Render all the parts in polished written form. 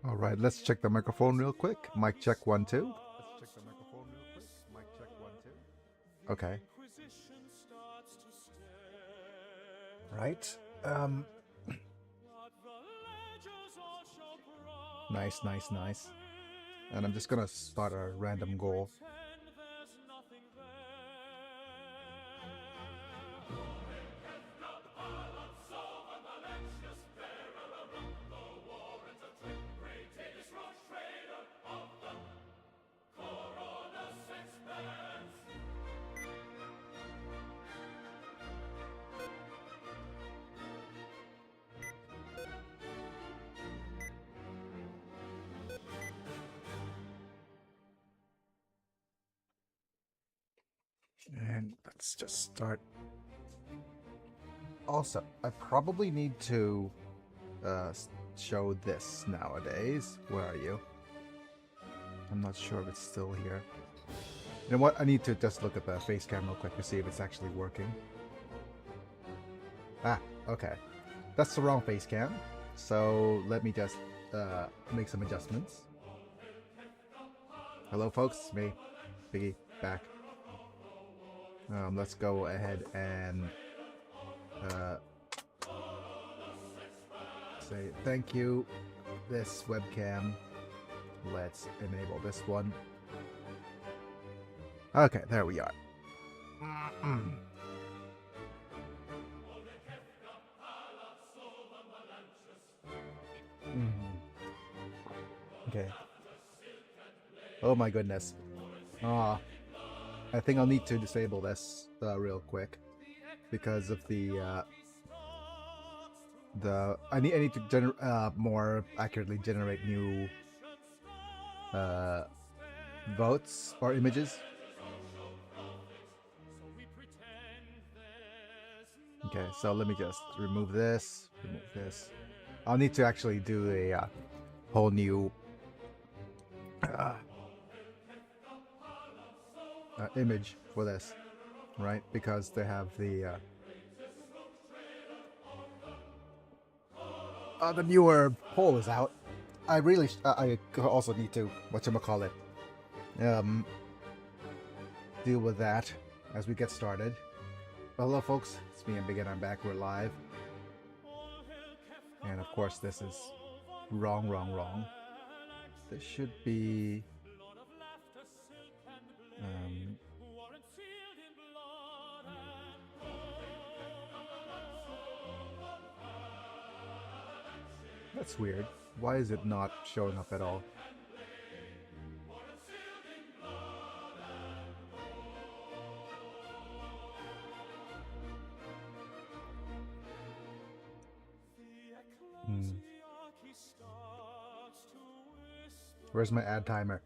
All right, let's check the microphone real quick. Mic check 1 2. Let's check the microphone real quick. Mic check 1 2. Okay. Right. Nice, nice, nice. And I'm just gonna start a random goal. And let's just start. Also, I probably need to show this nowadays. Where are you? I'm not sure if it's still here. You know what? I need to just look at the face cam real quick to see if it's actually working. Ah, okay. That's the wrong face cam. So let me just make some adjustments. Hello folks, it's me, Biggie, back. Let's go ahead and say thank you. This webcam. Let's enable this one. Okay, there we are. Okay. Oh my goodness. I think I'll need to disable this real quick because of the I need to more accurately generate new votes or images. Okay, so let me just remove this. I'll need to actually do a whole new image for this, right? Because they have the newer poll is out. I really I also need to whatchamacallit deal with that as we get started. Hello folks, it's me and Big and I'm back. We're live. And of course this is wrong. This should be that's weird. Why is it not showing up at all? Where's my ad timer?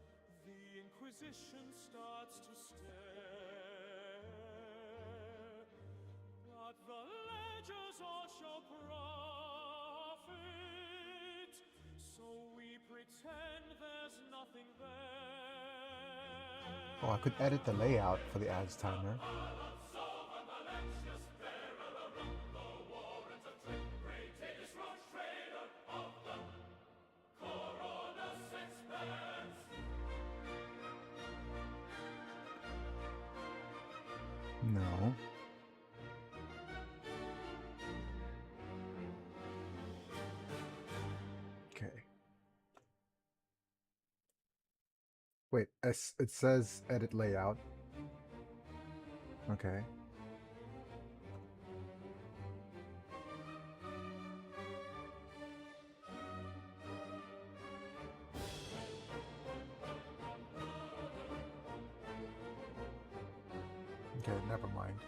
Oh, I could edit the layout for the ads timer. No. Okay. Wait, it says edit layout. Okay. Okay, never mind.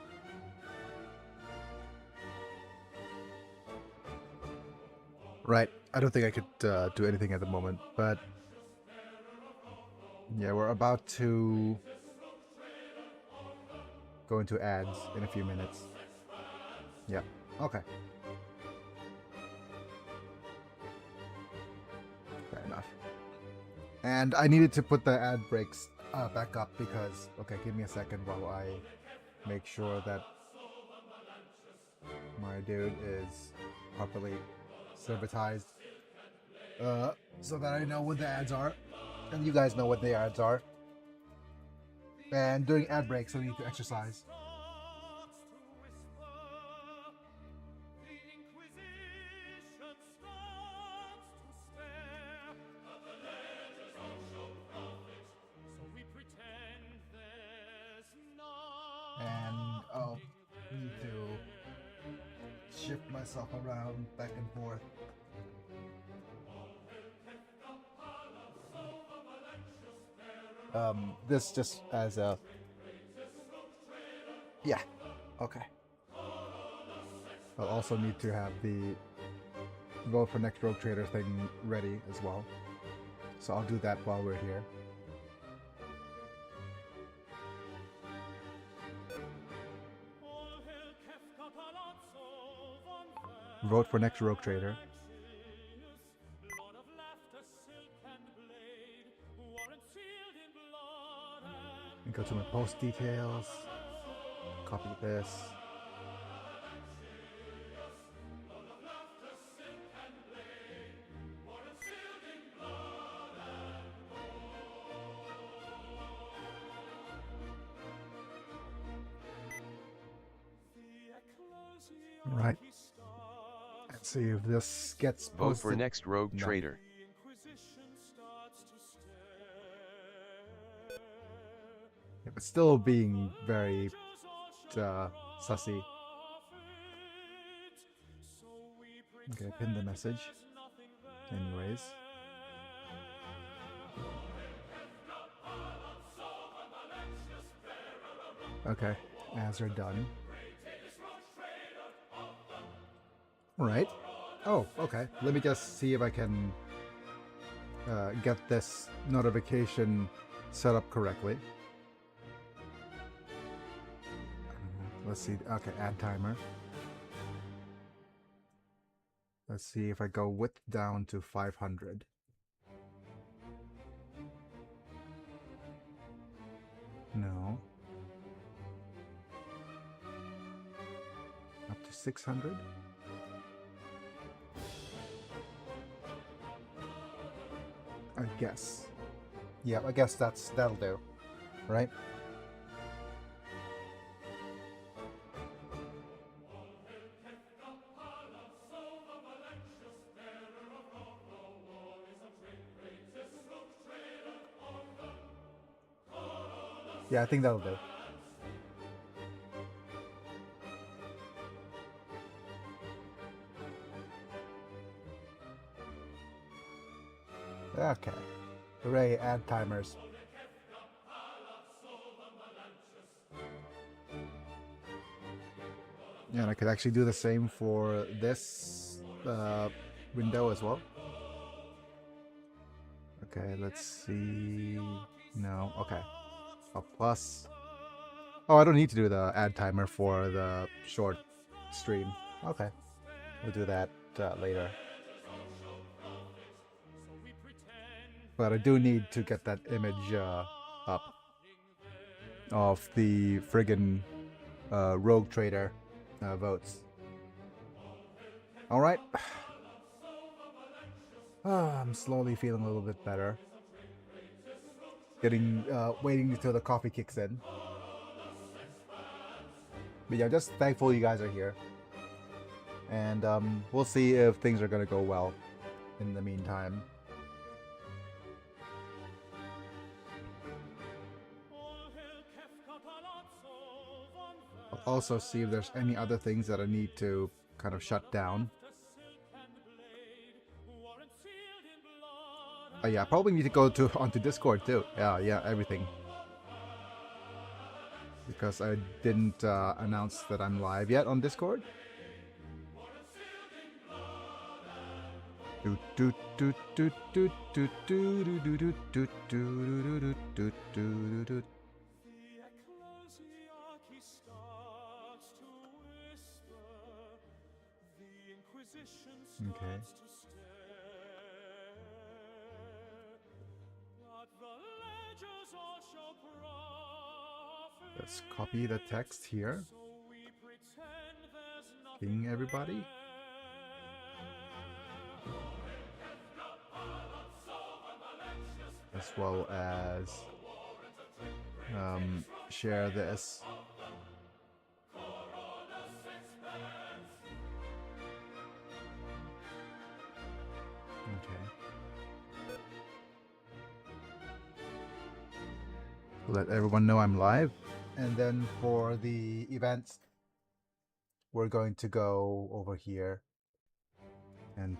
Right, I don't think I could do anything at the moment, but yeah, we're about to go into ads in a few minutes. Yeah, okay. Fair enough. And I needed to put the ad breaks back up because, okay, give me a second while I make sure that my dude is properly servitized. so that I know what the ads are, and you guys know what the ads are. And during ad breaks, I need to exercise. And need to shift myself around back and forth. This just as a okay. I'll also need to have the vote for next rogue trader thing ready as well, so I'll do that while we're here. Vote for next rogue trader. And go to my post details. Copy this. Right. Let's see if this gets posted. Vote for next rogue trader. Yeah, but still being very sussy. Okay, pin the message. Anyways. Okay, ads are done. Right. Oh, okay. Let me just see if I can get this notification set up correctly. Let's see. Okay, add timer. Let's see if I go width down to 500. No. Up to 600. I guess. Yeah, I guess that'll do, right? Yeah, I think that'll do. Okay. Hooray, add timers. Yeah, and I could actually do the same for this window as well. Okay, let's see. No, okay. A plus. Oh, I don't need to do the add timer for the short stream. Okay. We'll do that later. But I do need to get that image up of the friggin' rogue trader votes. Alright. I'm slowly feeling a little bit better. Waiting until the coffee kicks in. But yeah, just thankful you guys are here. And we'll see if things are gonna go well in the meantime. I'll also see if there's any other things that I need to kind of shut down. Oh yeah, I probably need to go onto Discord too. Yeah, everything. Because I didn't announce that I'm live yet on Discord. Okay. Let's copy the text here. Ping everybody. as well as share this. Okay. Let everyone know I'm live. And then for the events, we're going to go over here and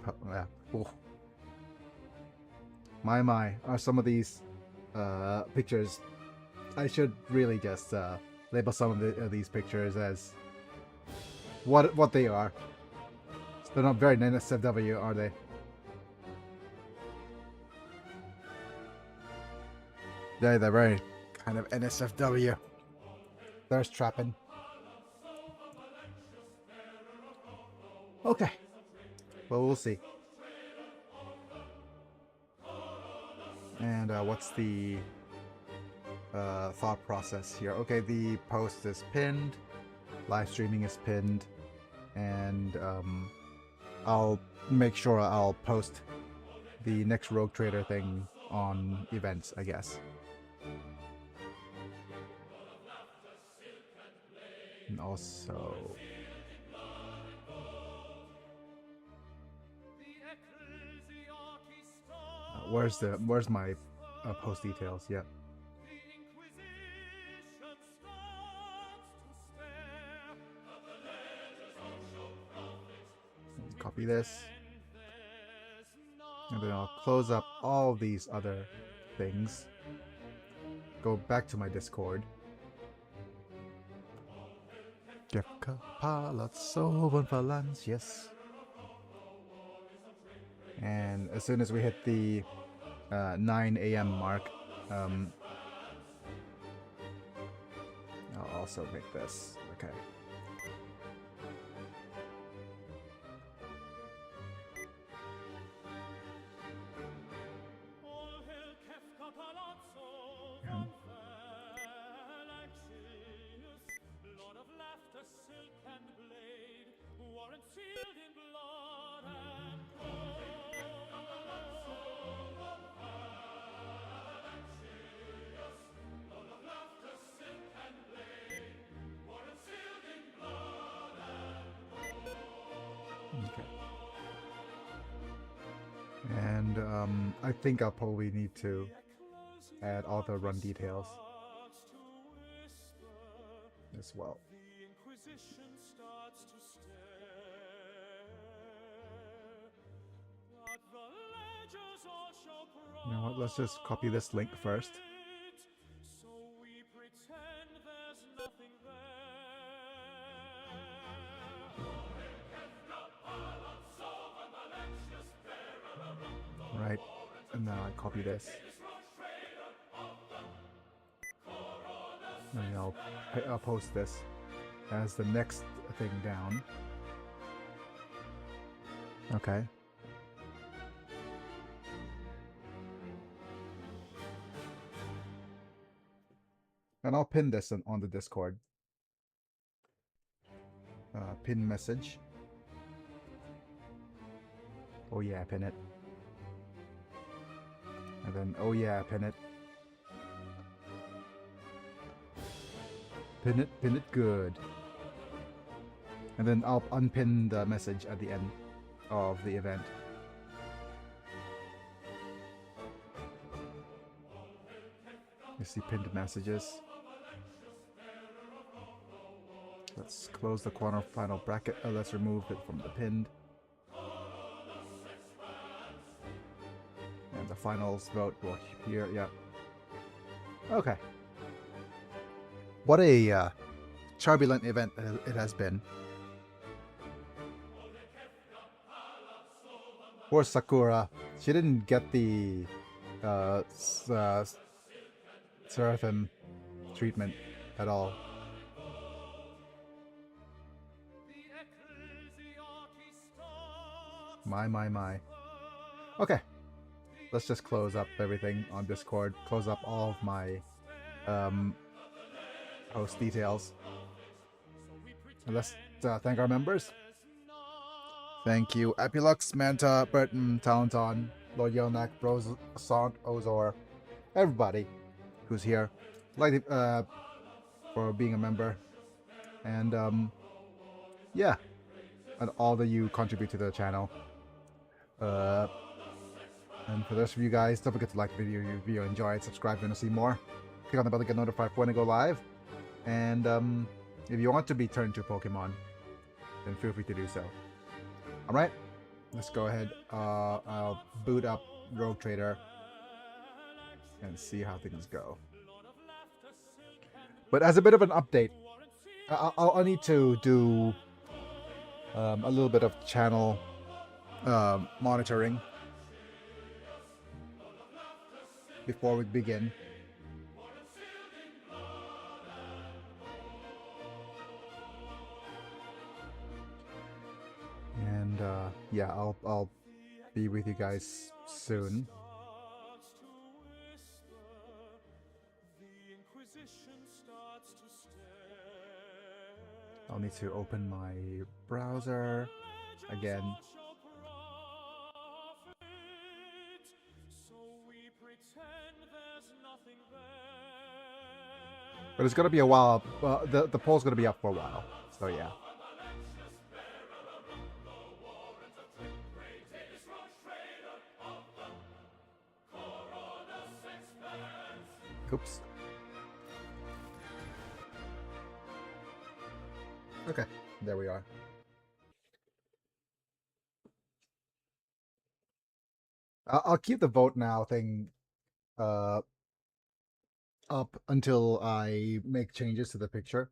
my are some of these pictures. I should really just label some of these pictures as what they are. They're not very NSFW, are they? They're very kind of NSFW. There's trapping. Okay. Well, we'll see. And what's the thought process here? Okay, the post is pinned, live streaming is pinned, and I'll make sure I'll post the next Rogue Trader thing on events, I guess. And also... where's my post details? Yeah. Copy this. And then I'll close up all these other things. Go back to my Discord. Kefka, Palazzo, Valence, yes. And as soon as we hit the 9 a.m. mark, I'll also make this. Okay. And I think I'll probably need to add all the run details as well. You know what, let's just copy this link first. Right, and now I copy this. And I'll post this as the next thing down. Okay. And I'll pin this on the Discord. Pin message. Oh yeah, pin it. And then, oh yeah, pin it. Pin it good. And then I'll unpin the message at the end of the event. You see pinned messages. Let's close the quarterfinal bracket. Let's remove it from the pinned. And the finals vote will appear. Yeah. Okay. What a turbulent event it has been. Poor Sakura. She didn't get the Seraphim treatment at all. My. Okay. Let's just close up everything on Discord. Close up all of my post details. And let's thank our members. Thank you, Epilux, Manta, Burton, Tauntaun, Lord Yelnak, Bros, Sant, Ozor, everybody who's here, like for being a member, and yeah, and all that you contribute to the channel. And for the rest of you guys, don't forget to like the video if you enjoy it, subscribe if you want to see more, click on the bell to get notified for when I go live, and if you want to be turned into Pokemon, then feel free to do so. Alright, let's go ahead. I'll boot up Rogue Trader and see how things go. But as a bit of an update, I'll need to do a little bit of channel monitoring before we begin. And yeah, I'll be with you guys soon. I'll need to open my browser again. But it's gonna be a while. The poll's gonna be up for a while. So yeah. Oops. Okay, there we are. I'll keep the vote now thing up until I make changes to the picture.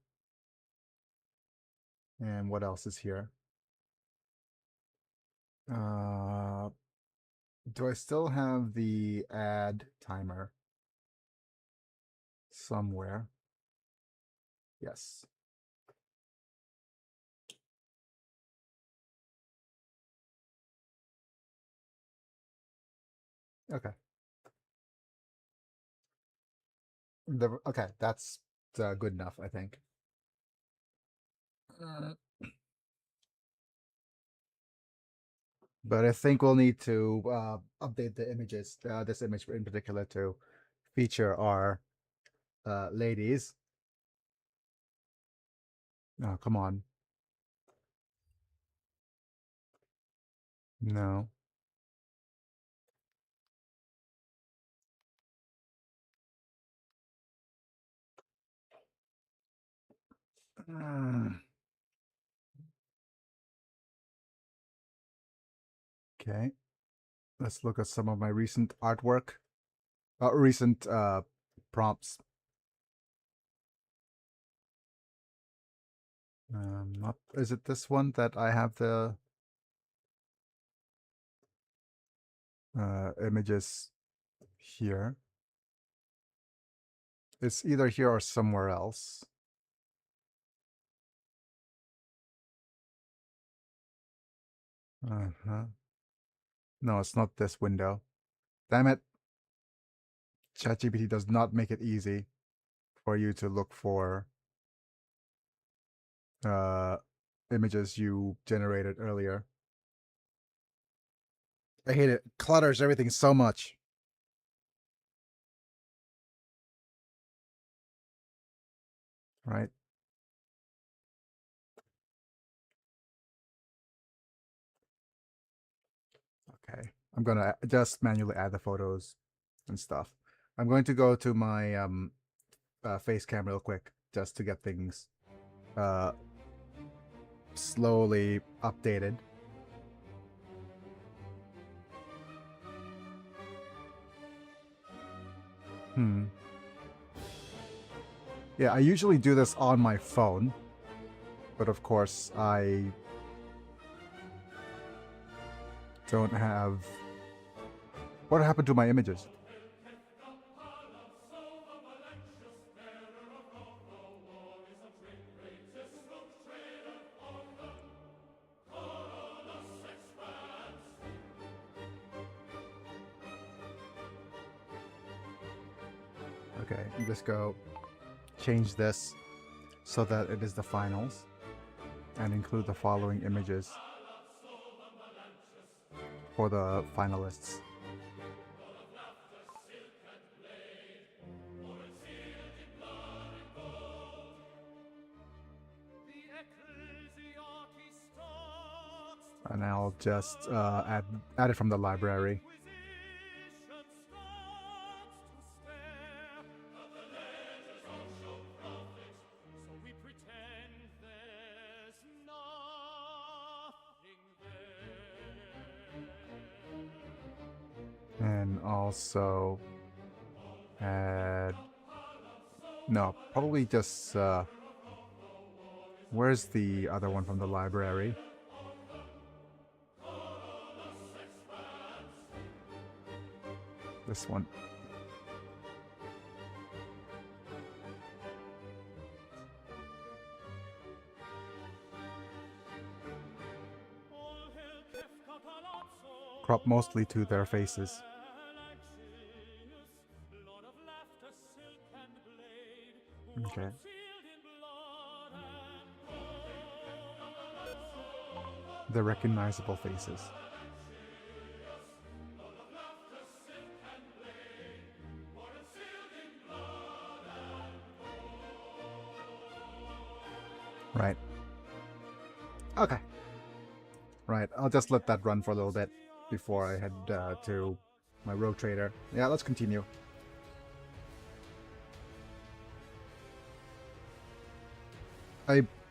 And what else is here? Do I still have the ad timer somewhere? Yes. Okay. Okay, that's good enough, I think. But I think we'll need to update the images, this image in particular, to feature our ladies. Oh, come on. No. Okay. Let's look at some of my recent artwork. Recent prompts. Not, is it this one that I have the images here? It's either here or somewhere else. No, it's not this window. Damn it. ChatGPT does not make it easy for you to look for images you generated earlier. I hate it. Clutters everything so much. Right? Okay. I'm gonna just manually add the photos and stuff. I'm going to go to my face cam real quick just to get things slowly updated. Yeah, I usually do this on my phone, but of course I don't have... What happened to my images? Okay, just go change this so that it is the finals and include the following images for the finalists. And I'll just add it from the library. And also add... No, probably just... where's the other one from the library? This one. Crop mostly to their faces. Okay. The recognizable faces. Right. Okay. Right, I'll just let that run for a little bit before I head to my rogue trader. Yeah, let's continue.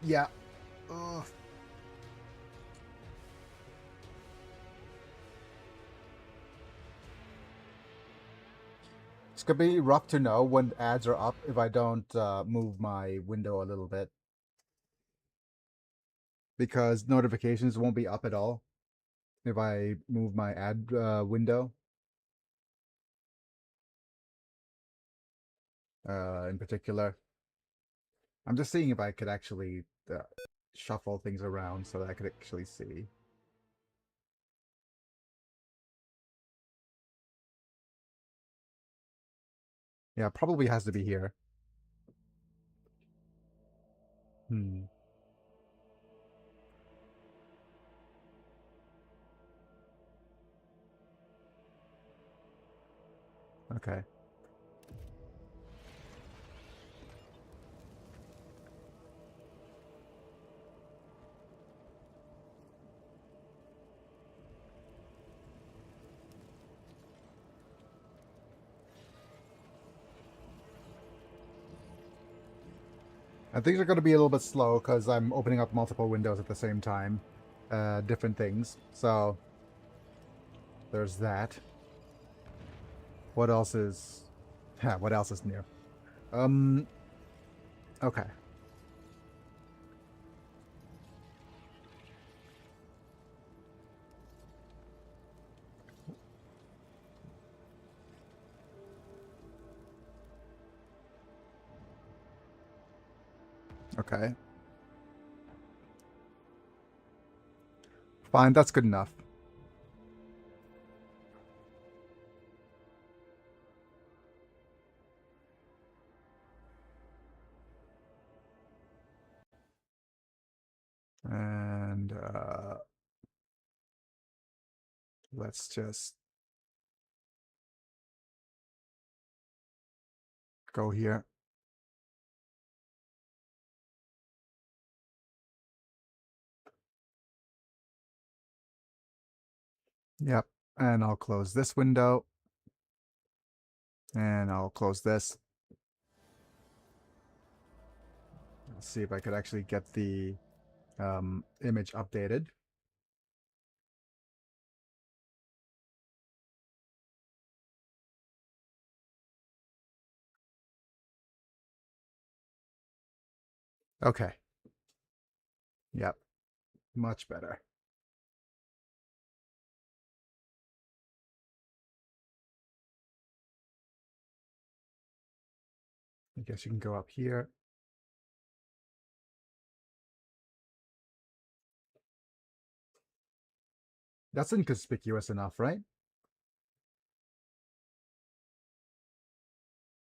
Yeah. Ugh. It's gonna be rough to know when ads are up if I don't move my window a little bit. Because notifications won't be up at all if I move my ad window. In particular. I'm just seeing if I could actually shuffle things around so that I could actually see. Yeah, probably has to be here. Hmm. Okay. And things are going to be a little bit slow because I'm opening up multiple windows at the same time. Different things. So, there's that. What else is... Yeah, what else is new? Okay. Okay. Fine, that's good enough. And let's just go here. Yep. And I'll close this window. And I'll close this. Let's see if I could actually get the image updated. Okay. Yep. Much better. I guess you can go up here. That's inconspicuous enough, right?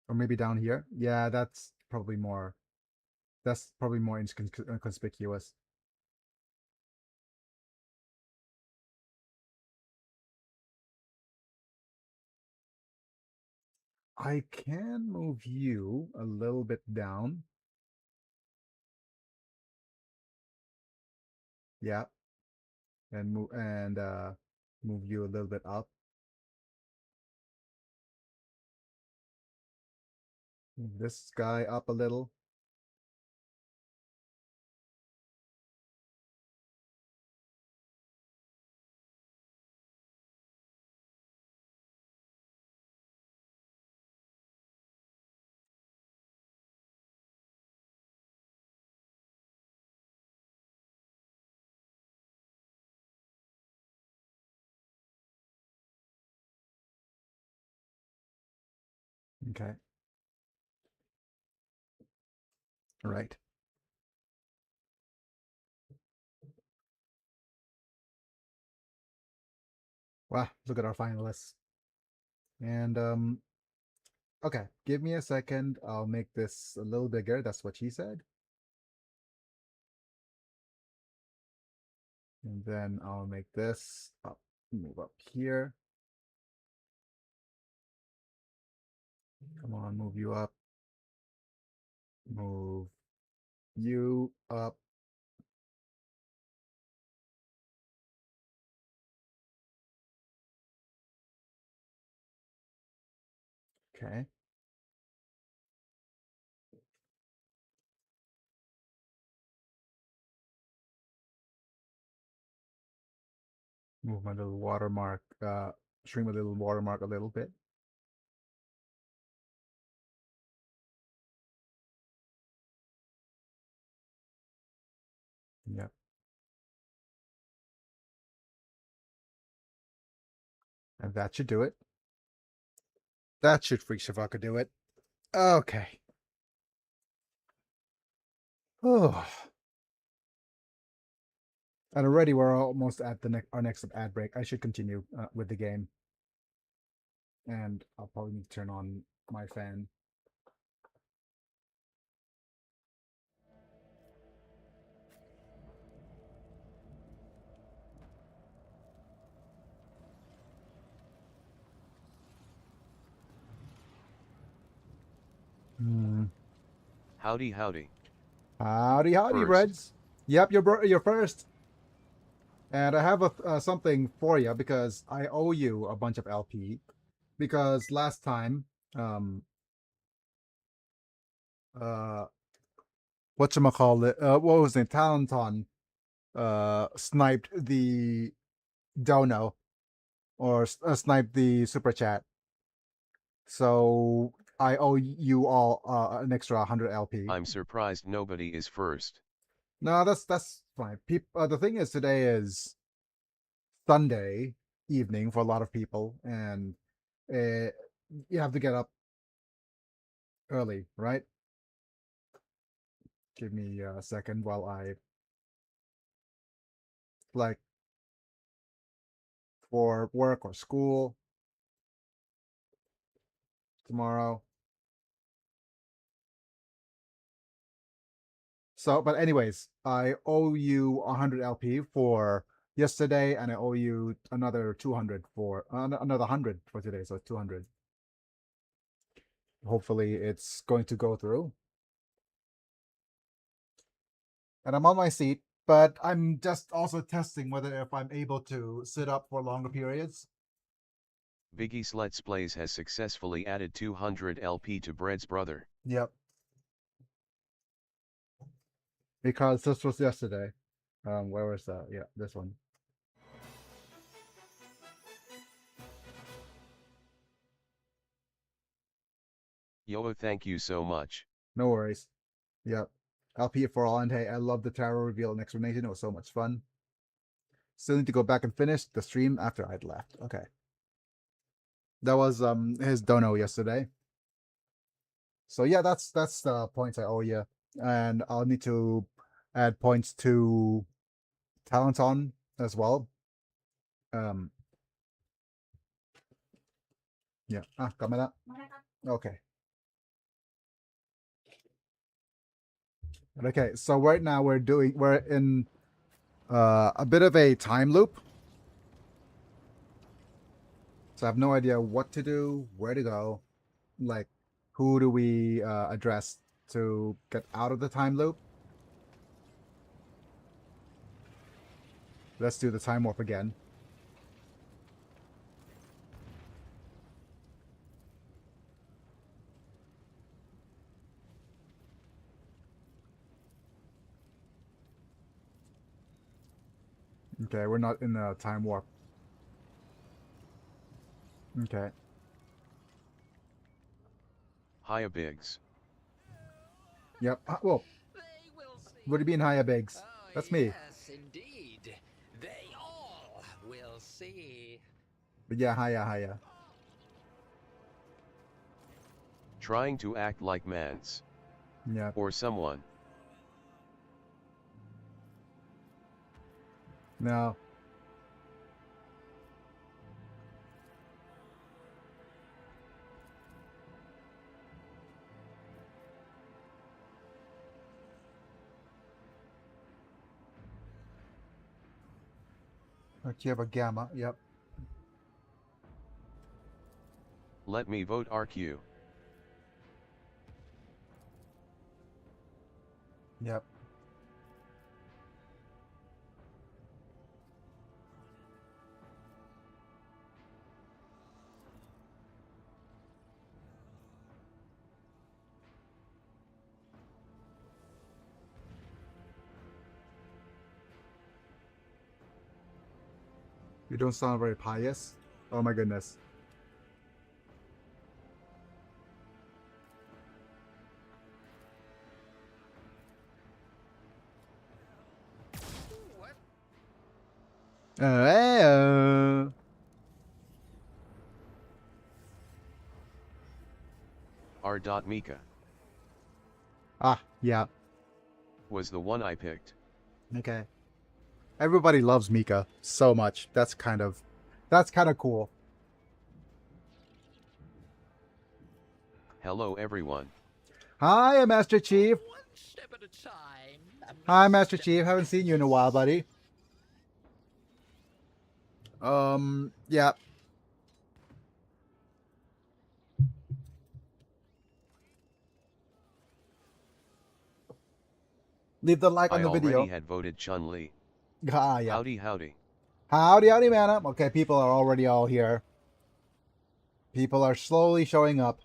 Or maybe down here. Yeah, that's probably more. That's probably more inconspicuous. I can move you a little bit down. Yeah. and move you a little bit up. Move this guy up a little. Okay. All right. Wow, look at our finalists. And okay, give me a second. I'll make this a little bigger. That's what she said. And then I'll make this up, move up here. Come on, move you up. Move you up. Okay. Move my little watermark, shrink my little watermark a little bit. Yep. And that should do it. That should freak Shavaka do it. Okay. Oh. And already we're almost at the our next ad break. I should continue with the game. And I'll probably need to turn on my fan. Howdy, howdy. Howdy, howdy, First. Reds. Yep, you're first. And I have something for you because I owe you a bunch of LP. Because last time, whatchamacallit, what was it? Talenton sniped the dono or sniped the super chat. So I owe you all an extra 100 LP. I'm surprised nobody is first. No, that's fine. The thing is, today is Sunday evening for a lot of people, and you have to get up early, right? Give me a second while I like for work or school tomorrow. So, but anyways, I owe you 100 LP for yesterday, and I owe you another 200 for another 100 for today, so 200. Hopefully, it's going to go through. And I'm on my seat, but I'm just also testing whether if I'm able to sit up for longer periods. Biggie's Let's Plays has successfully added 200 LP to Bread's brother. Yep. Because this was yesterday. Where was that? Yeah, this one. Yo, thank you so much. No worries. Yep. LP for all, and hey, I love the tarot reveal and explanation. It was so much fun. Still need to go back and finish the stream after I'd left. Okay. That was his dono yesterday. So yeah, that's the points I owe you, and I'll need to add points to Talenton as well. Yeah. Camera. Okay. Okay. So right now we're in a bit of a time loop. So I have no idea what to do, where to go, like who do we address to get out of the time loop. Let's do the time warp again. Okay, we're not in the time warp. Okay. Hiya Biggs. Yep. Well, what do you mean, hiya, Biggs? Oh, That's me. yes, indeed. They all will see. But yeah, hiya. Trying to act like mans. Yeah. Or someone. No. Okay, you have a gamma. Yep. Let me vote RQ. Yep. You don't sound very pious. Oh my goodness. What? Hey, R.Mika. Ah, yeah. Was the one I picked. Okay. Everybody loves Mika so much. That's kind of cool. Hello everyone. Hi, Master Chief. One step at a time. Hi, Master Chief. Haven't seen you in a while, buddy. Yeah. Leave the like on I the already video. had voted Chun-Li. Ah, yeah. Howdy. Howdy, man. Okay, people are already all here. People are slowly showing up.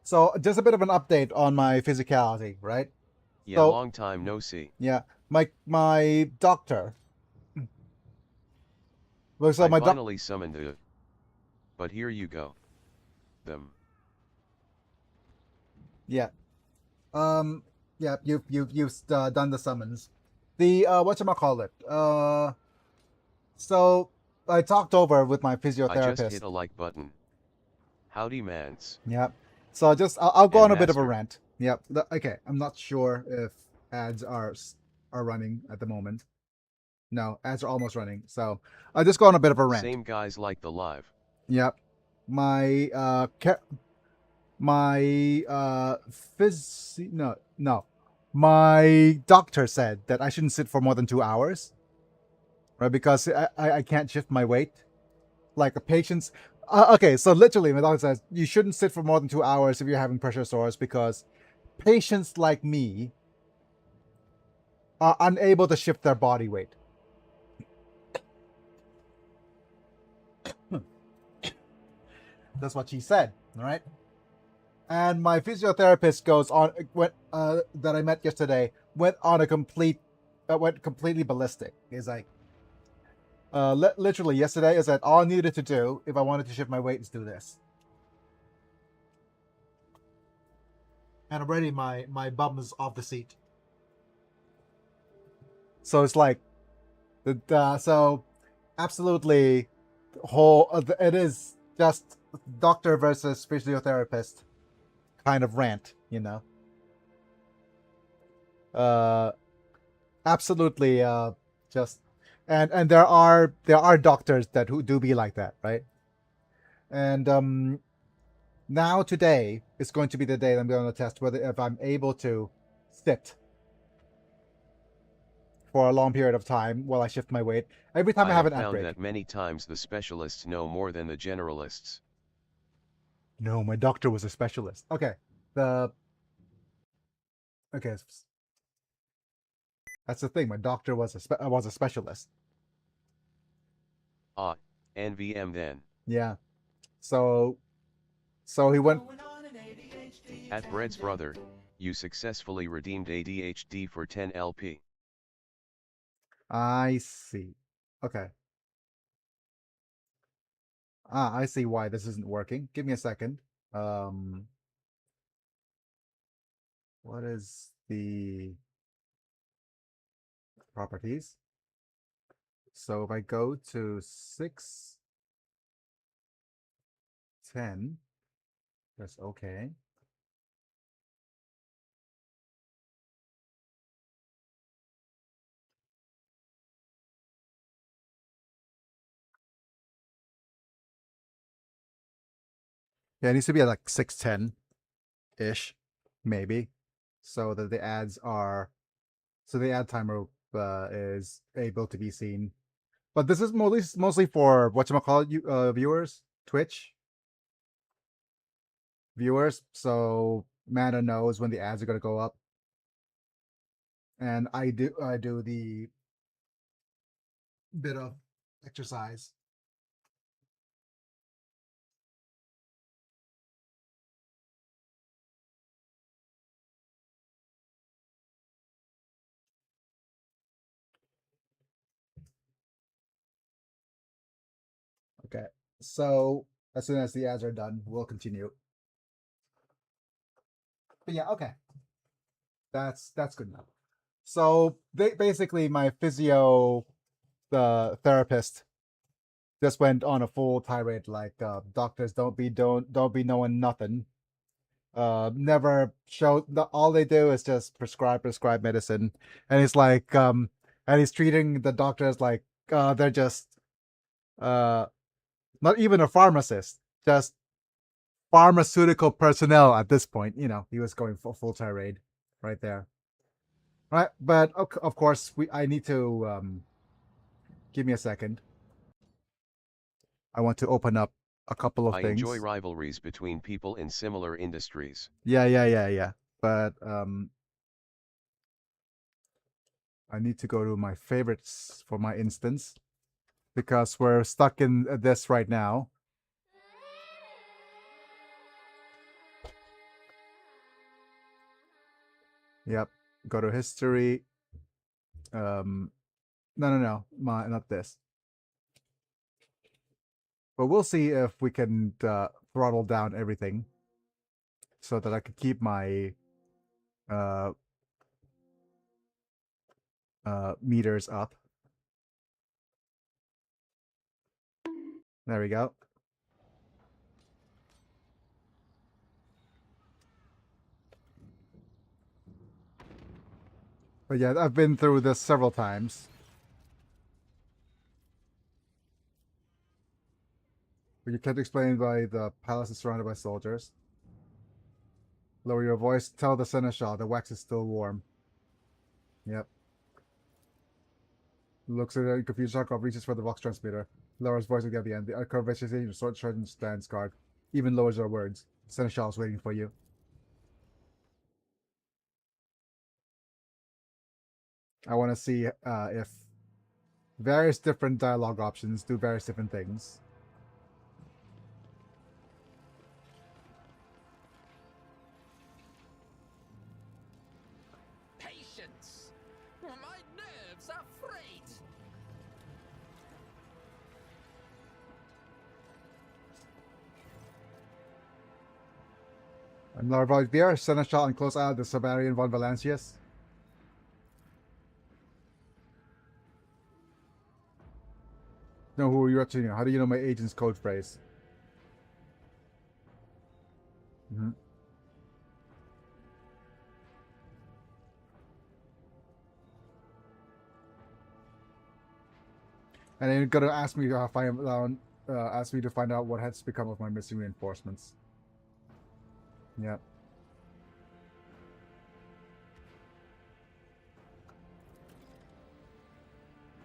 So, just a bit of an update on my physicality, right? Yeah, So, long time no see. yeah, my doctor. Well, so I my doc. finally summoned it. But here you go. Them. Yeah. Yeah. You've done the summons. The whatchamacallit. So I talked over with my I just hit physiotherapist. a like button. Howdy mans. Yeah. So I'll go And on a bit of a master. rant. Yep. Okay. I'm not sure if ads are running at the moment. No, ads are almost running. So I'll just go on a bit of a rant. Same guys like the live. Yep. My my doctor said that I shouldn't sit for more than 2 hours, right? Because I can't shift my weight. Like a patient's okay, so literally my doctor says you shouldn't sit for more than 2 hours if you're having pressure sores because patients like me are unable to shift their body weight. That's what she said, all right? And my physiotherapist goes on that I met yesterday went on a went completely ballistic. He's like, literally yesterday is that all I needed to do if I wanted to shift my weight is do this. And already my bum is off the seat. So it's like, so absolutely, it is just doctor versus physiotherapist kind of rant, you know. Absolutely, just and there are doctors that who do be like that, right? And now today is going to be the day that I'm going to test whether if I'm able to sit for a long period of time while I shift my weight. Every time I have an found outbreak. that many times the specialists know more than the generalists. No, my doctor was a specialist. Okay, okay. That's the thing. My doctor was a specialist. Ah, NVM then. Yeah. So he went. At Bread's brother, you successfully redeemed ADHD for 10 LP. I see. Okay. I see why this isn't working. Give me a second. Um, what is the properties? So if I go to 610, that's okay. Yeah, it needs to be at like 610-ish, maybe. So that the ads are, so the ad timer is able to be seen. But this is mostly for whatchamacallit, viewers, Twitch viewers. So Mana knows when the ads are gonna go up. And I do the bit of exercise. Okay. So as soon as the ads are done, we'll continue. But yeah, okay. That's good enough. So basically my physio the therapist just went on a full tirade like doctors don't be knowing nothing. Never show all they do is just prescribe medicine. And he's like and he's treating the doctors like they're just uh not even a pharmacist, just pharmaceutical personnel at this point. He was going for full tirade right there. Right, but of course I need to give me a second. I want to open up a couple of I enjoy things. rivalries between people in similar industries. Yeah. But I need to go to my favorites for my instance because we're stuck in this right now. Yep. Go to history. No. Not this. But we'll see if we can throttle down everything so that I can keep my uh, meters up. There we go. But yeah, I've been through this several times. But you can't explain why the palace is surrounded by soldiers. Lower your voice. Tell the seneschal the wax is still warm. Yep. Looks at it, confused. Sharkov reaches for the vox transmitter. Lowers voice again at the end. The conversation sword sergeant stands guard. Even lowers our words. Seneschal is waiting for you. I want to see if various different dialogue options do various different things. Patience! My nerves are frayed! I'm Larvoid Beer, Seneschal and close eye of the Sabarian von Valancius. Know who you're up to? How do you know my agent's code phrase? Mm-hmm. And then you're gonna ask me to find out what has become of my missing reinforcements. Yep.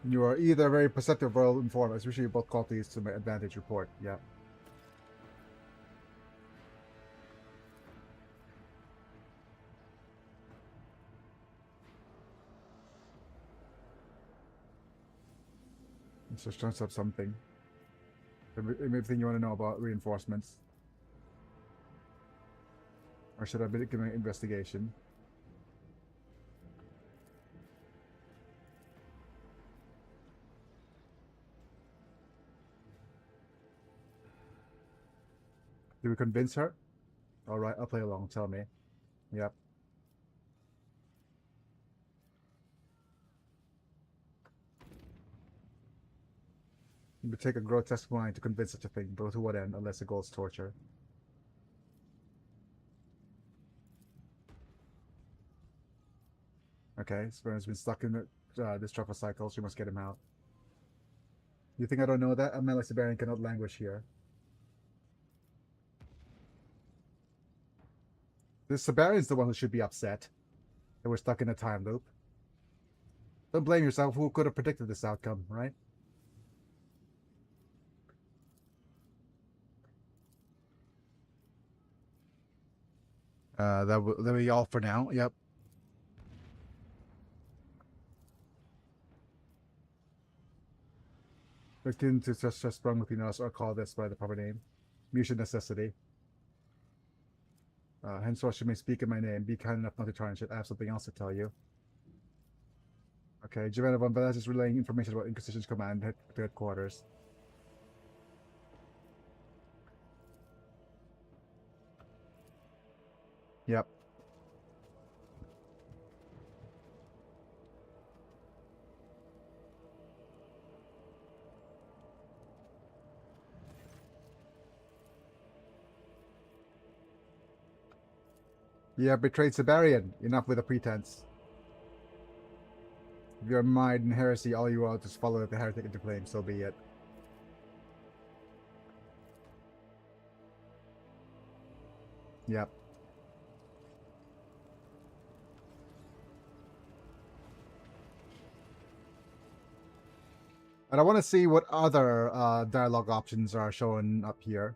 You are either very perceptive or well-informed, especially both qualities to my advantage report. Yeah. So turns up something. Everything you want to know about reinforcements. Or should I be giving an investigation? Did we convince her? Alright, I'll play along, tell me. Yep. It would take a grotesque mind to convince such a thing, but to what end, unless the goal is torture. Okay, Sperm's been stuck in this truffle cycle, she must get him out. You think I don't know that? A man like Siberian cannot languish here. This Siberian's the one who should be upset that we're stuck in a time loop. Don't blame yourself, who could have predicted this outcome, right? That'll be all for now. Yep. Victim to just sprung within us, or call this by the proper name. Mutual necessity. Henceforth you may speak in my name. Be kind enough not to try and shit. I have something else to tell you. Okay, Giovanna von Velez is relaying information about Inquisition's command to headquarters. Yep. You have betrayed Siberian. Enough with the pretense. If you're mired in heresy, all you are just follow the heretic into flame, so be it. Yep. And I want to see what other dialogue options are shown up here.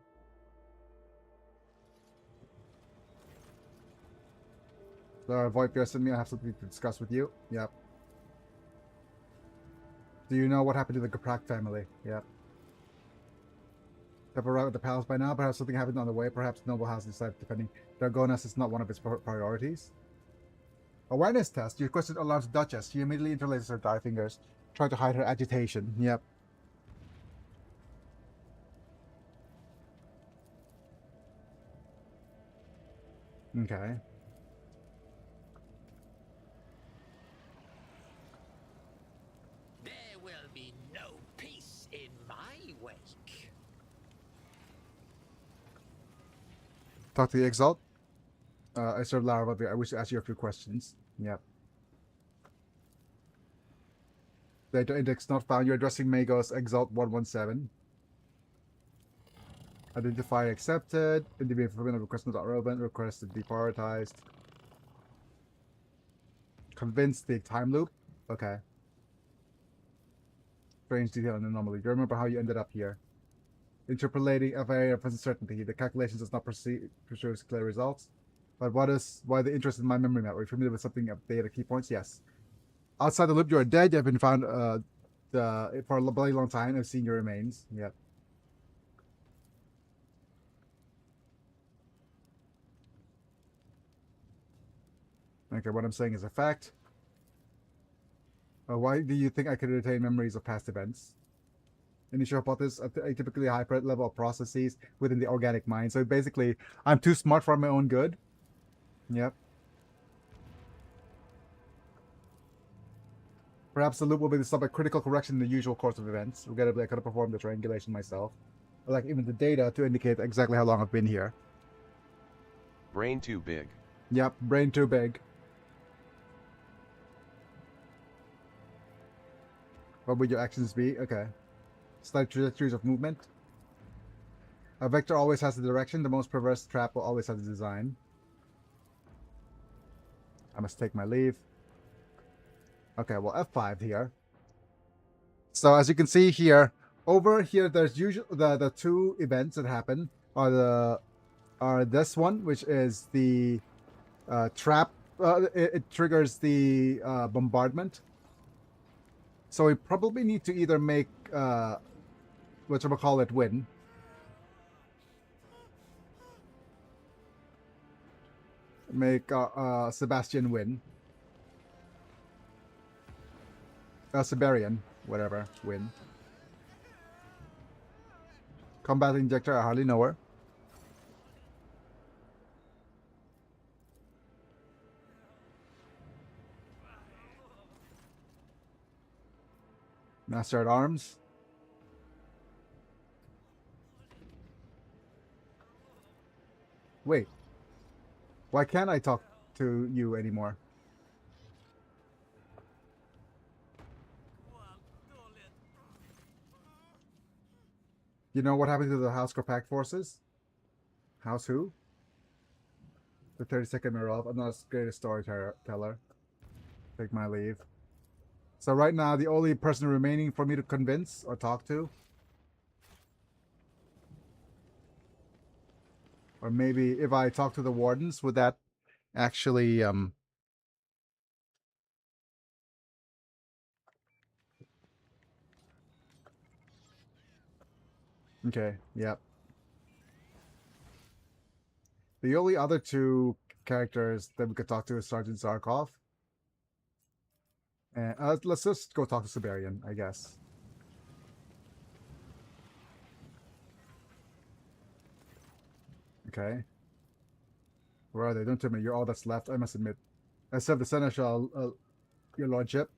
So, Void Pierce and me, I have something to discuss with you. Yep. Do you know what happened to the Gaprak family? Yep. Have arrived at the palace by now. Perhaps something happened on the way. Perhaps the noble house decided defending Dragonas is not one of its priorities. Awareness test. Your question alarms the Duchess. She immediately interlaces her die fingers, trying to hide her agitation. Yep. Okay. There will be no peace in my wake. Talk to the Exalt. I serve Lara, but I wish to ask you a few questions. Yep. Data index not found. You're addressing Magos Exalt 117. Identify accepted. Individual fulfillment of request not relevant. Requested deprioritized. Convince the time loop. Okay. Strange detail and anomaly. Do you remember how you ended up here? Interpolating a area of uncertainty. The calculation does not pursue clear results. But why the interest in my memory map? Are you familiar with something of data key points? Yes. Outside the loop, you are dead. You have been found for a very long time. I've seen your remains. Yep. Okay, what I'm saying is a fact. Why do you think I could retain memories of past events? Initial hypothesis, a typically high level of processes within the organic mind. So basically, I'm too smart for my own good. Yep. Perhaps the loop will be the subject critical correction in the usual course of events. Regrettably, I could have performed the triangulation myself. I like even the data to indicate exactly how long I've been here. Brain too big. Yep, brain too big. What would your actions be? Okay. Slight trajectories of movement. A vector always has the direction. The most perverse trap will always have the design. I must take my leave. Okay, well, F5 here. So as you can see here, over here, there's usually the two events that happen are this one, which is the trap. It triggers the bombardment. So we probably need to either make whatchamacallit win. Make Sebastian win. Siberian, whatever, win. Combat injector, I hardly know her. Master at Arms. Wait. Why can't I talk to you anymore? You know what happened to the House Compact forces? House who? The 32nd mirror off. I'm not as great a storyteller. Take my leave. So right now, the only person remaining for me to convince or talk to, or maybe if I talk to the wardens, would that actually okay, yep. The only other two characters that we could talk to is Sergeant Zarkov. And let's just go talk to Siberian, I guess. Okay. Where are they? Don't tell me. You're all that's left, I must admit. Except the Seneschal, your lordship.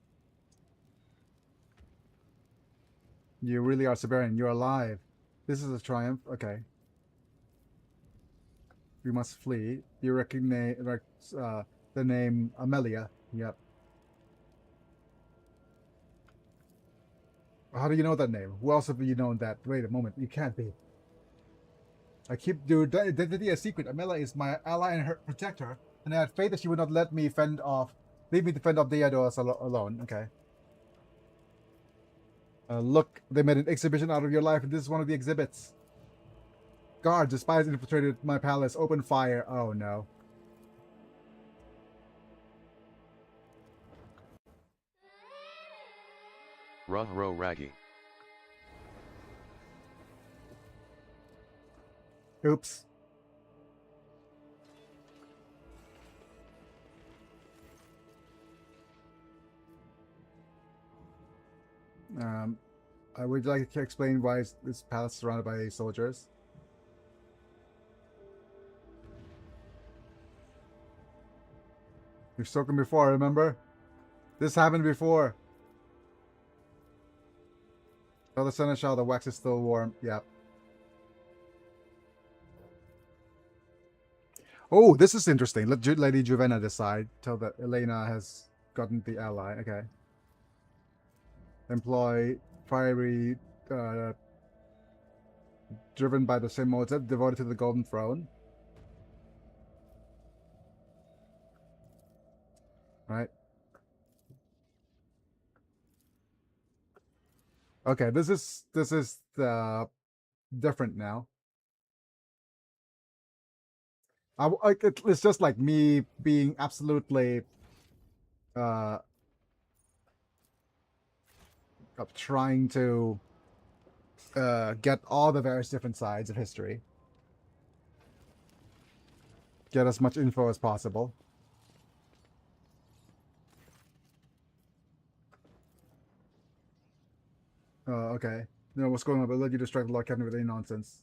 You really are Siberian. You're alive. This is a triumph. Okay. We must flee. You recognize the name Amelia. Yep. How do you know that name? Who else have you known that? Wait a moment. You can't be. I keep your identity a secret. Amelia is my ally and her protector, and I had faith that she would not leave me to fend off Diadoras alone. Okay. Look, they made an exhibition out of your life, and this is one of the exhibits. Guards, the spies infiltrated my palace. Open fire. Oh no. Ruh-roh raggy. Oops. I would like to explain why this palace is surrounded by soldiers. We've spoken before, remember? This happened before. Tell the Seneschal the wax is still warm. Yep. Oh, this is interesting. Let Lady Juvenna decide. Tell that Elena has gotten the ally. Okay. Employ fiery, driven by the same motive, devoted to the Golden Throne. Right. Okay, this is different now. It's just like me being absolutely trying to get all the various different sides of history, get as much info as possible. Okay. No, what's going on? But let you distract the Lord Captain with any nonsense.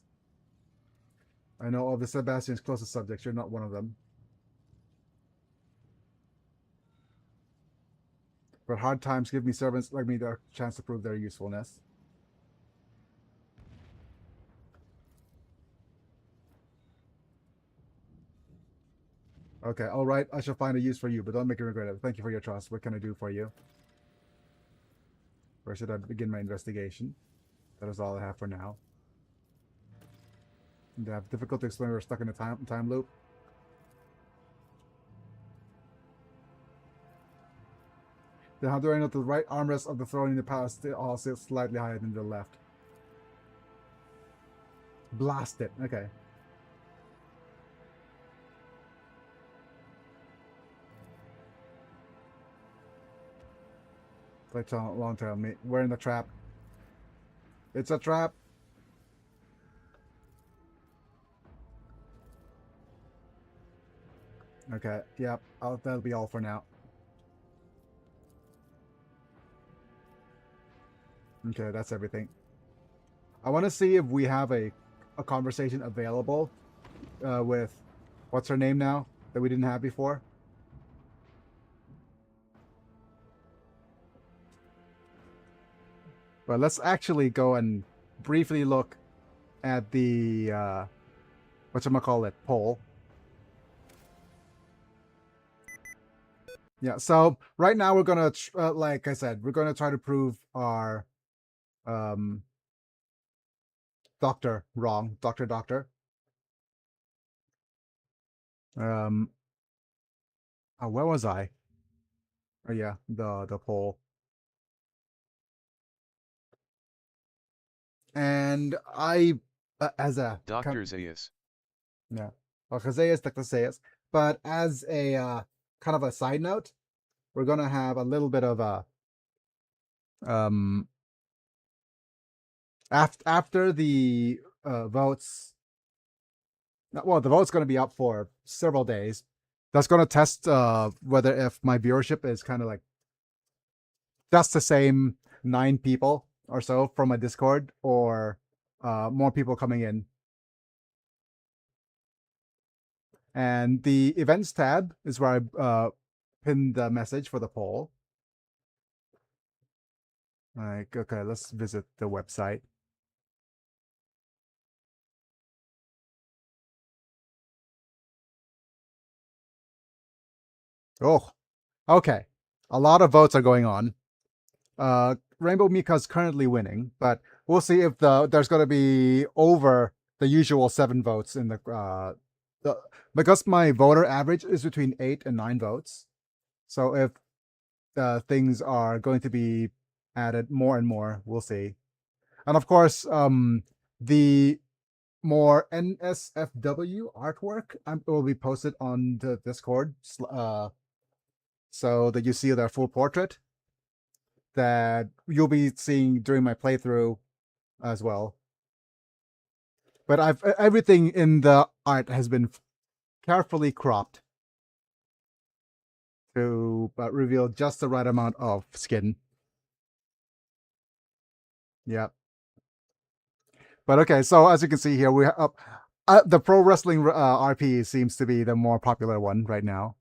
I know all the Sebastian's closest subjects. You're not one of them. But hard times give me servants like me the chance to prove their usefulness. Okay, all right. I shall find a use for you, but don't make me regret it. Thank you for your trust. What can I do for you? Where should I begin my investigation? That is all I have for now. And I have difficulty to explain we're stuck in a time loop. Then how do I know the right armrest of the throne in the palace all sits slightly higher than the left? Blast it. Okay. Like long tail meat. We're in the trap. It's a trap. Okay, yep, that'll be all for now. Okay, that's everything. I want to see if we have a conversation available with, what's her name now, that we didn't have before? But let's actually go and briefly look at the, whatchamacallit, poll. Yeah, so right now we're gonna, like I said, we're gonna try to prove our doctor wrong. Doctor. Oh, where was I? Oh yeah, the poll. And I, as a Dr. Zayas. yeah, well, Casillas, Dr. Casillas. But as a kind of a side note, we're gonna have a little bit of a after the votes. Well, the vote's going to be up for several days. That's going to test whether if my viewership is kind of like just the same 9 people or so from my Discord, or more people coming in. And the events tab is where I pinned the message for the poll. Like, okay, let's visit the website. Oh, okay. A lot of votes are going on. Rainbow Mika's currently winning, but we'll see if there's going to be over the usual 7 votes in the because my voter average is between 8 and 9 votes. So if things are going to be added more and more, we'll see. And of course, the more NSFW artwork will be posted on the Discord, so that you see their full portrait that you'll be seeing during my playthrough as well. But everything in the art has been carefully cropped to reveal just the right amount of skin. Yep. But okay, so as you can see here, we have the pro wrestling RP seems to be the more popular one right now.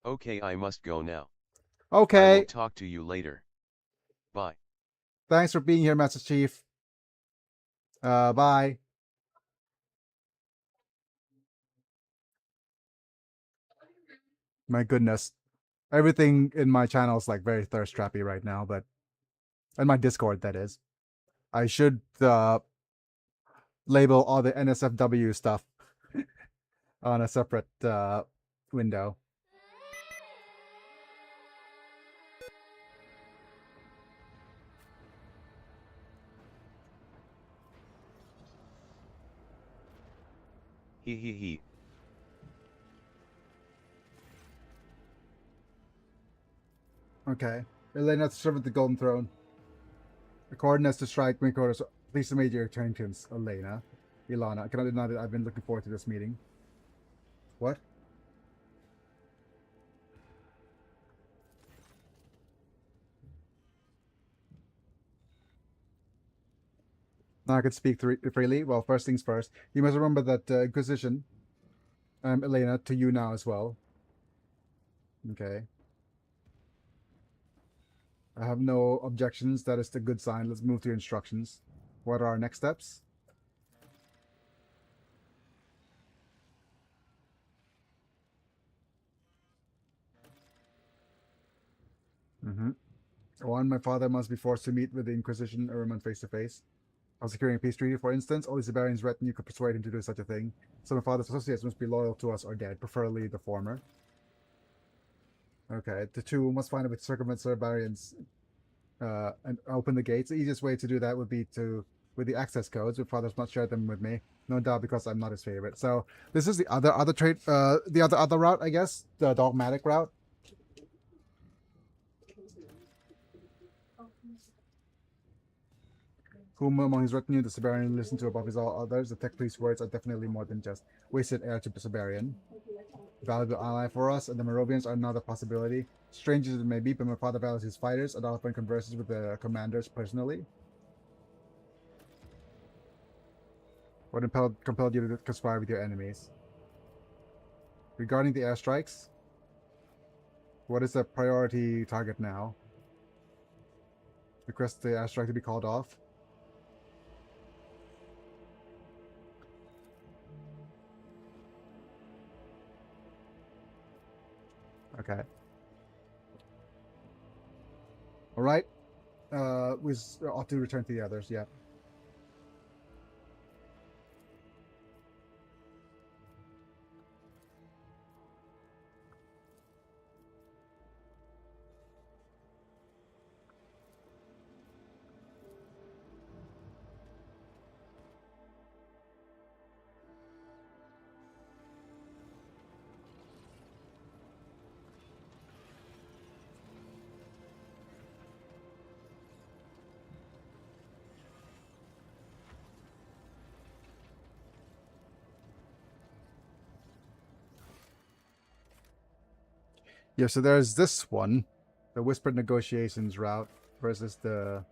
Okay, I must go now. Okay. I will talk to you later. Bye. Thanks for being here, Master Chief. Bye. My goodness. Everything in my channel is like very thirst trappy right now, but in my Discord, that is. I should label all the NSFW stuff on a separate window. He. Okay. Elena to serve at the Golden Throne. The coordinates to strike main quarters. Please submit your intentions, Elena. Ilana. Can I deny that I've been looking forward to this meeting? What? Now I can speak freely. Well, first things first. You must remember that Inquisition. Elena, to you now as well. Okay. I have no objections. That is the good sign. Let's move to instructions. What are our next steps? Mm-hmm. 1. My father must be forced to meet with the Inquisition Erman face to face. On securing a peace treaty, for instance, only Siberian's retinue could persuade him to do such a thing. So my father's associates must be loyal to us or dead, preferably the former. Okay. The 2 must find a way to circumvent Siberians and open the gates. The easiest way to do that would be with the access codes. My father's not shared them with me, no doubt because I'm not his favorite. So this is the other trade, the other route, I guess, the dogmatic route. Whom among his retinue the Siberian listened to above his all others? The tech priest's words are definitely more than just wasted air to the Siberian. Valuable ally for us, and the Moravians are another possibility. Strange as it may be, but my father values his fighters and often converses with the commanders personally. What compelled you to conspire with your enemies? Regarding the airstrikes, what is the priority target now? Request the airstrike to be called off. Okay. Alright. We ought to return to the others, yeah. Yeah, so there's this one, the Whispered Negotiations route versus the...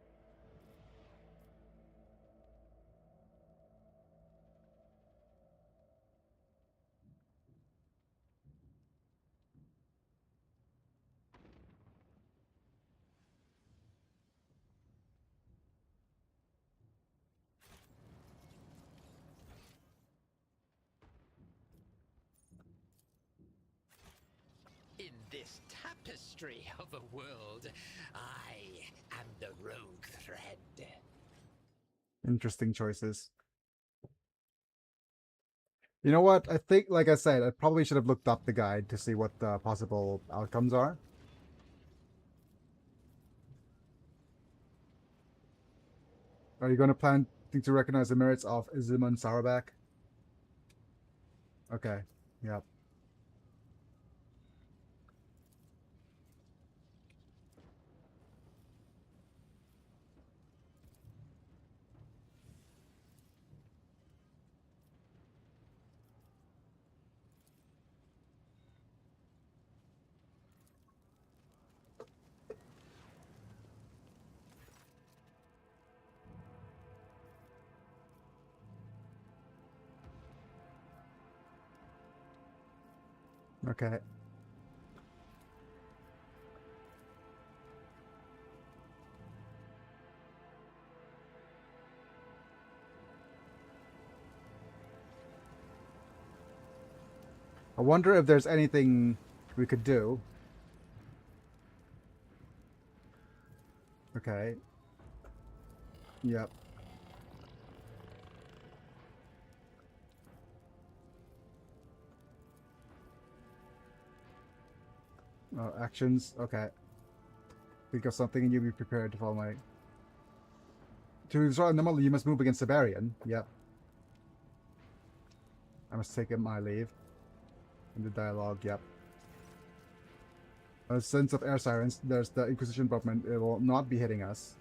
In this tapestry of a world, I am the rogue thread. Interesting choices. You know what? I think, like I said, I probably should have looked up the guide to see what the possible outcomes are. Are you going to plan to recognize the merits of Iziman Sarawak? Okay. Yep. Okay. I wonder if there's anything we could do. Okay. Yep. Actions. Okay. Think of something and you be prepared to follow my... To destroy an anomaly, you must move against Siberian. Yep. I must take my leave. In the dialogue, yep. A sense of air sirens. There's the Inquisition bombardment. It will not be hitting us.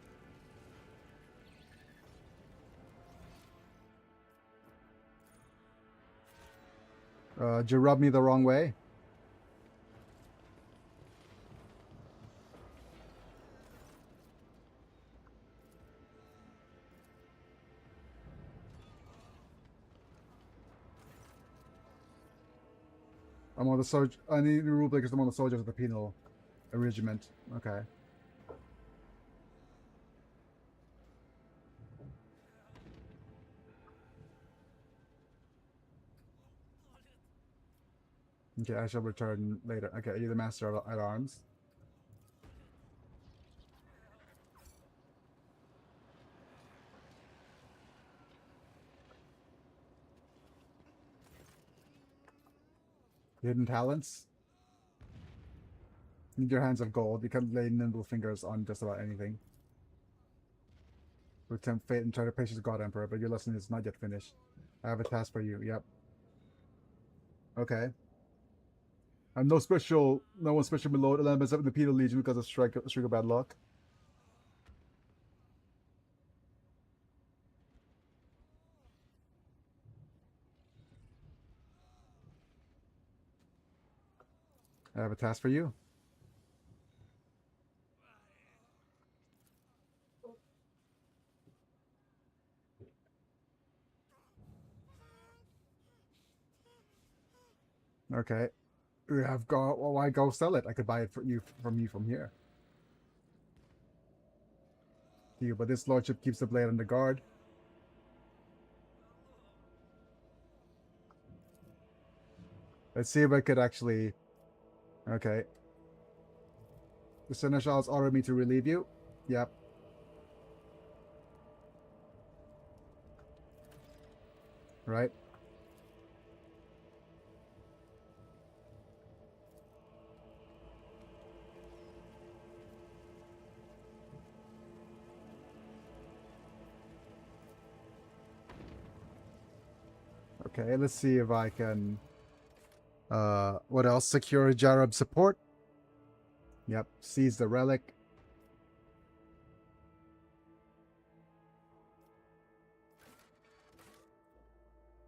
Did you rub me the wrong way? I'm on the soldier. I need the rule breakers. I'm on the soldiers of the penal regiment. Okay. Okay, I shall return later. Okay, you're the master at arms. Hidden talents. Need your hands of gold. You can lay nimble fingers on just about anything. Will tempt fate and try to patience God Emperor, but your lesson is not yet finished. I have a task for you. Yep. Okay. I'm no one special below 11 in the penal legion because of streak of bad luck. I have a task for you. Okay. We have go. Well, why go sell it? I could buy it for you from here. To you, but this lordship keeps the blade on the guard. Let's see if I could actually. Okay. The seneschal has ordered me to relieve you. Yep. Right. Okay, let's see if I can... what else? Secure Jarab support. Yep, seize the relic.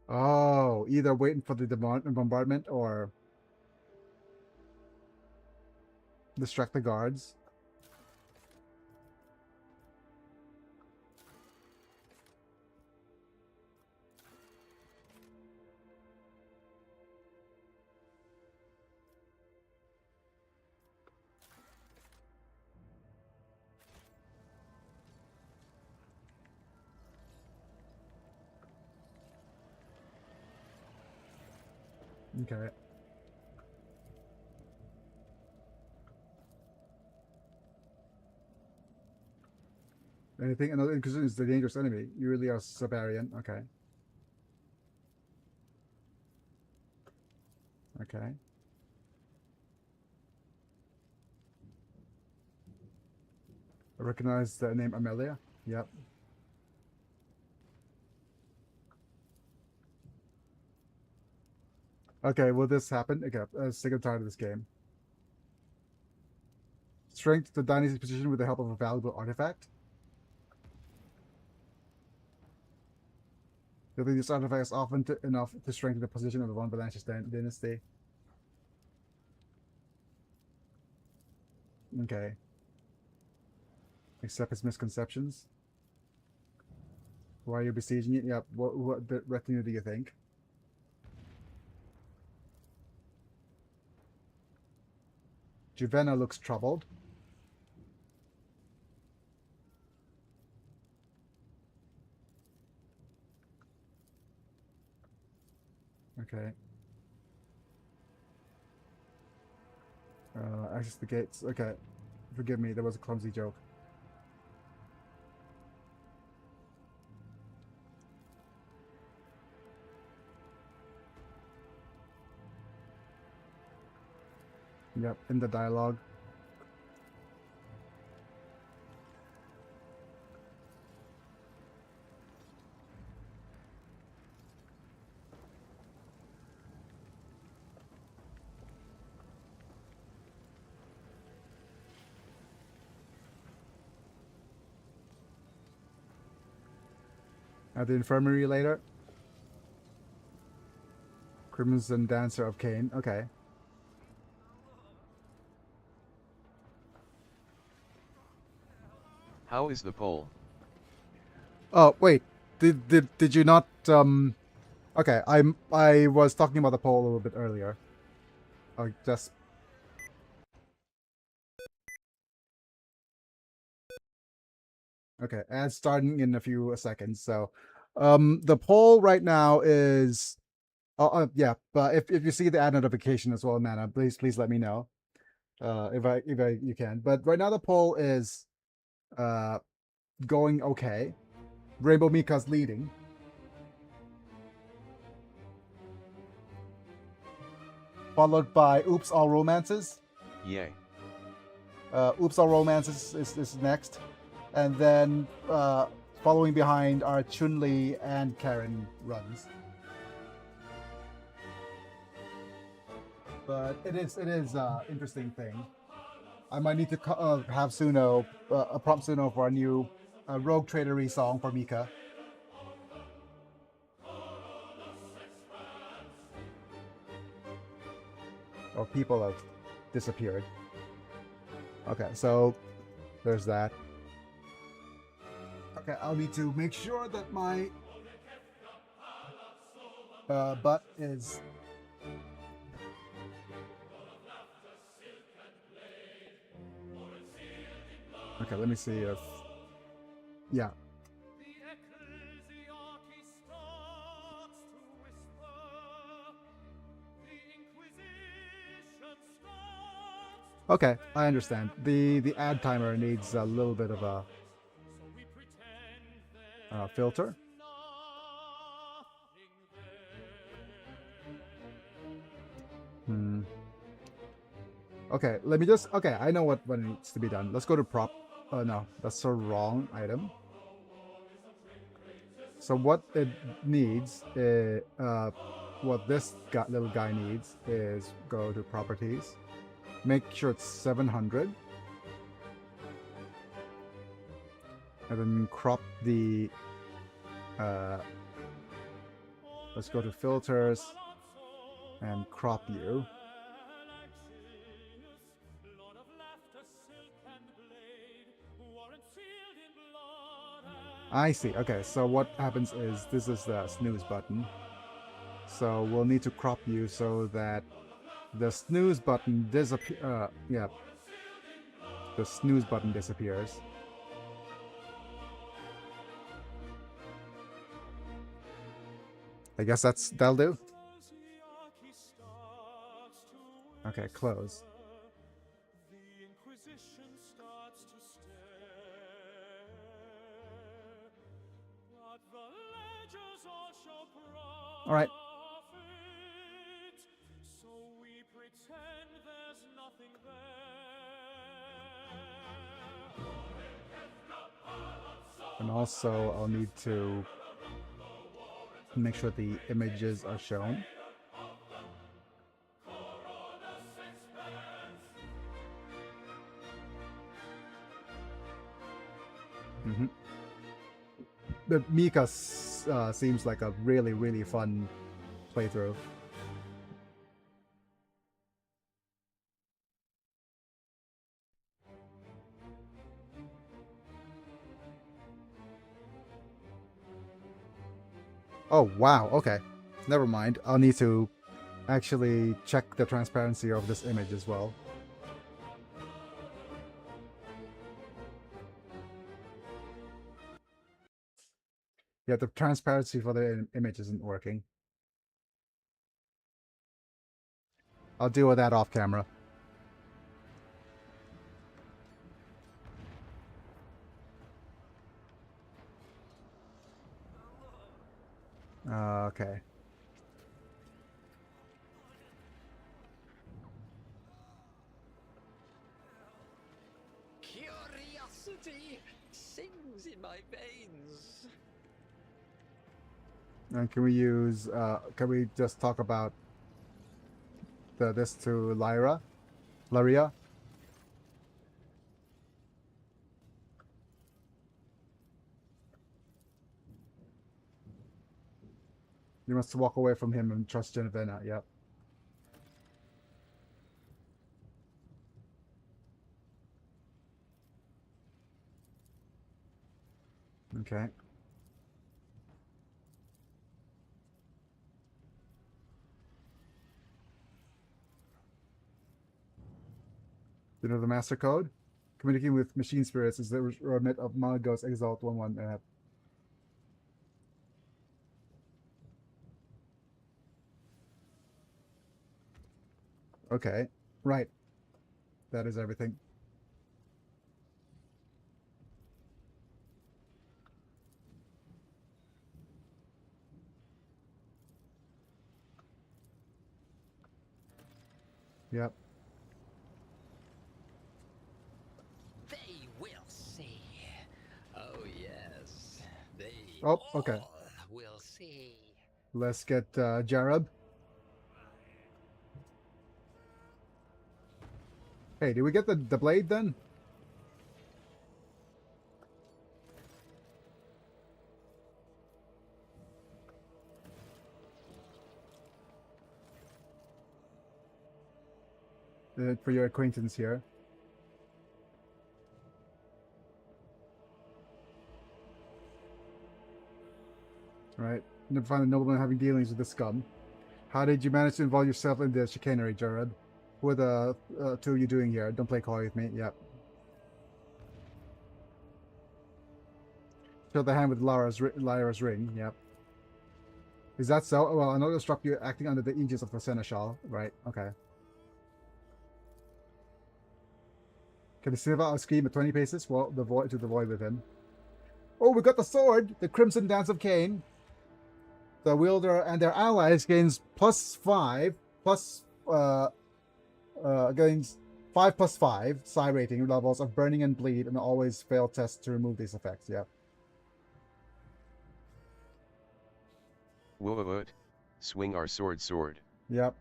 Oh, either waiting for the bombardment or distract the guards. Okay. Anything? Another Inquisition is the dangerous enemy. You really are Sabarian. Okay. Okay. I recognize the name Amelia. Yep. Okay, will this happen? Okay, I'm sick and tired of this game. Strength the dynasty's position with the help of a valuable artifact. I think this artifact is often enough to strengthen the position of the Von Valanche's dynasty. Okay. Accept his misconceptions. Why are you besieging it? Yep. What retinue do you think? Juvenna looks troubled. Okay. Access the gates. Okay. Forgive me, there was a clumsy joke. Yep, in the dialogue. At the infirmary later. Crimson Dancer of Cain. Okay. How is the pole? Oh, wait. Did you not okay, I was talking about the poll a little bit earlier. Oh, just okay, and starting in a few seconds. So, the poll right now is, yeah. But if you see the ad notification as well, Nana, please let me know. If you can. But right now the poll is, going okay. Rainbow Mika's leading. Followed by Oops All Romances. Yay. Oops All Romances is next. And then following behind are Chun-Li and Karen runs. But it is interesting thing. I might need to have Suno, a prompt Suno for a new Rogue Tradery song for Mika. Or people out. disappeared. Okay, so there's that. Okay, I'll need to make sure that my butt is... Okay, let me see if... Yeah. Okay, I understand. The ad timer needs a little bit of a filter. Okay, let me just... Okay, I know what needs to be done. Let's go to prop... no, that's the wrong item. So what it needs, what this little guy needs is go to properties. Make sure it's 700. And then crop the... let's go to filters and crop you. I see. Okay, so what happens is this is the snooze button. So we'll need to crop you so that the snooze button disappears. Yeah, the snooze button disappears. I guess that'll do. Okay, close. All right. And also, I'll need to make sure the images are shown. But Mika seems like a really, really fun playthrough. Oh, wow. Okay. Never mind. I'll need to actually check the transparency of this image as well. Yeah, the transparency for the image isn't working. I'll deal with that off camera. Okay. Curiosity sings in my veins. And can we use... can we just talk about this to Lyria? You must walk away from him and trust Genevena. Yep. Okay. You know the master code? Communicating with machine spirits is the remit of Malagos Exalt 1-1. Okay. Right. That is everything. Yep. They will see. Oh yes, they Oh, okay. all will see. Let's get Jareb. Hey, did we get the blade then? for your acquaintance here. Right. Never find a nobleman having dealings with the scum. How did you manage to involve yourself in the chicanery, Jared? Who are the two you doing here? Don't play coy with me. Yep. Show the hand with Lyra's ring. Yep. Is that so? Well, another struck you acting under the aegis of the seneschal. Right. Okay. Can the Silva scream at 20 paces? Well, the void to the void with him. Oh, we got the sword! The Crimson Dance of Cain. The wielder and their allies gains +5, gains 5+5 psi rating levels of burning and bleed, and always fail tests to remove these effects. Yep. Woot. Swing our sword. Yep.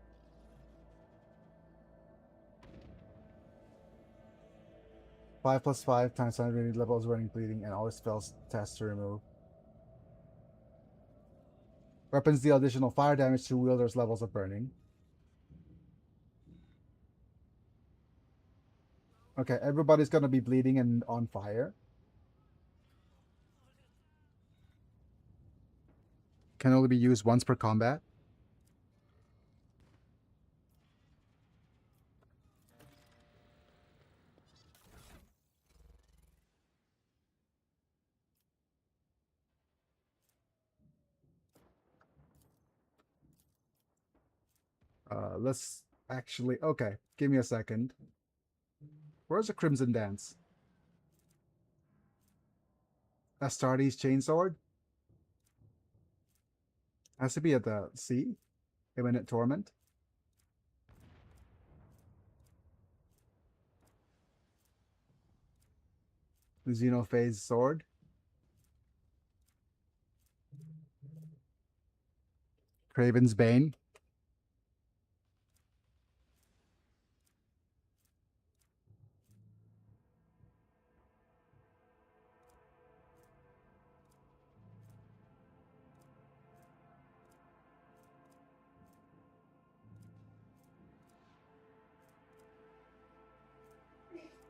+5 times 100 rating levels burning, bleeding, and always fails tests to remove. Weapons deal additional fire damage to wielders' levels of burning. Okay, everybody's gonna be bleeding and on fire. Can only be used once per combat. Let's actually... Okay, give me a second. Where's the Crimson Dance? Astartes Chainsword? Has to be at the sea. Imminent Torment. The Xenophase Sword. Craven's Bane.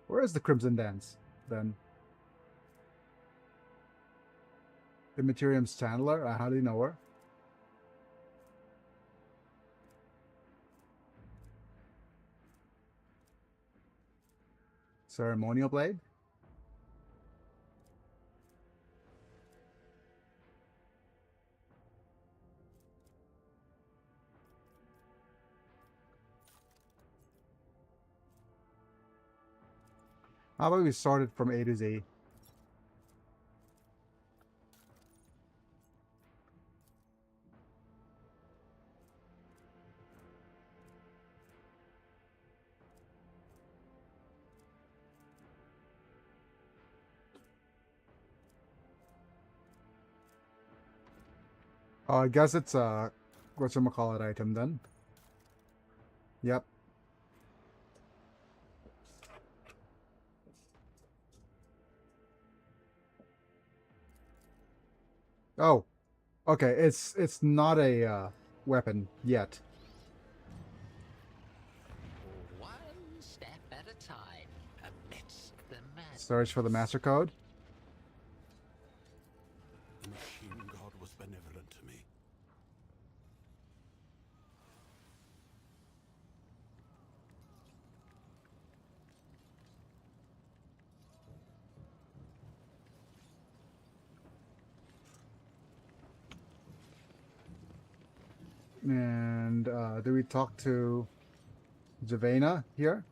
Where is the Crimson Dance, then? Imperium's Chandler? How do you know her? Ceremonial Blade? How about we sort it from A to Z? Oh, I guess it's a whatchamacallit item then. Yep. Oh, okay. It's not a weapon yet. One step at a time amidst the madness. Search for the master code. The machine god was benevolent to me. And do we talk to Javena here?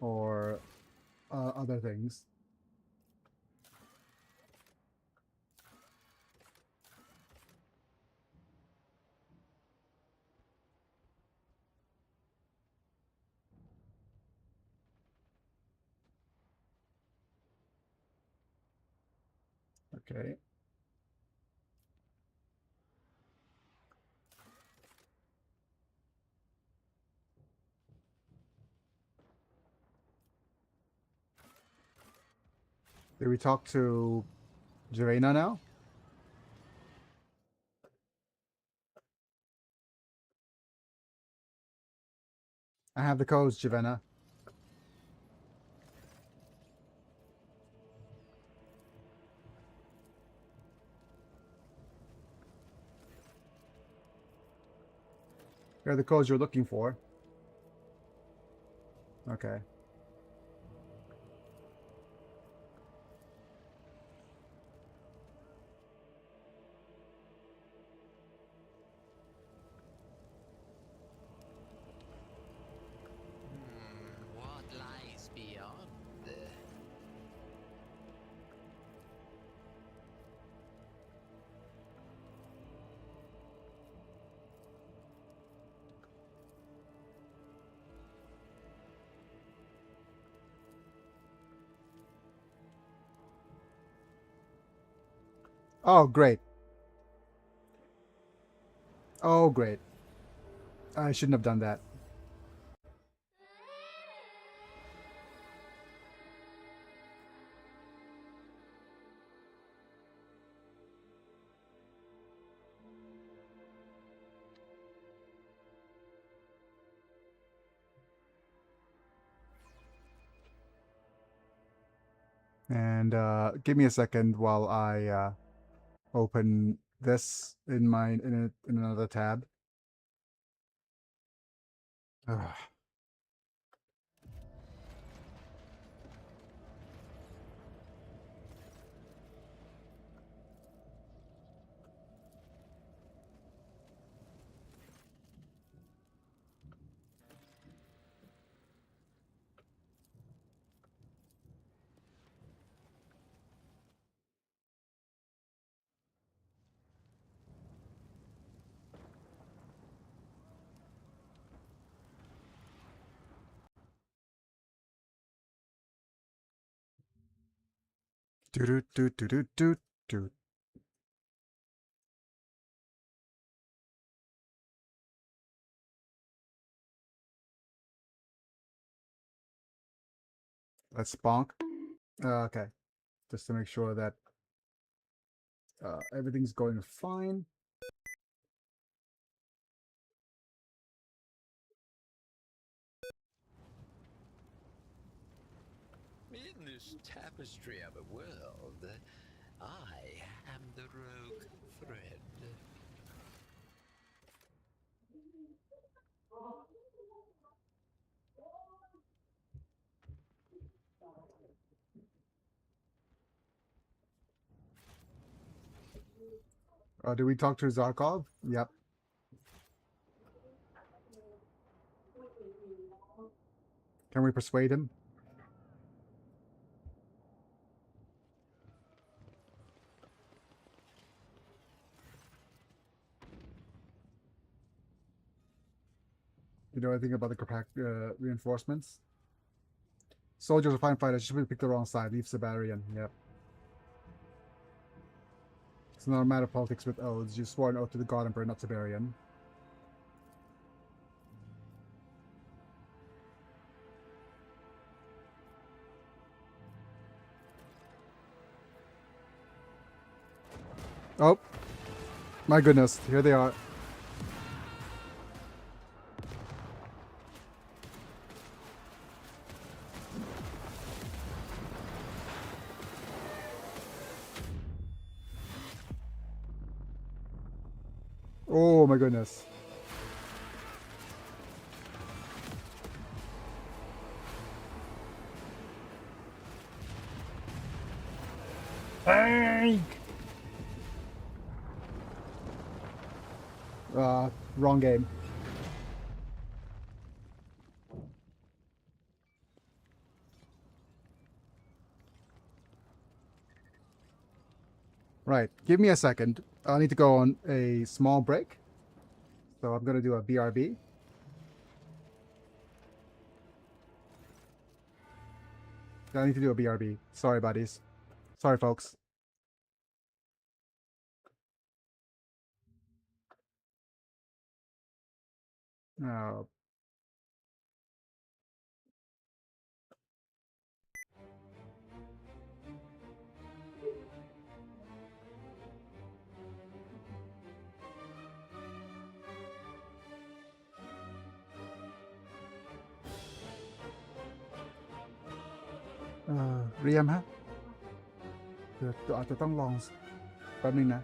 Or other things? Okay. Did we talk to Javena now? I have the codes, Javenna. Here are the codes you're looking for. Okay. What lies beyond? Oh, great. Oh, great. I shouldn't have done that. And give me a second while I open this in in another tab. Ugh. Do do do do do do do. Let's bonk. Okay, just to make sure that everything's going fine. In this tapestry of a world, I am the rogue thread. Did we talk to Zarkov? Yep. Can we persuade him? You know anything about the compact reinforcements? Soldiers are fine fighters. You should pick the wrong side. Leave Siberian. Yep. It's not a matter of politics with oaths. You swore an oath to the God Emperor, not Siberian. Oh, my goodness. Here they are. Oh my goodness. Tank! Wrong game. Right, give me a second. I need to go on a small break. So I'm going to do a BRB. I need to do a BRB. Sorry, buddies. Sorry, folks. Oh. เรียมฮะเดี๋ยวอาจจะต้องลองแป๊บนึงนะ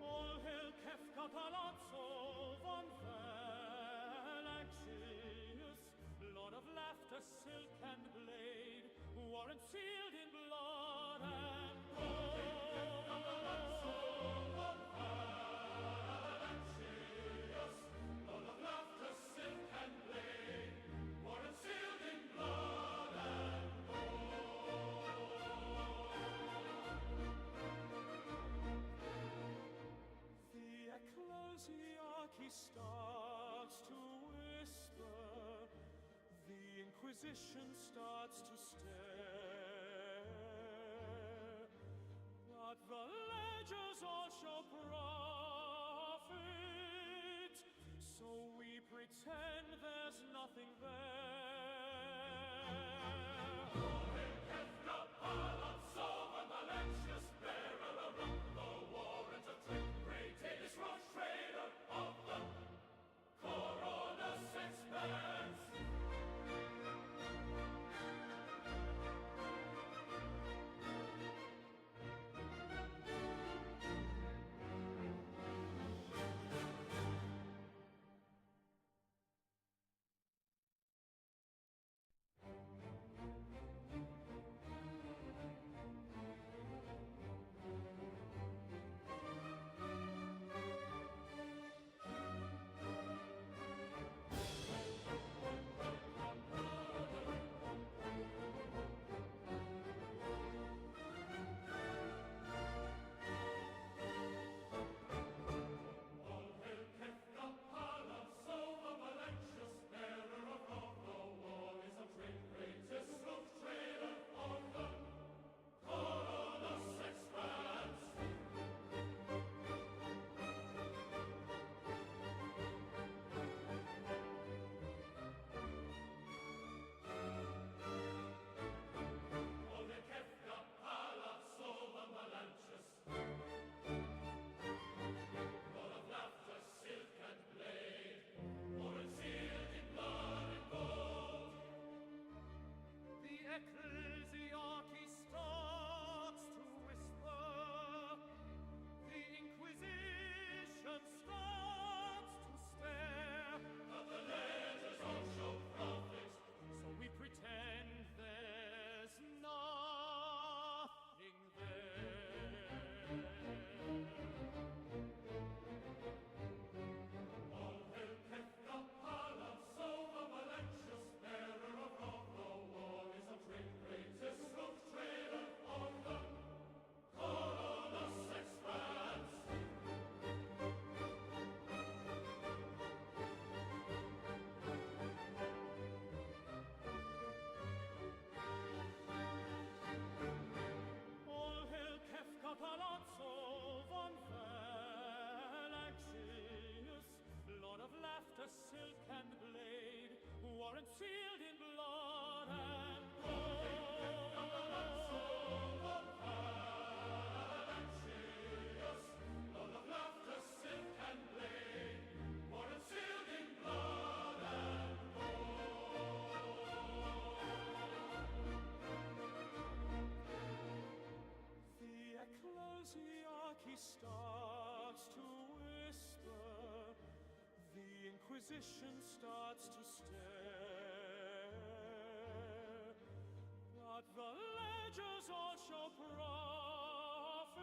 All hail Kefka Palazzo von Phalanxius, Lord of laughter, silk and blade, warrant sealed in blood and gold. Lord of laughter, silk and blade, warrant sealed in blood and The ecclesiarchy starts to whisper, the Inquisition starts to stare, but the ledgers all show profit, so we pretend there's nothing there. starts to whisper, the Inquisition starts to stare, but the ledgers all show profit,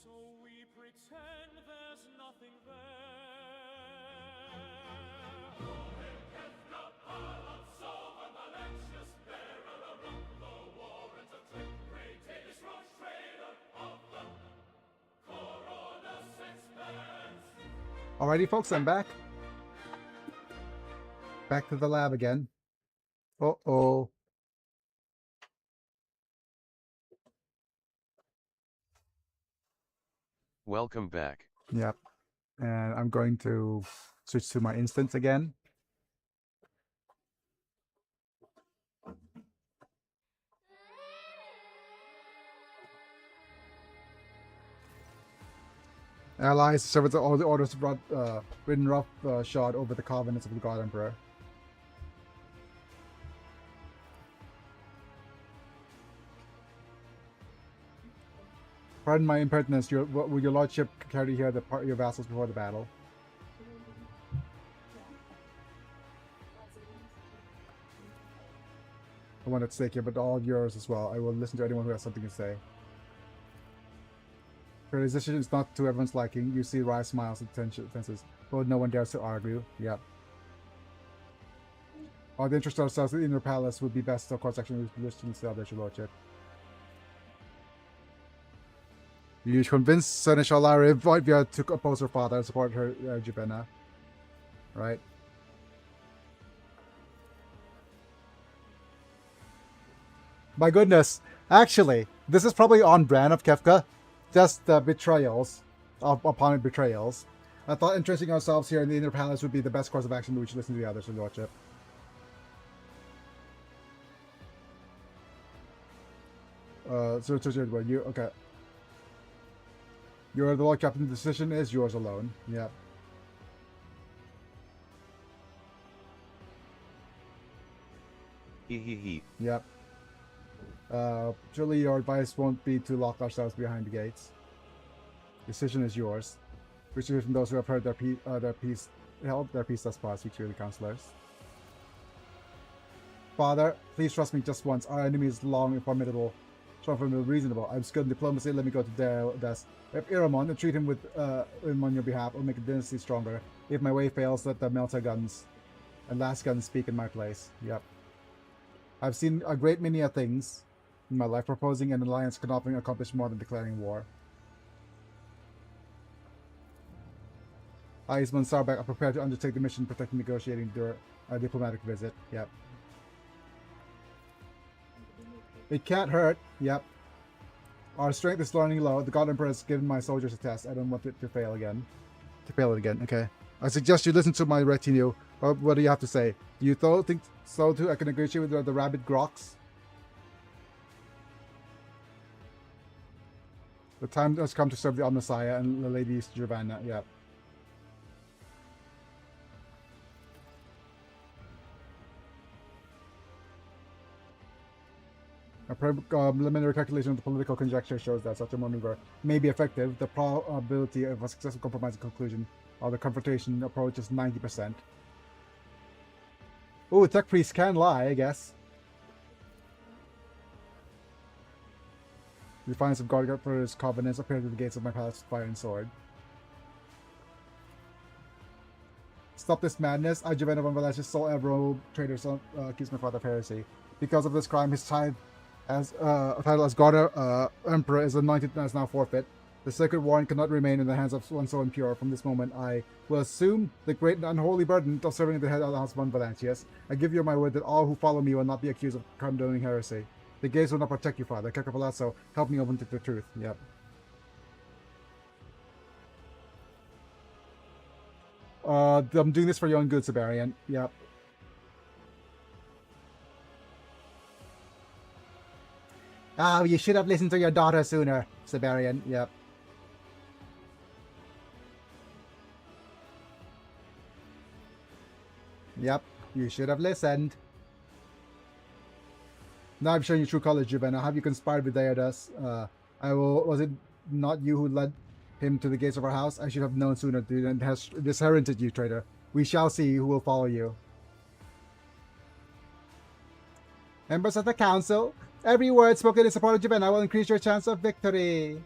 so we pretend there's nothing there. Oh, hail Kefka, balance over malicious bearer, the warrant of trick, great Tavish Roach trader of the Coroner's expense. Alrighty, folks, I'm back. Back to the lab again. Uh-oh. Welcome back. Yep. And I'm going to switch to my instance again. Allies serve all the orders brought ridden roughshod over the covenants of the God Emperor. Pardon my impertinence. Will your lordship carry here your vassals before the battle? The one at stake here, but all yours as well. I will listen to anyone who has something to say. Her decision is not to everyone's liking. You see wry smiles and tenses, but no one dares to argue. Yep. All the interest of ourselves in the inner palace would be best, of course, actually wish to establish your lordship. You convince Seneschal Lara Voitvia to oppose her father and support her Juvena. Right? My goodness. Actually, this is probably on brand of Kefka. Just betrayals. Upon betrayals. I thought entrenching ourselves here in the inner palace would be the best course of action, but we should listen to the others, your lordship. You okay. You're the Lord Captain. The decision is yours alone. Yep. He. Yep. Surely your advice won't be to lock ourselves behind the gates. Decision is yours. Which is from those who have heard their peace held their peace thus far, speak to the counselors. Father, please trust me just once. Our enemy is long and formidable. Strong, formidable, reasonable. I'm skilled in diplomacy. Let me go to Des. If Iramon, and treat him with him on your behalf, will make the dynasty stronger. If my way fails, let the Melta guns and last guns speak in my place. Yep. I've seen a great many of things in my life. Proposing an alliance could often accomplish more than declaring war. Isman Sarbek are prepared to undertake the mission protecting negotiating during a diplomatic visit. Yep. It can't hurt. Yep. Our strength is running low. The God Emperor has given my soldiers a test. I don't want it to fail again. Okay. I suggest you listen to my retinue. What do you have to say? Do you think so too? I can negotiate with the rabid Grox. The time has come to serve the Omnissiah and the Lady Giovanna. Yep. A preliminary calculation of the political conjecture shows that such a maneuver may be effective. The probability of a successful compromise conclusion of the confrontation approach is 90%. Ooh, Tech Priest can lie, I guess. Defiance of God for his covenants appeared at the gates of my palace with fire and sword. Stop this madness. I, Juvena von Valesius, sole Evro traitor, accused my father of heresy. Because of this crime, his title as God Emperor is anointed and is now forfeit. The sacred warrant cannot remain in the hands of one so impure. From this moment, I will assume the great and unholy burden of serving at the head of the house von Valentius. I give you my word that all who follow me will not be accused of condoning heresy. The gates will not protect you, Father. Kefka Palazzo, help me open to the truth. Yep. I'm doing this for your own good, Siberian. Yep. Oh, you should have listened to your daughter sooner, Siberian. Yep. Yep, you should have listened. Now I'm showing you true colors, Juvena. Have you conspired with Diodas? Was it not you who led him to the gates of our house? I should have known sooner to has disinherited you, traitor. We shall see who will follow you. Members of the council, every word spoken in support of Javenna will increase your chance of victory.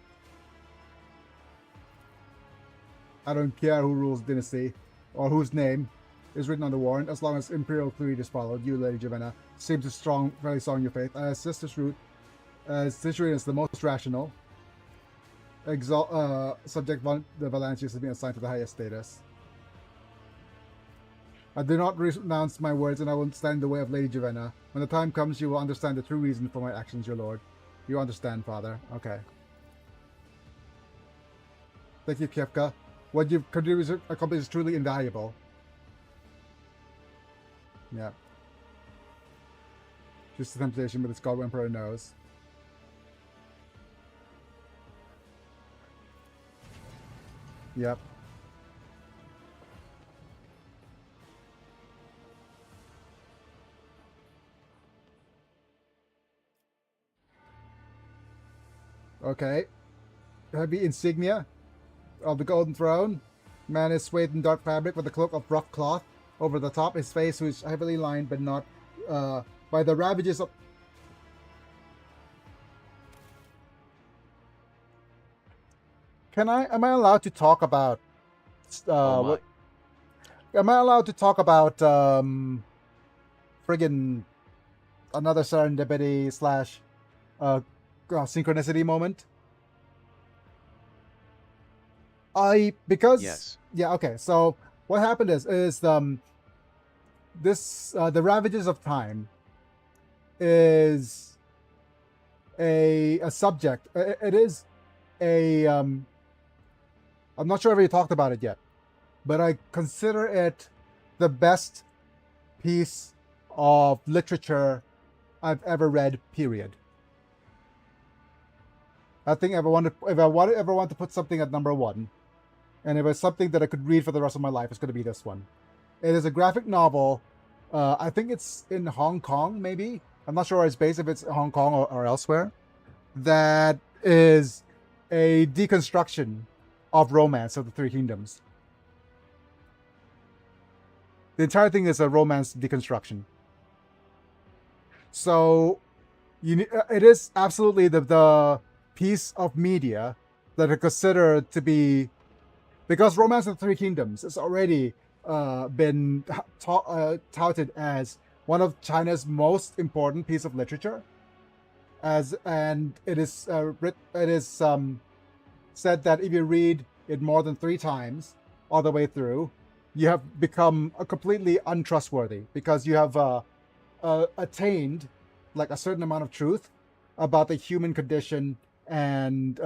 I don't care who rules dynasty or whose name is written on the warrant, as long as Imperial creed is followed. You, Lady Javenna, seem to very strong in your faith. I assist this route, as this route is the most rational. Subject the Valancians has been assigned to the highest status. I do not renounce my words, and I will stand in the way of Lady Javenna. When the time comes, you will understand the true reason for my actions, your lord. You understand, father. Okay. Thank you, Kefka. What you've accomplished is truly invaluable. Yeah. Just a temptation, but the God Emperor knows. Yep. Okay. Heavy insignia of the Golden Throne. Man is swathed in dark fabric with a cloak of rough cloth over the top. His face was heavily lined, but not by the ravages of... Am I allowed to talk about... what? Am I allowed to talk about friggin' another serendipity slash synchronicity moment? Because yes. Yeah, okay. So what happened is the Ravages of Time is a subject. It is a I'm not sure if we talked about it yet, but I consider it the best piece of literature I've ever read, period. I think if I want to put something at number one, and if it's something that I could read for the rest of my life, it's going to be this one. It is a graphic novel. I think it's in Hong Kong, maybe. I'm not sure where it's based, if it's Hong Kong or elsewhere. That is a deconstruction of romance of the Three Kingdoms. The entire thing is a romance deconstruction. So, it is absolutely the piece of media that I consider to be, because Romance of the Three Kingdoms has already been touted as one of China's most important piece of literature, and it is said that if you read it more than 3 times all the way through, you have become completely untrustworthy, because you have attained like a certain amount of truth about the human condition and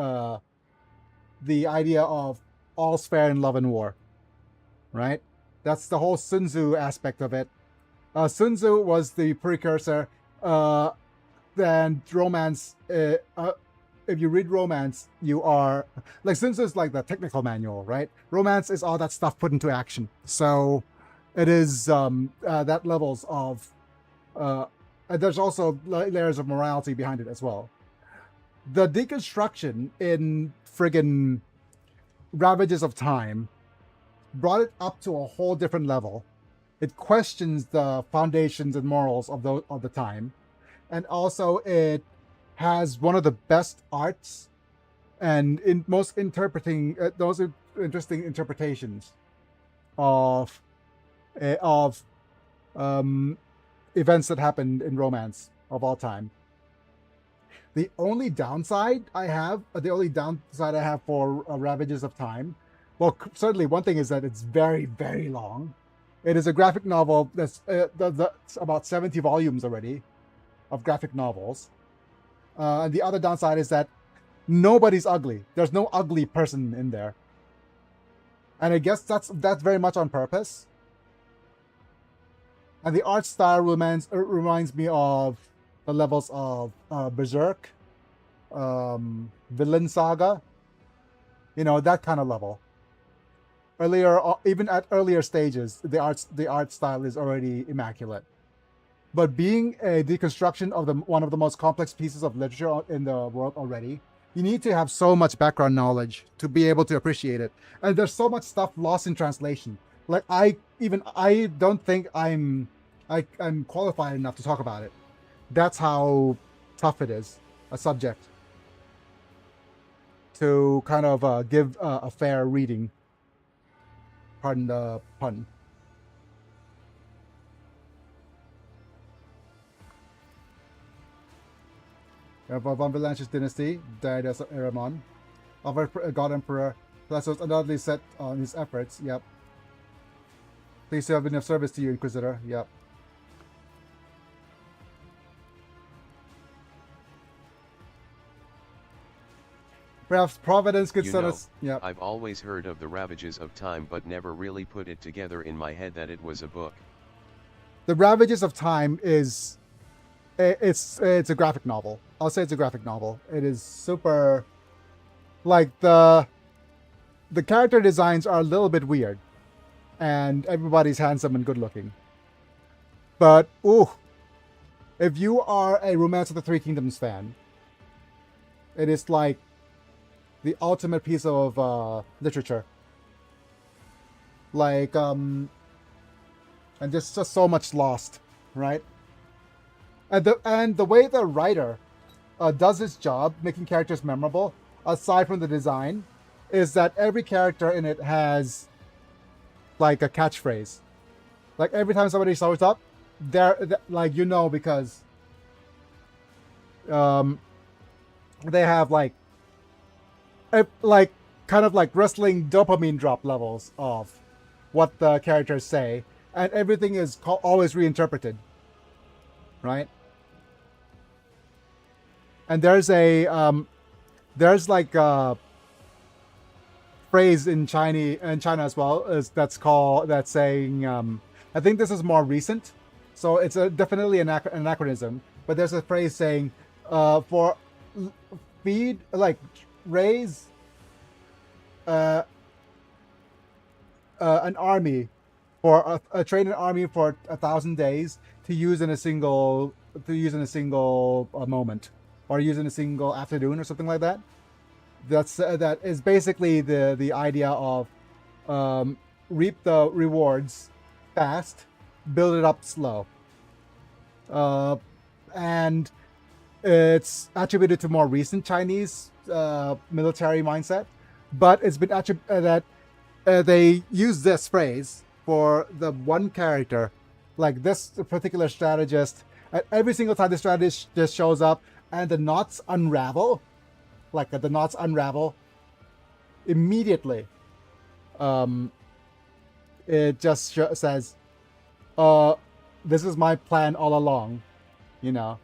the idea of all's fair in love and war, right? That's the whole Sun Tzu aspect of it. Sun Tzu was the precursor. Then romance, if you read romance, you are like, Sun Tzu is like the technical manual, right? Romance is all that stuff put into action. So it is that levels of there's also layers of morality behind it as well. The deconstruction in friggin' Ravages of Time brought it up to a whole different level. It questions the foundations and morals of the time, and also it has one of the best arts and most interesting interpretations of events that happened in romance of all time. The only downside I have for Ravages of Time, well, certainly one thing is that it's very, very long. It is a graphic novel that's about 70 volumes already of graphic novels. And the other downside is that nobody's ugly. There's no ugly person in there. And I guess that's very much on purpose. And the art style reminds me of the levels of Berserk, Villain Saga, that kind of level. Even at earlier stages, the art style is already immaculate. But being a deconstruction of one of the most complex pieces of literature in the world already, You need to have so much background knowledge to be able to appreciate it. And there's so much stuff lost in translation. Like I don't think I'm qualified enough to talk about it. That's how tough it is, a subject, to kind of give a fair reading. Pardon the pun. Of Avalanche's dynasty, died as Eramon. Of our God Emperor, Plus was undoubtedly set on his efforts. Yep. Please have been of service to you, Inquisitor. Yep. Perhaps Providence could send us. Yep. I've always heard of the Ravages of Time but never really put it together in my head that it was a book. The Ravages of Time is... It's a graphic novel. I'll say it's a graphic novel. It is super... Like, the character designs are a little bit weird. And everybody's handsome and good looking. But, ooh. If you are a Romance of the Three Kingdoms fan, it is like the ultimate piece of literature. Like, and there's just so much lost, right? And the way the writer does his job, making characters memorable, aside from the design, is that every character in it has like a catchphrase. Like every time somebody shows up, they're like, you know, because they have like kind of like wrestling dopamine drop levels of what the characters say, and everything is always reinterpreted, right? And there's like a phrase in China as well that's saying, I think this is more recent, so it's definitely an anachronism. But there's a phrase saying, for raise an army for train an army for 1,000 days to use in a single moment, or use in a single afternoon, or something like that. That is basically the idea of reap the rewards fast, build it up slow, and it's attributed to more recent Chinese military mindset, but it's been attributed that they use this phrase for the one character, like this particular strategist, and every single time the strategist just shows up and the knots unravel, immediately. It just says, this is my plan all along, you know.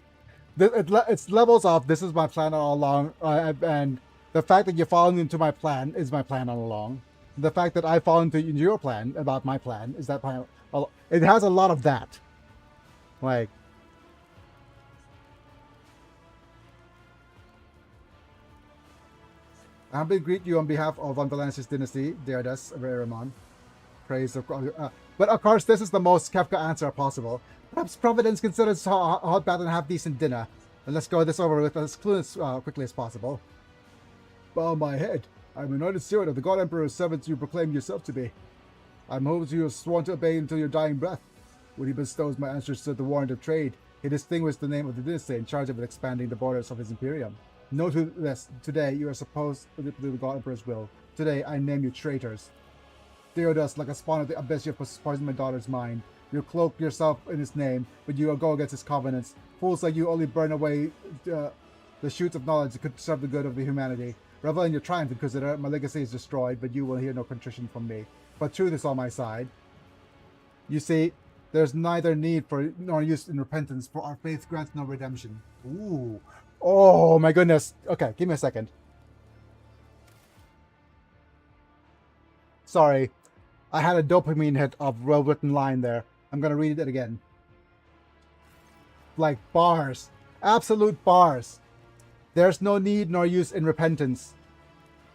It's levels of this is my plan all along, and the fact that you're falling into my plan is my plan all along. The fact that I fall into your plan about my plan is that plan. It has a lot of that, like. I humbly greet you on behalf of Von Valance's dynasty, Deardas of Eramon. Praise of... but of course, this is the most Kefka answer possible. Perhaps Providence considers a hot bath and a half-decent dinner. And let's go this over with as quickly as possible. Bow my head. I'm anointed steward of the God Emperor's servants you proclaim yourself to be. I'm hoping you have sworn to obey until your dying breath. When he bestows my answers to the warrant of trade, he distinguished the name of the dynasty in charge of expanding the borders of his Imperium. Note this, today you are supposed to do the God Emperor's will. Today I name you traitors. Theodos, like a spawn of the abyss, you have poisoned my daughter's mind. You cloak yourself in his name, but you go against his covenants. Fools like you only burn away the shoots of knowledge that could serve the good of the humanity. Revel in your triumph, Inquisitor. My legacy is destroyed, but you will hear no contrition from me. But truth is on my side. You see, there's neither need for nor use in repentance, for our faith grants no redemption. Ooh. Oh my goodness. Okay, give me a second. Sorry. I had a dopamine hit of well-written line there. I'm gonna read it again. Like bars. Absolute bars. There's no need nor use in repentance,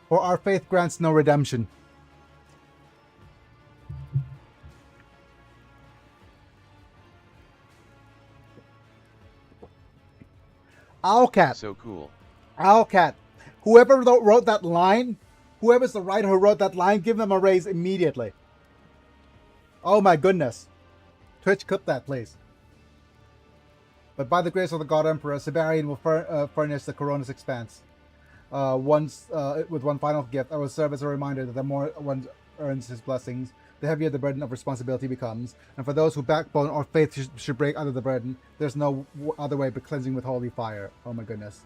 for our faith grants no redemption. Owlcat. So cool. Owlcat. Whoever wrote that line, whoever's the writer who wrote that line, give them a raise immediately. Oh my goodness. Twitch, clip that, please. But by the grace of the God Emperor, Siberian will furnish the Corona's expanse. With one final gift, I will serve as a reminder that the more one earns his blessings, the heavier the burden of responsibility becomes. And for those who backbone or faith should break under the burden, there's no other way but cleansing with holy fire. Oh my goodness.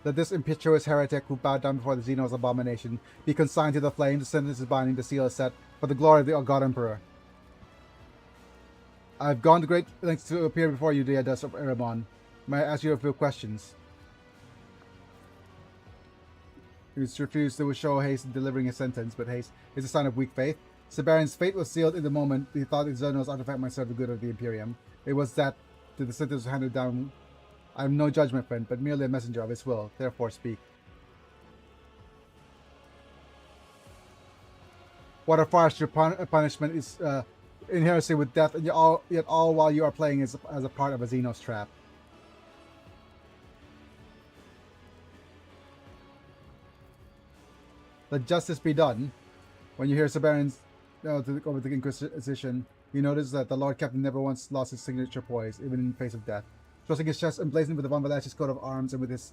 That this impetuous heretic who bowed down before the Xenos abomination be consigned to the flame. The sentence is binding, the seal is set, for the glory of the God Emperor. I've gone to great lengths to appear before you, Diadus of Erebon. May I ask you a few questions? He refused to show haste in delivering his sentence, but haste is a sign of weak faith. Siberian's fate was sealed in the moment he thought his Xenos artifact might serve the good of the Imperium. It was that the sentence was handed down. I am no judgment friend, but merely a messenger of his will. Therefore speak. What a farce! Your punishment is inherency with death, and yet all while you are playing as a part of a Xenos trap. Let justice be done. When you hear Siberians over the Inquisition, you notice that the Lord Captain never once lost his signature poise, even in the face of death. Thrusting his chest emblazoned with the Von Valash's coat of arms and with his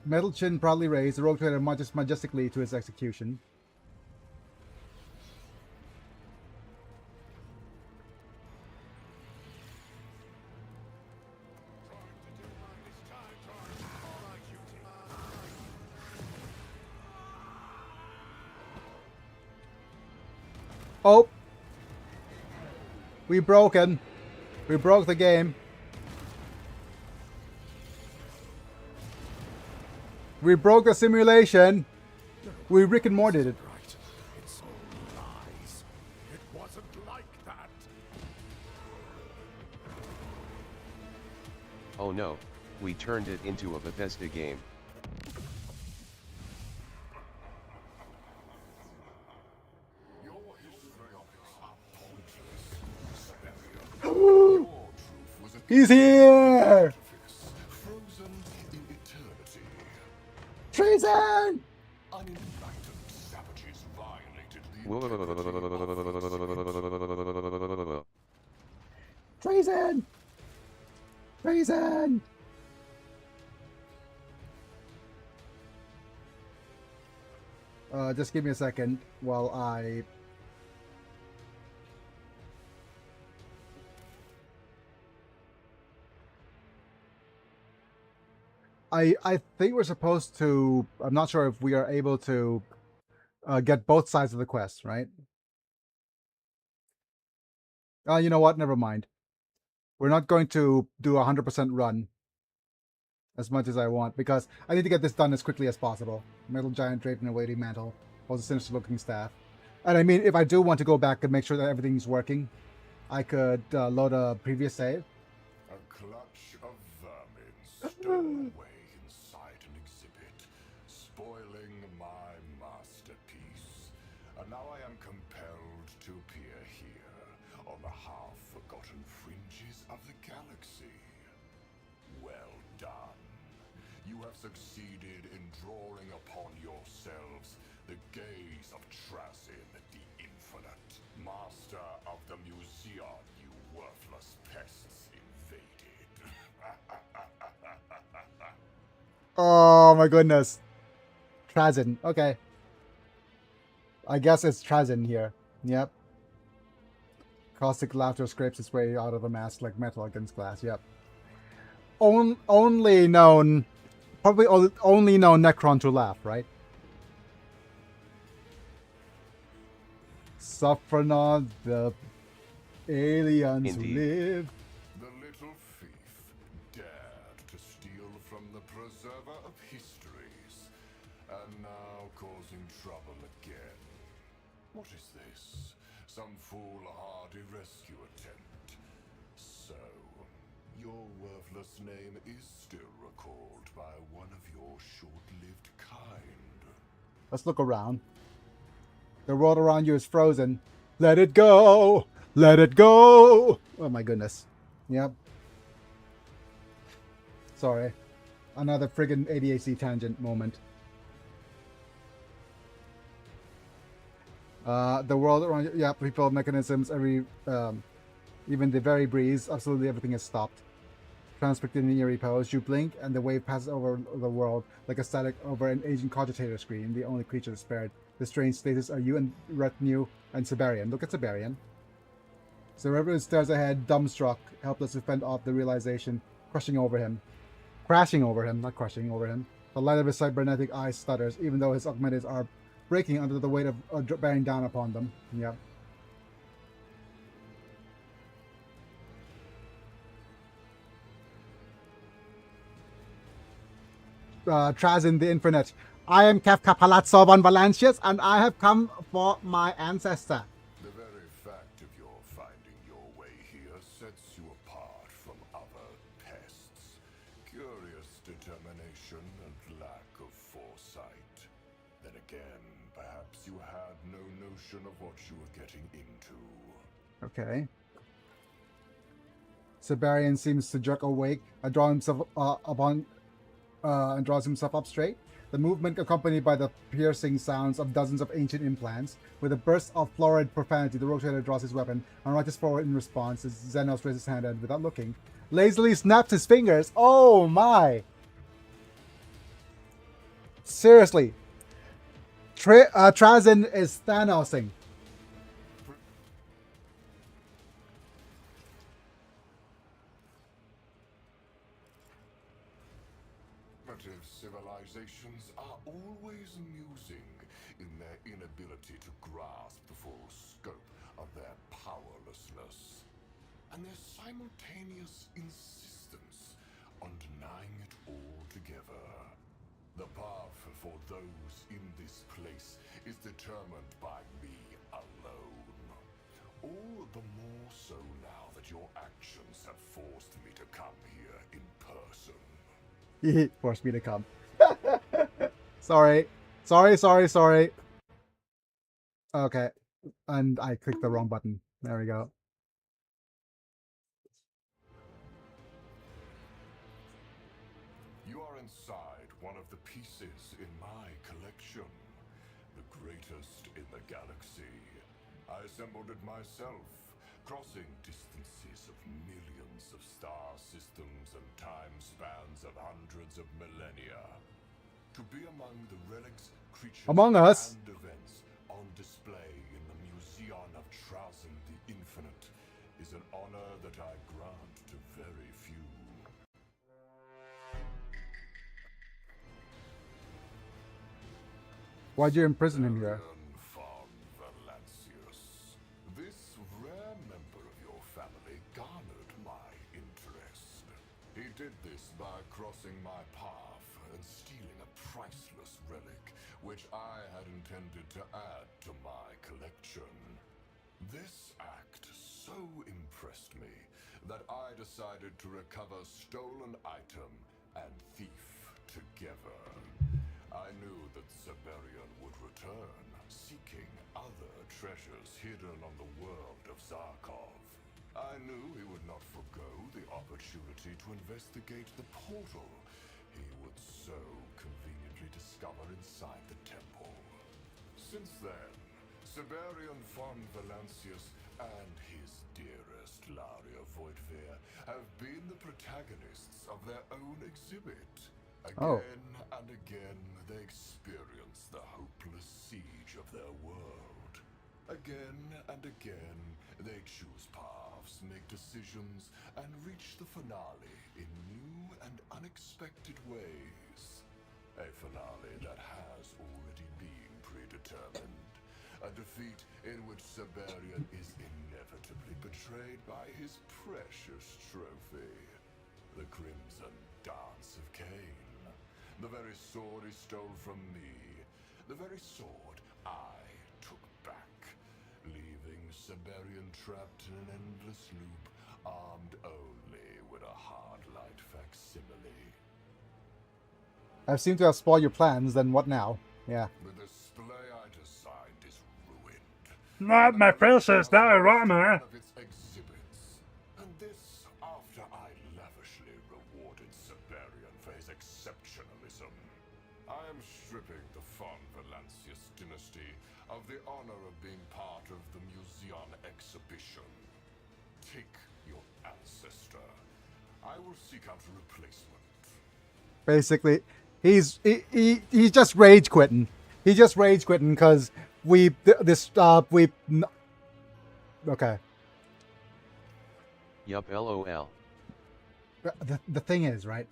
metal chin proudly raised, the rogue trader marches majestically to his execution. Oh! We broke him. We broke the game. We broke the simulation. We Rick and Morty did it. Right. It's all lies. It wasn't like that. Oh no, we turned it into a Bethesda game. Your histrionics are pointless, Siberian. Your truth was a He's here! frozen in eternity. Treason! Unenlightened savages violated the Whoa. Treason! Treason! Just give me a second while I think we're supposed to. I'm not sure if we are able to get both sides of the quest, right? You know what? Never mind. We're not going to do a 100% run as much as I want because I need to get this done as quickly as possible. Metal giant draped in a weighty mantle holds a sinister-looking staff. And I mean, if I do want to go back and make sure that everything's working, I could load a previous save. A clutch of vermin stowed away inside an exhibit, spoiling my masterpiece. And now I am compelled to appear here on the half-forgotten fringes of the galaxy. Well done. You have succeeded in drawing upon yourselves the gaze of Trazin the Infinite, master of the museum you worthless pests invaded. Oh my goodness. Trazin. Okay. I guess it's Trazin here. Yep. Caustic laughter scrapes its way out of the mask like metal against glass. Yep. Only known... Probably only known Necron to laugh, right? Saffronod, the aliens Indeed. who live. The little thief dared to steal from the preserver of histories, and now causing trouble again. What is this? Some foolhardy rescue attempt? So, your worthless name is still recalled by one of your short-lived kind. Let's look around. The world around you is frozen. Let it go! Let it go! Oh my goodness. Yep. Sorry. Another friggin' ADHD tangent moment. The world around you, yeah, people, mechanisms, even the very breeze, absolutely everything is stopped. Transfixed in the eerie pose, you blink and the wave passes over the world like a static over an aging cogitator screen, the only creature spared. The strange status are you and retinue and Siberian. Look at Siberian. So Reverend stares ahead, dumbstruck, helpless to fend off the realization, crashing over him, not crushing over him. The light of his cybernetic eyes stutters, even though his augmentics are breaking under the weight of bearing down upon them. Yep. Trazin the Infinite. I am Kefka Palazzo von Valancius, and I have come for my ancestor. The very fact of your finding your way here sets you apart from other pests. Curious determination and lack of foresight. Then again, perhaps you had no notion of what you were getting into. Okay. Siberian seems to jerk awake and draw himself and draws himself up straight. The movement accompanied by the piercing sounds of dozens of ancient implants. With a burst of florid profanity, the rotator draws his weapon and rushes forward in response as Xenos raises his hand and, without looking, lazily snaps his fingers. Oh my! Seriously. Trazin is Thanosing. Primitive civilizations are always amusing in their inability to grasp the full scope of their powerlessness, and their simultaneous insistence on denying it altogether. The path for those in this place is determined by me alone. All the more so now that your actions have forced me to come here in person. He forced me to come. Sorry. Okay. And I clicked the wrong button. There we go. You are inside one of the pieces in my collection. The greatest in the galaxy. I assembled it myself, crossing distances of millions of star systems and time spans of hundreds of millennia. To be among the relics, creatures, Among Us. and events on display in the Museum of Trazin the Infinite is an honor that I grant to very few. Why'd you imprison him here? This rare member of your family garnered my interest. He did this by crossing my path and stealing a priceless relic, which I had intended to add to my collection. This act so impressed me that I decided to recover stolen item and thief together. I knew that Siberian would return, seeking other treasures hidden on the world of Zarkov. I knew he would not forgo the opportunity to investigate the portal he would so conveniently discover inside the temple. Since then, Siberian von Valancius and his dearest Laria Voigtveer have been the protagonists of their own exhibit. Again and again, they experience the hopeless siege of their world. Again and again, they choose paths, make decisions, and reach the finale in new and unexpected ways. A finale that has already been predetermined. A defeat in which Siberian is inevitably betrayed by his precious trophy. The Crimson Dance of Cain. The very sword he stole from me. The very sword I took back. Leaving Siberian trapped in an endless loop, armed only with a hard-light facsimile. I seem to have spoiled your plans, then what now? Yeah. The display I designed is ruined. Not my precious diorama. Of its exhibits. And this after I lavishly rewarded Siberian I will seek out a replacement. Basically, he's just rage quitting. He's just rage quitting because okay. Yup, lol. The thing is, right?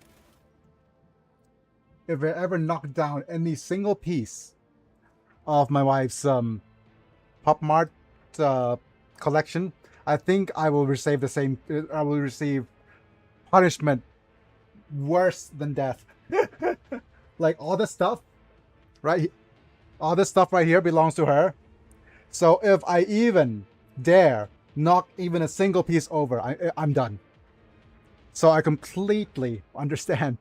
If I ever knock down any single piece of my wife's Pop Mart collection, I think I will receive the same. I will receive punishment worse than death. Like all this stuff, right? All this stuff right here belongs to her. So if I even dare knock even a single piece over, I'm done. So I completely understand.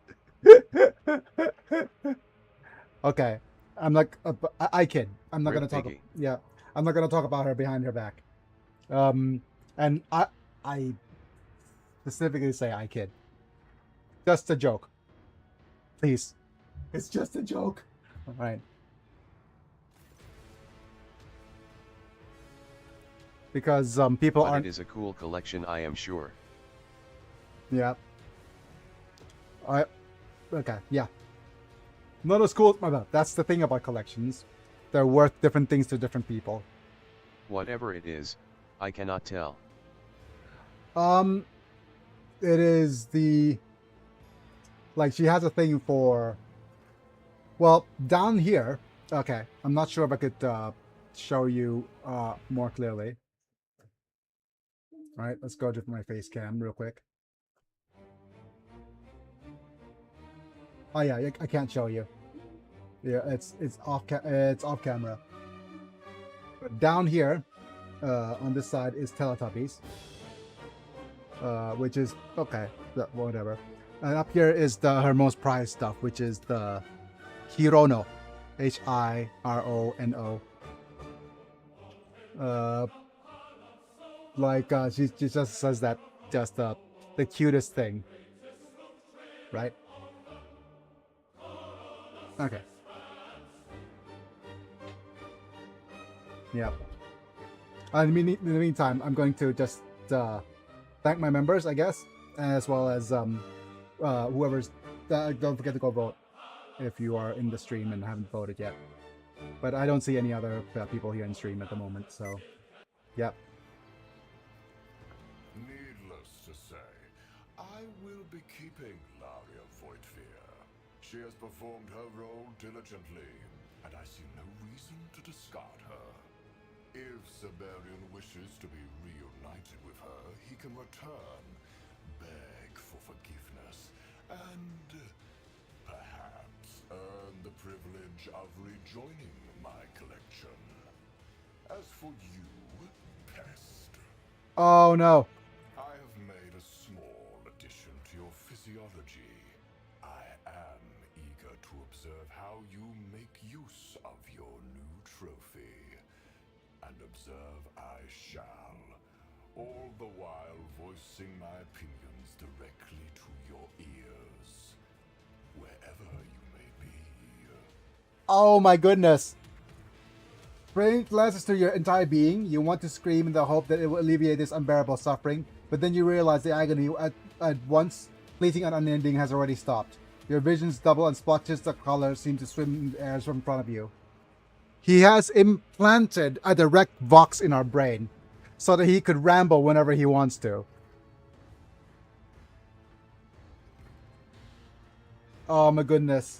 Okay, I'm like I kid. I'm not Rip gonna talk. Biggie. Yeah, I'm not gonna talk about her behind her back. And I specifically say I kid. Just a joke. Please, it's just a joke. All right. Because people But aren't. it is a cool collection, I am sure. Yeah. Okay, yeah. Not as cool. That's the thing about collections. They're worth different things to different people. Whatever it is, I cannot tell. It is the... Like, she has a thing for... Well, down here... Okay, I'm not sure if I could show you more clearly. Alright, let's go to my face cam real quick. Oh yeah, I can't show you. Yeah, it's off camera. But down here, on this side is Teletubbies, which is okay, whatever. And up here is her most prized stuff, which is the Hirono, Hirono. She just says that just the cutest thing, right? Okay. Yeah. In the meantime, I'm going to just thank my members, I guess, as well as whoever's. Don't forget to go vote if you are in the stream and haven't voted yet. But I don't see any other people here in stream at the moment, so yeah. Needless to say, I will be keeping Laria Voigtfear. She has performed her role diligently, and I see no reason to discard her. If Siberian wishes to be reunited with her, he can return, beg for forgiveness, and perhaps earn the privilege of rejoining my collection. As for you, Pest, Oh no. I have made a small addition to your physiology. I am eager to observe how you make use of your new trophy. And observe I shall, all the while voicing my opinions directly to your ears, wherever you may be. Oh my goodness. Bring glasses to your entire being. You want to scream in the hope that it will alleviate this unbearable suffering, but then you realize the agony at once fleeting and unending has already stopped. Your visions double and splotches of color seem to swim in the airs from front of you. He has implanted a direct vox in our brain so that he could ramble whenever he wants to. Oh my goodness.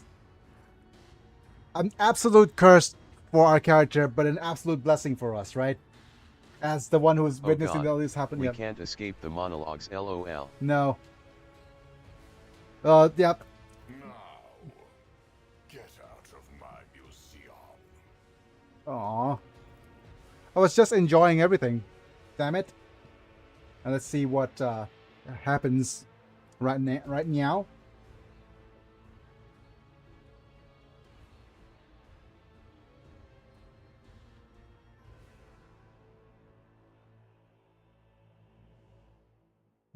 An absolute curse for our character, but an absolute blessing for us, right? As the one who's witnessing all this happen. We Yep. can't escape the monologues, lol. No. Yep. Now, get out of my museum. Aww. I was just enjoying everything. Damn it. And let's see what happens right now.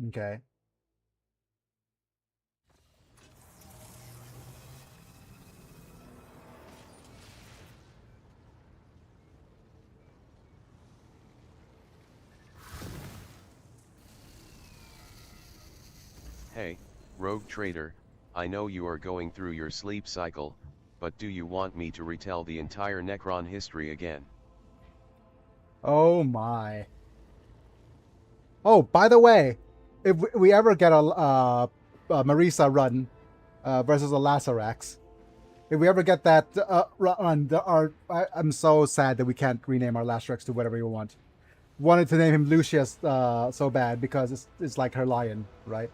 Okay. Hey, rogue trader, I know you are going through your sleep cycle, but do you want me to retell the entire Necron history again? Oh my. Oh, by the way, if we ever get a Marisa run versus a Lazarax, if we ever get that run, I'm so sad that we can't rename our Lazarax to whatever you want. Wanted to name him Lucius so bad because it's like her lion, right?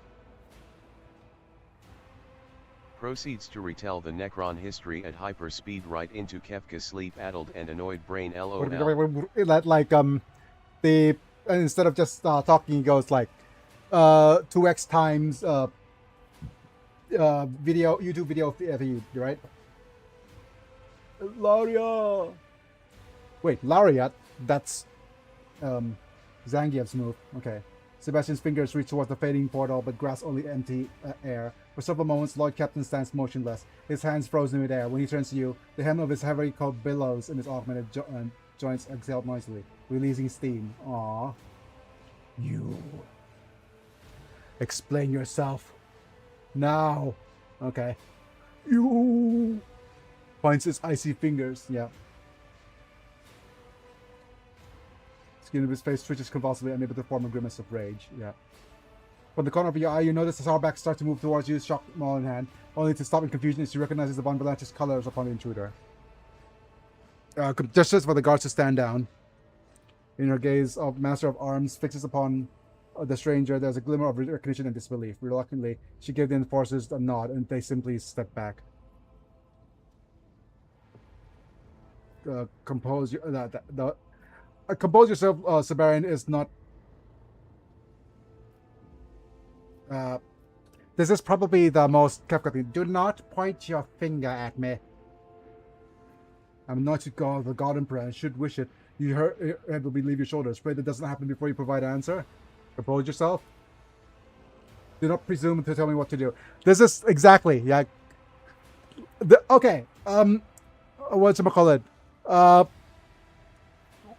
Proceeds to retell the Necron history at hyperspeed right into Kefka's sleep-addled and annoyed brain LOL. Like the instead of just talking, he goes like 2x times video YouTube video feed, right? Laria. Wait, Lariat. That's Zangief's move. Okay. Sebastian's fingers reach towards the fading portal, but grasp only empty air. For several moments, Lord Captain stands motionless, his hands frozen in midair. When he turns to you, the hem of his heavy coat billows and his augmented joints exhale noisily, releasing steam. Aww. You. Explain yourself. Now. Okay. You. Points his icy fingers. Yeah. Skin of his face twitches convulsively, unable to form a grimace of rage. Yeah. From the corner of your eye, you notice the Sarback start to move towards you, shock maul in hand, only to stop in confusion as you recognize the Von Valanche's colors upon the intruder. Gestures for the guards to stand down. In her gaze of Master of Arms fixes upon the stranger, there's a glimmer of recognition and disbelief. Reluctantly, she gave the enforcers a nod, and they simply step back. Compose yourself, Sabarian is not. This is probably the most Kefka thing. Do not point your finger at me. I'm not God, the God Emperor, and should wish it. Your head will leave your shoulders. Pray that doesn't happen before you provide an answer. Compose yourself. Do not presume to tell me what to do. This is exactly, yeah. Okay. What's it called?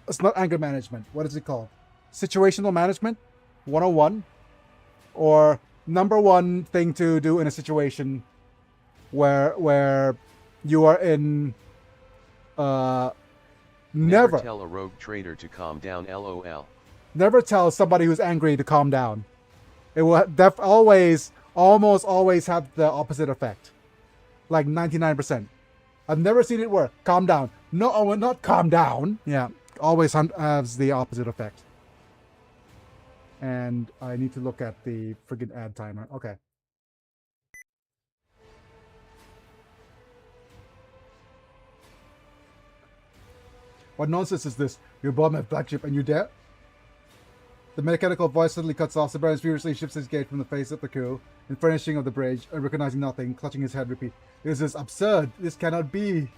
It's not anger management. What is it called? Situational management 101, or number one thing to do in a situation where you are in never tell a rogue trader to calm down LOL. Never tell somebody who's angry to calm down. It will almost always have the opposite effect. Like 99%. I've never seen it work. Calm down. No, I will not calm down. Yeah, always has the opposite effect. And I need to look at the friggin' ad timer. Okay. What nonsense is this? You bought my flagship and you dare? The mechanical voice suddenly cuts off. Sebastian furiously shifts his gaze from the face of the crew and furnishing of the bridge, and recognizing nothing, clutching his head, repeat. This is absurd. This cannot be.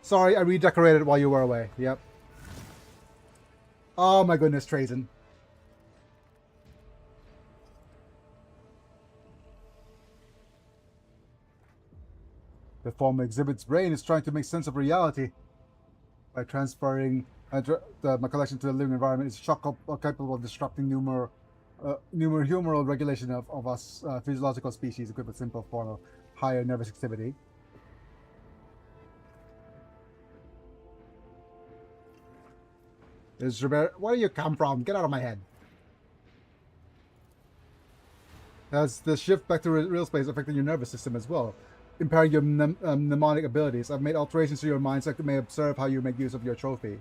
Sorry, I redecorated while you were away. Yep. Oh my goodness, Trazen. The form exhibit's brain is trying to make sense of reality by transferring my collection to the living environment. It's capable of disrupting humoral regulation of us physiological species equipped with simple form of higher nervous activity. Where do you come from? Get out of my head. Has the shift back to real space affecting your nervous system as well, impairing your mnemonic abilities? I've made alterations to your mind so I may observe how you make use of your trophy.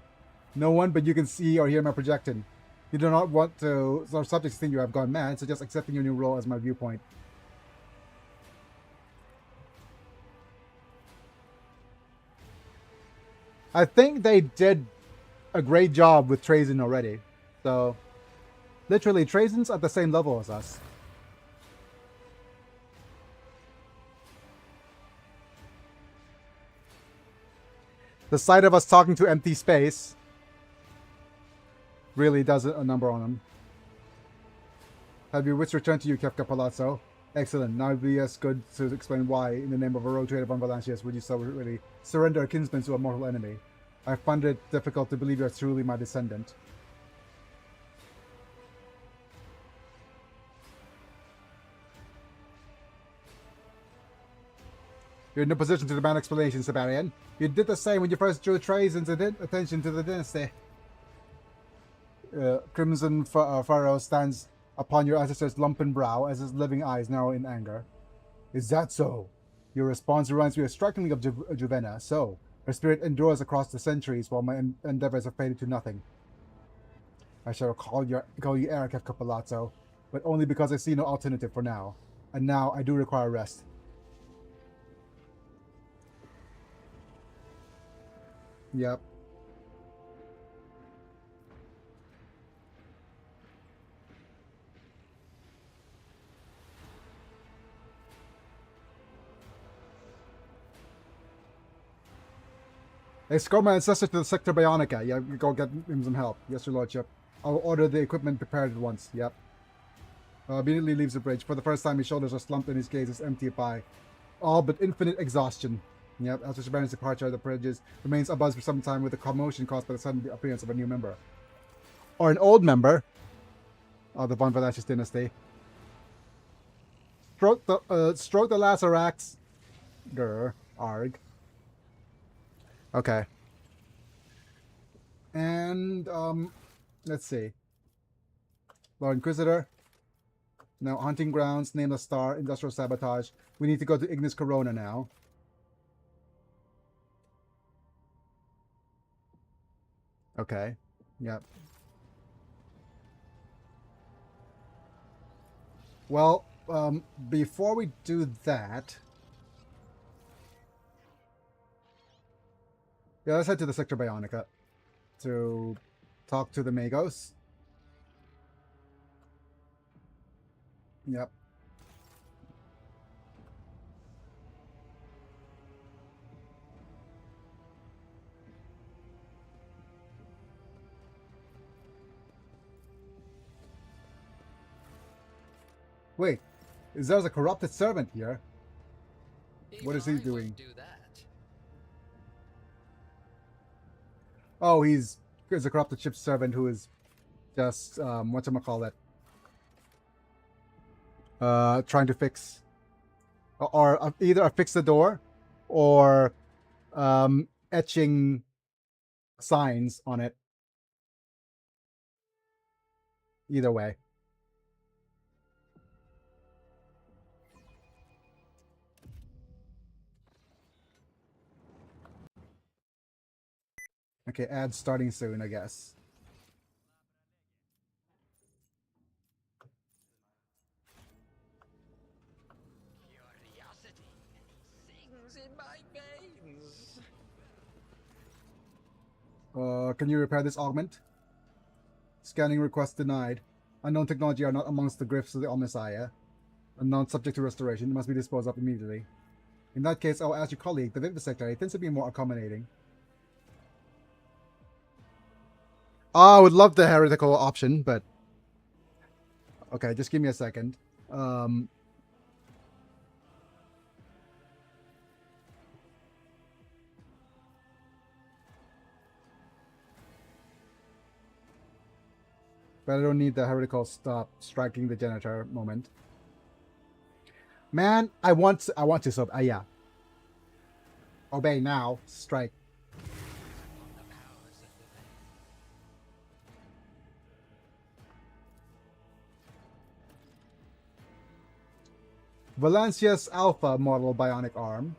No one but you can see or hear my projection. You do not want to, so subjects think you have gone mad, so just accepting your new role as my viewpoint. I think they did a great job with Trazen already. So, literally, Trazen's at the same level as us. The sight of us talking to empty space really does a number on them. Have your wits returned to you, Kefka Palazzo? Excellent. Now it'd be as good to explain why, in the name of a rogue trader von Valancius, would you so really surrender a kinsman to a mortal enemy? I find it difficult to believe you are truly my descendant. You're in no position to demand explanations, Siberian. You did the same when you first drew treason's attention to the dynasty. Crimson Furrow stands upon your ancestor's lumpen brow as his living eyes narrow in anger. Is that so? Your response reminds me strikingly of Juvenna. So, her spirit endures across the centuries while my endeavors have faded to nothing. I shall call you Eric Kefka Palazzo, but only because I see no alternative for now. And now I do require rest. Yep. Escort my ancestor to the Sector Bionica. Yeah, go get him some help. Yes, your lordship. I'll order the equipment prepared at once. Yep. Immediately leaves the bridge. For the first time, his shoulders are slumped and his gaze is empty by all but infinite exhaustion. Yep, after Shabarin's departure, the bridges remains abuzz for some time with the commotion caused by the sudden appearance of a new member. Or an old member of the Von Valachis dynasty. Stroke the Lazarax. Grr. Arg. Okay. And, let's see. Lord Inquisitor. Now, Hunting Grounds, Nameless Star, Industrial Sabotage. We need to go to Ignis Corona now. Okay. Yep. Well, before we do that... Yeah, let's head to the Sector Bionica to talk to the Magos. Yep. Wait, there's a corrupted servant here. What is he doing? Do that. Oh, he's a corrupted ship servant who is just whatchamacallit, trying to fix or either fix the door or etching signs on it. Either way. Okay, ad starting soon, I guess. Curiosity sings in my veins. Can you repair this augment? Scanning request denied. Unknown technology are not amongst the gifts of the Omnissiah. Unknown subject to restoration. It must be disposed of immediately. In that case, I'll ask your colleague, the Vivisector. He tends to be more accommodating. I would love the heretical option, but... Okay, just give me a second. But I don't need the heretical stop striking the janitor moment. Man, I want to sub. Yeah. Obey now. Strike. Valencia's Alpha model bionic arm.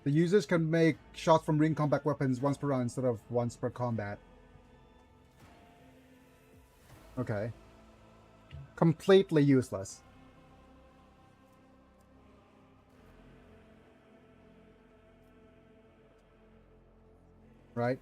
The users can make shots from ring combat weapons once per round instead of once per combat. Okay. Completely useless. Right?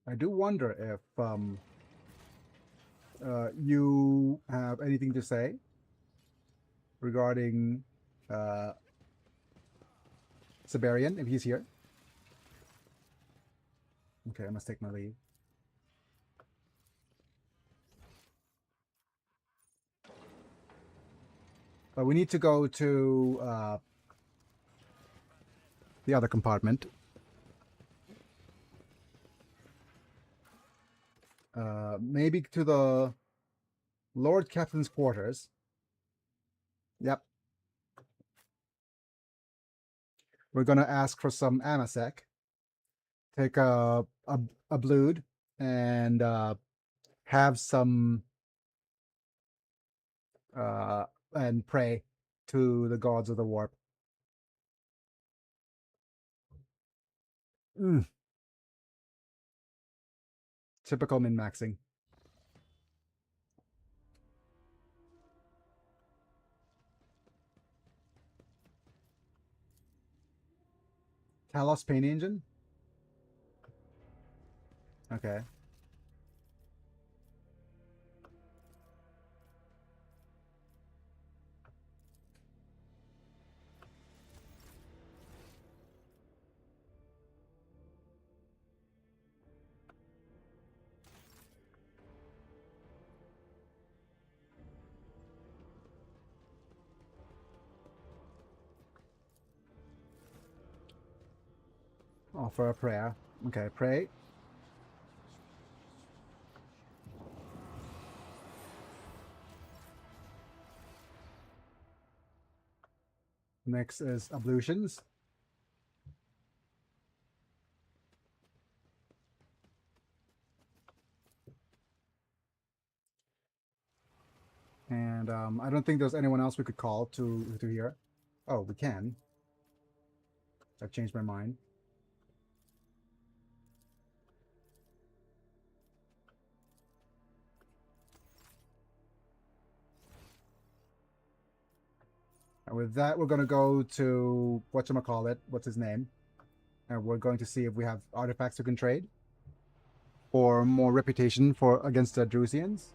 I do wonder if you have anything to say regarding Siberian, if he's here. Okay, I must take my leave. But we need to go to the other compartment. Maybe to the Lord Captain's quarters. Yep. We're gonna ask for some amasec. Take a blood and have some and pray to the gods of the warp. Typical min-maxing. Talos Pain Engine? Okay. Offer a prayer. Okay, pray. Next is ablutions. And I don't think there's anyone else we could call to here. Oh, we can. I've changed my mind. And with that, we're going to go to whatchamacallit, what's his name? And we're going to see if we have artifacts we can trade. Or more reputation for against the Drusians.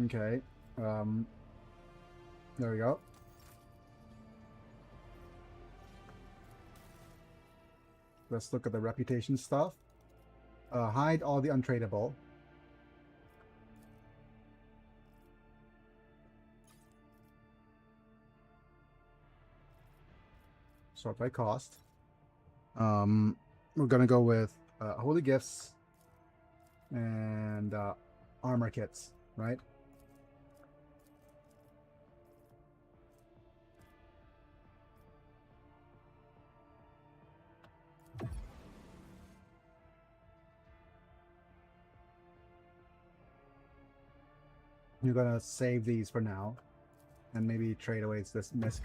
Okay. There we go. Let's look at the reputation stuff. Hide all the untradeable. Sort by cost. We're gonna go with holy gifts and armor kits, right? You're gonna save these for now, and maybe trade away this misc.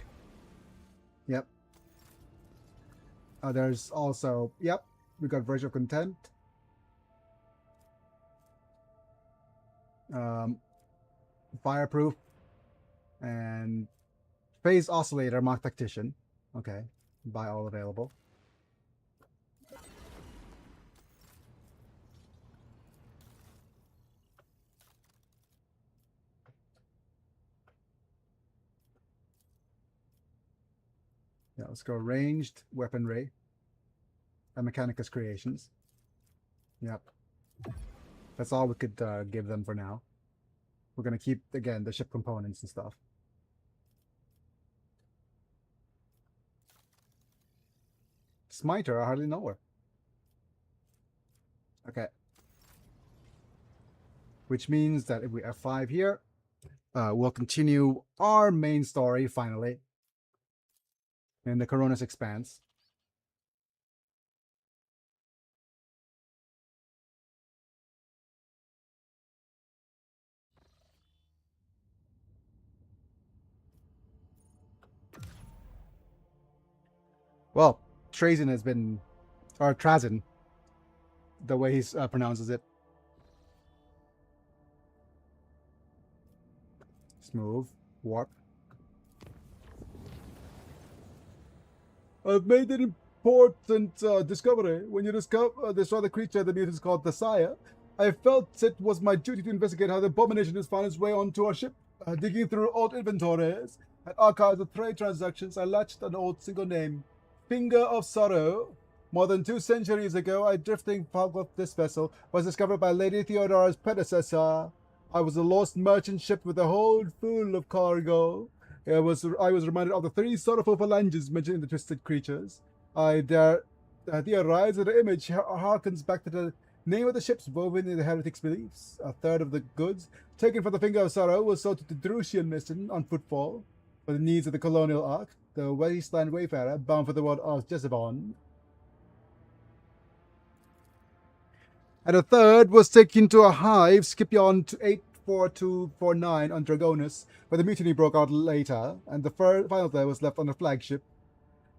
Yep. There's also, yep, we got Verge of Content. Fireproof and Phase Oscillator Mock Tactician. Okay, buy all available. Yeah, let's go ranged weaponry and Mechanicus Creations. Yep. That's all we could give them for now. We're going to keep, again, the ship components and stuff. Smiter, I hardly know her. Okay. Which means that if we F5 here, we'll continue our main story, finally, in the Coronis Expanse. Well, Trazen has been, or Trazen, the way he pronounces it. Smooth, warp. I've made an important discovery. When you destroy the creature, the mutants called the Sire, I felt it was my duty to investigate how the abomination has found its way onto our ship. Digging through old inventories and archives of trade transactions, I latched an old single name, Finger of Sorrow. More than 2 centuries ago, a drifting fog of this vessel was discovered by Lady Theodora's predecessor. I was a lost merchant ship with a hold full of cargo. I was reminded of the 3 sorrowful phalanges mentioned in the Twisted Creatures. Theorize that the image harkens back to the name of the ships woven in the heretics' beliefs. A third of the goods taken from the Finger of Sorrow was sold to the Drusian mission on footfall for the needs of the colonial arc, the wasteland wayfarer bound for the world of Jezebon. And a third was taken to a hive, Scipion to 84249 on Dragonus, where the mutiny broke out later, and the final third was left on the flagship.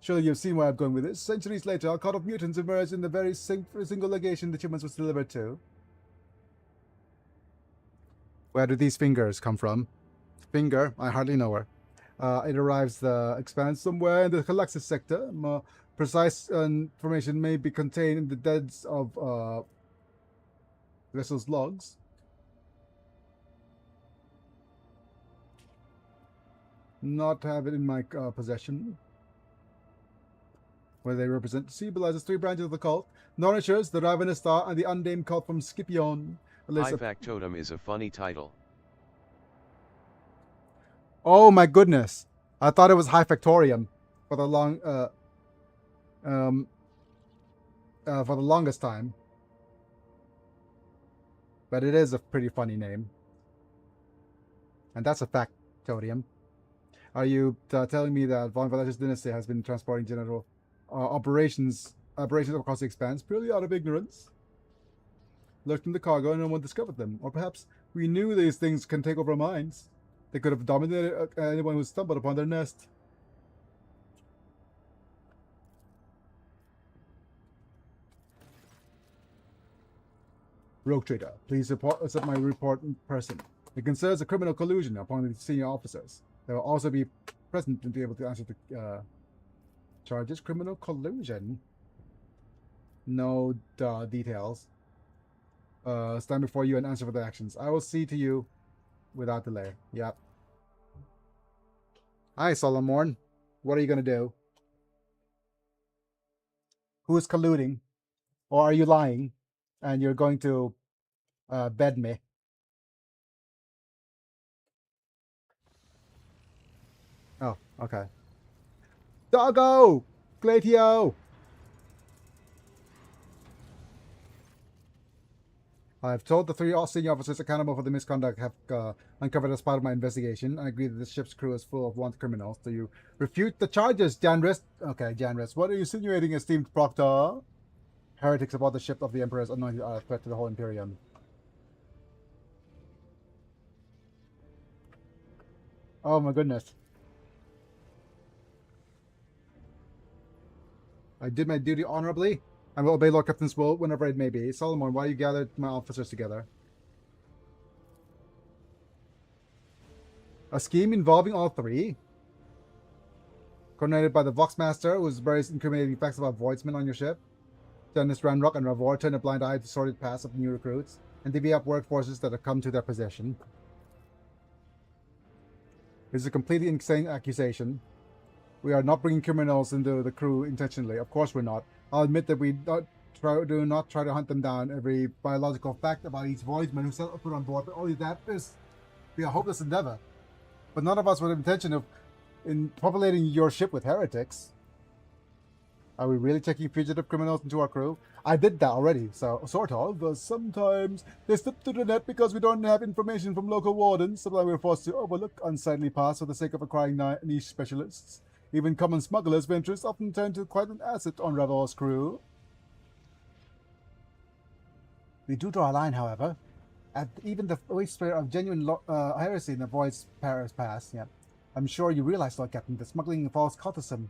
Surely you've seen where I'm going with this. Centuries later, a cult of mutants emerged in the very single legation the humans was delivered to. Where do these fingers come from? Finger? I hardly know her. It arrives the expanse somewhere in the Calaxis sector. More precise information may be contained in the deads of vessel's logs. Not have it in my possession. Where they represent symbolizes 3 branches of the cult: Nourishers, the Ravenous Star, and the unnamed cult from Scipion. High Factotum is a funny title. Oh my goodness! I thought it was High Factorium for the longest time. But it is a pretty funny name. And that's a factotum. Are you telling me that Von Valentius Dynasty has been transporting general operations across the expanse purely out of ignorance? Lurked in the cargo and no one discovered them. Or perhaps we knew these things can take over our minds. They could have dominated anyone who stumbled upon their nest. Rogue Trader, please accept my report in person. It concerns a criminal collusion upon the senior officers. They will also be present and be able to answer the charges. Criminal collusion? No details. Stand before you and answer for their actions. I will see to you without delay. Yep. Hi, Solomon. What are you going to do? Who is colluding? Or are you lying? And you're going to bed me? Oh, okay. Doggo! Glatio! I've told the 3 senior officers accountable for the misconduct have uncovered as part of my investigation. I agree that this ship's crew is full of wanted criminals. Do you refute the charges, Janrist? Okay, Janrist. What are you insinuating, esteemed Proctor? Heretics aboard the ship of the Emperor's anointed are a threat to the whole Imperium. Oh my goodness. I did my duty honorably. I will obey Lord Captain's will whenever it may be. Solomon, why you gathered my officers together? A scheme involving all 3? Coordinated by the Voxmaster, who was very incriminating facts about voidsmen on your ship. Dennis Ranrock and Ravor turned a blind eye to sordid past of new recruits, and divvy up workforces that have come to their possession. This is a completely insane accusation. We are not bringing criminals into the crew intentionally. Of course we're not. I'll admit that we do not try to hunt them down. Every biological fact about each voidsman who set put on board, but only that is be a hopeless endeavor. But none of us with the intention of populating your ship with heretics. Are we really taking fugitive criminals into our crew? I did that already, so sort of. Sometimes they slip through the net because we don't have information from local wardens. Sometimes we're forced to overlook unsightly paths for the sake of acquiring niche specialists. Even common smugglers' ventures often turn to quite an asset on Revel's crew. We do draw a line, however, at even the whisper of genuine heresy in the void's Paris past. Yeah, I'm sure you realize, Lord Captain, that smuggling involves cultism,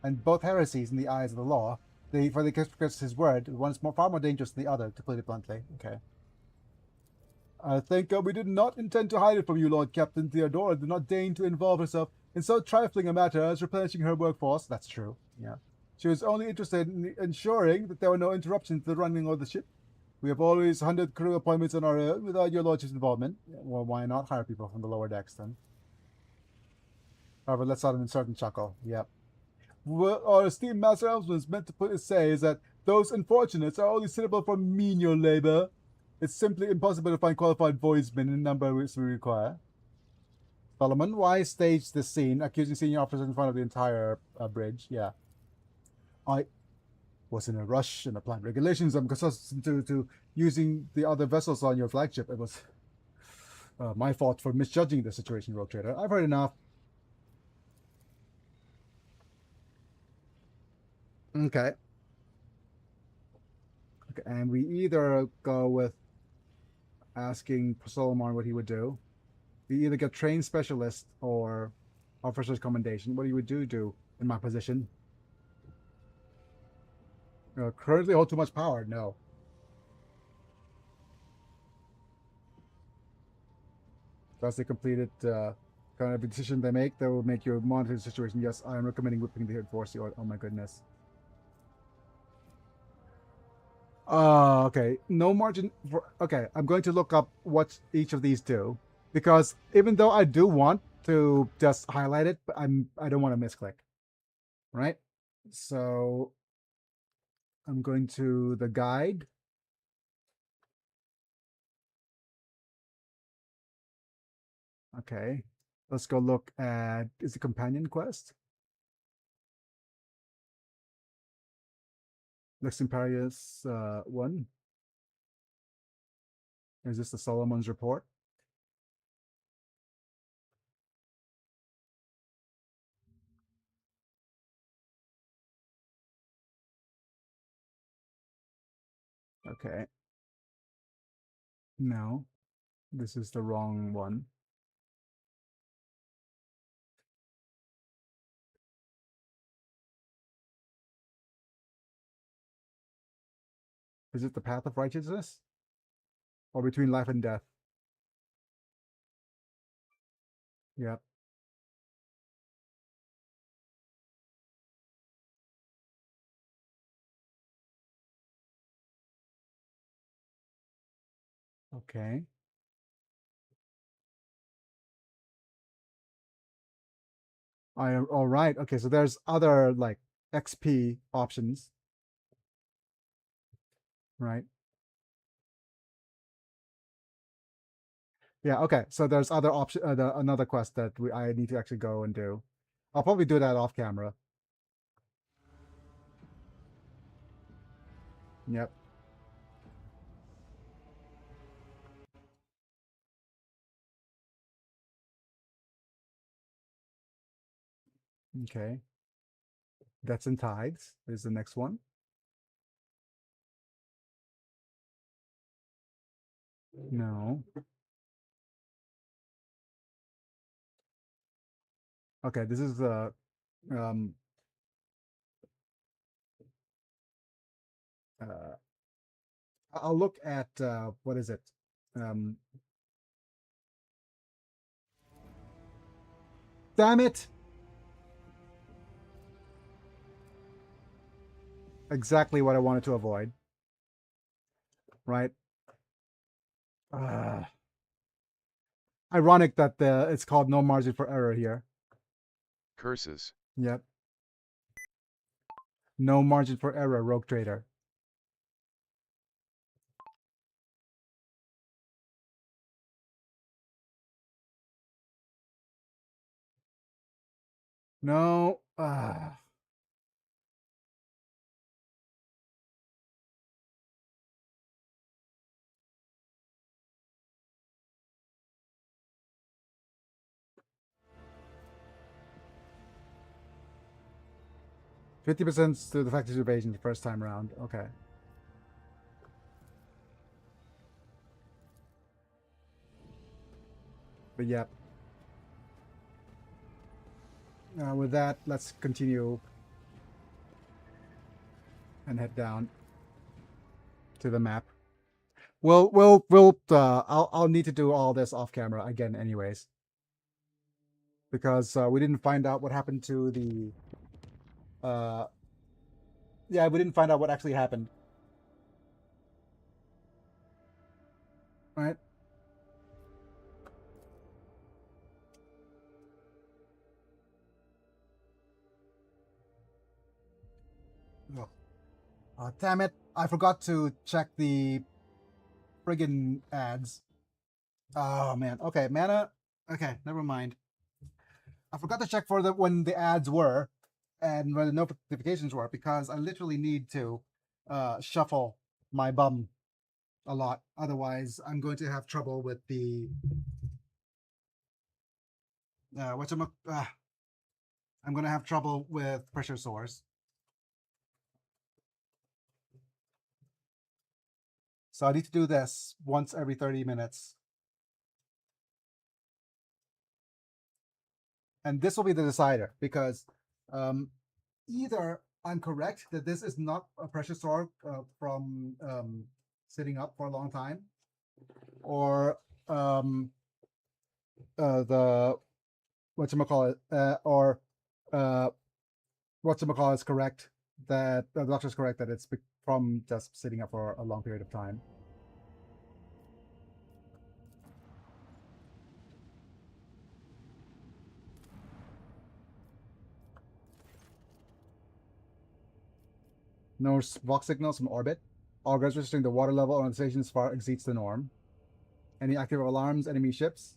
and both heresies in the eyes of the law. For the Kefka's his word, one is far more dangerous than the other, to put it bluntly. Okay. I think we did not intend to hide it from you, Lord Captain. Theodora did not deign to involve herself in so trifling a matter as replenishing her workforce. That's true. Yeah. She was only interested in ensuring that there were no interruptions to the running of the ship. We have always hunted crew appointments on our own without your lordship's involvement. Well, why not hire people from the lower decks then? However, let's not insert and chuckle. Yep. What our esteemed Master Helmsman is meant to say is that those unfortunates are only suitable for menial labor. It's simply impossible to find qualified voidsmen in the number which we require. Solomon, why stage this scene, accusing senior officers in front of the entire bridge? Yeah. I was in a rush and applied regulations. I'm accustomed to using the other vessels on your flagship. It was my fault for misjudging the situation, Rogue Trader. I've heard enough. Okay. Okay, and we either go with asking Solomon what he would do. We either get trained specialist or officer's commendation. What he would do in my position. Currently hold too much power? No. That's the completed kind of decision they make. That will make you monitor the situation. Yes, I am recommending whipping the enforce. Oh my goodness. Okay. No margin for... Okay, I'm going to look up what each of these do. Because even though I do want to just highlight it, but I don't want to misclick. Right? So I'm going to the guide. Okay. Let's go look at... Is the companion quest? Lex Imperius 1. Is this the Solomon's report? Okay. No. This is the wrong one. Is it the path of righteousness? Or between life and death? Yep. Okay. All right. Okay, so there's other like XP options, right? Yeah. Okay. So there's other option, another quest that I need to actually go and do. I'll probably do that off camera. Yep. Okay. That's in Tides is the next one. No. Okay, this is um uh I'll look at what is it? Damn it! Exactly what I wanted to avoid. Right? Ironic that it's called no margin for error here. Curses. Yep. No margin for error, Rogue Trader. No. 50% to the factor's evasion the first time around. Okay. But yep. With that, let's continue and head down to the map. I'll need to do all this off camera again, anyways, because we didn't find out what happened to the. Yeah, we didn't find out what actually happened. Ugh. Damn it! I forgot to check the friggin' ads. Oh man. Okay, mana. Okay, never mind. I forgot to check for the when the ads were and when the notifications were because I literally need to shuffle my bum a lot. Otherwise, I'm going to have trouble with the I'm going to have trouble with pressure sores. So I need to do this once every 30 minutes. And this will be the decider because either I'm correct that this is not a pressure sore from sitting up for a long time, or the whatchamacallit, or whatchamacallit is correct, that the doctor's correct that it's from just sitting up for a long period of time. No Vox signals from orbit. Augurs registering the water level on the station far exceeds the norm. Any active alarms, enemy ships?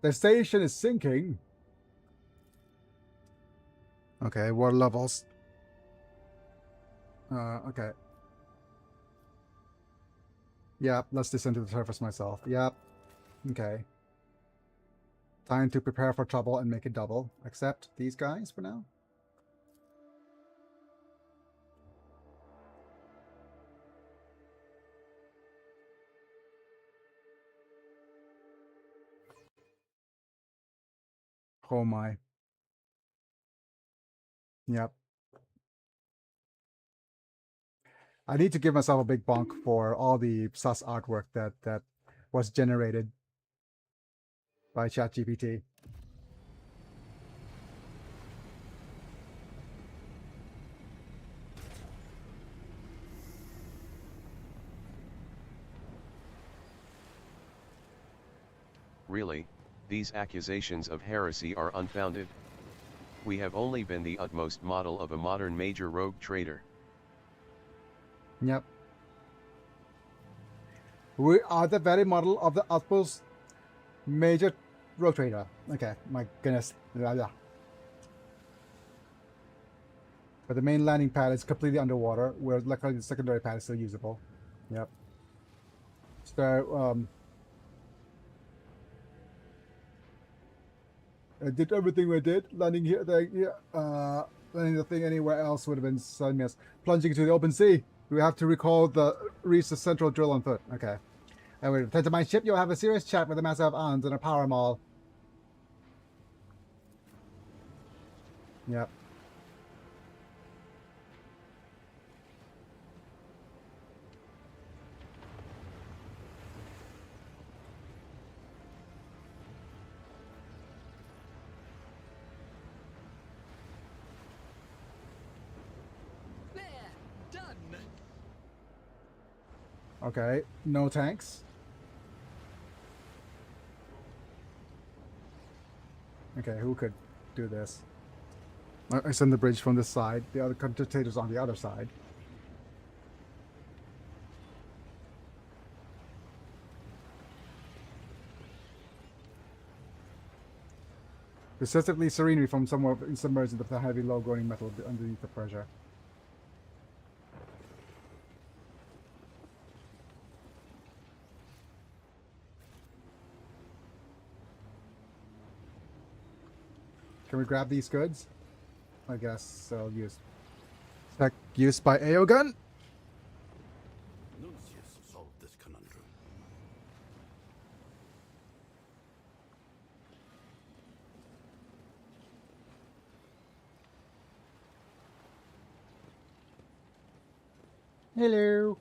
The station is sinking. Okay, water levels. Okay. Yep, let's descend to the surface myself. Yep. Okay. Time to prepare for trouble and make it double. Except these guys for now. Oh my. Yep. I need to give myself a big bonk for all the sus artwork that was generated by ChatGPT. Really, these accusations of heresy are unfounded. We have only been the utmost model of a modern major rogue trader. Yep. We are the very model of the utmost major rogue trader. Okay, my goodness. Yeah. But the main landing pad is completely underwater, where luckily the secondary pad is still usable. Yep. So, I did everything we did. Landing here, there, here. Landing the thing anywhere else would have been so miss. Plunging into the open sea. We have to reach the central drill on foot. Okay. And we return to my ship. You'll have a serious chat with the Master of Arms in a power mall. Yep. There, done. Okay. No tanks. Okay, who could do this? I send the bridge from this side. The other contestants on the other side. Persistently serenely from somewhere submerged into the heavy, low-growing metal underneath the pressure. Can we grab these goods? I guess I'll use. Tech used by Aogun. Nuncius solved this conundrum. Hello.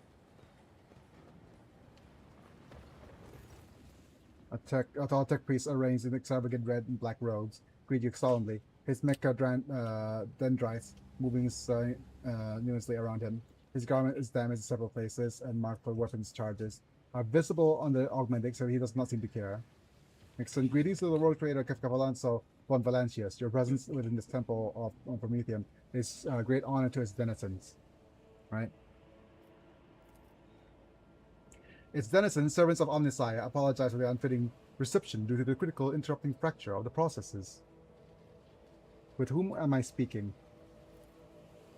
A tall tech priest arranged in extravagant red and black robes greet you solemnly. His mecha dendrites moving nuancely around him. His garment is damaged in several places and marked for weapons charges are visible on the augmenting, so he does not seem to care. Extend greetings to the world trader Kefka von Valancius. Your presence within this temple of Prometheum is a great honor to its denizens, right? Its denizens, servants of Omnissiah, apologize for the unfitting reception due to the critical interrupting fracture of the processes. With whom am I speaking?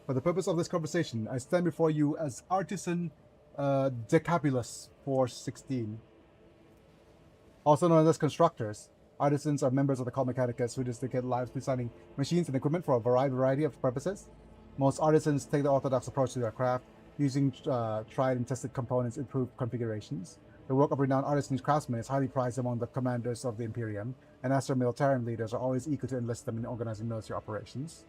For the purpose of this conversation, I stand before you as Artisan Decabulus 416. Also known as constructors, artisans are members of the cult Mechanicus who dedicate lives designing machines and equipment for a variety of purposes. Most artisans take the orthodox approach to their craft, using tried and tested components in improved configurations. The work of renowned artisans and craftsmen is highly prized among the commanders of the Imperium, and as their military leaders are always eager to enlist them in organizing military operations.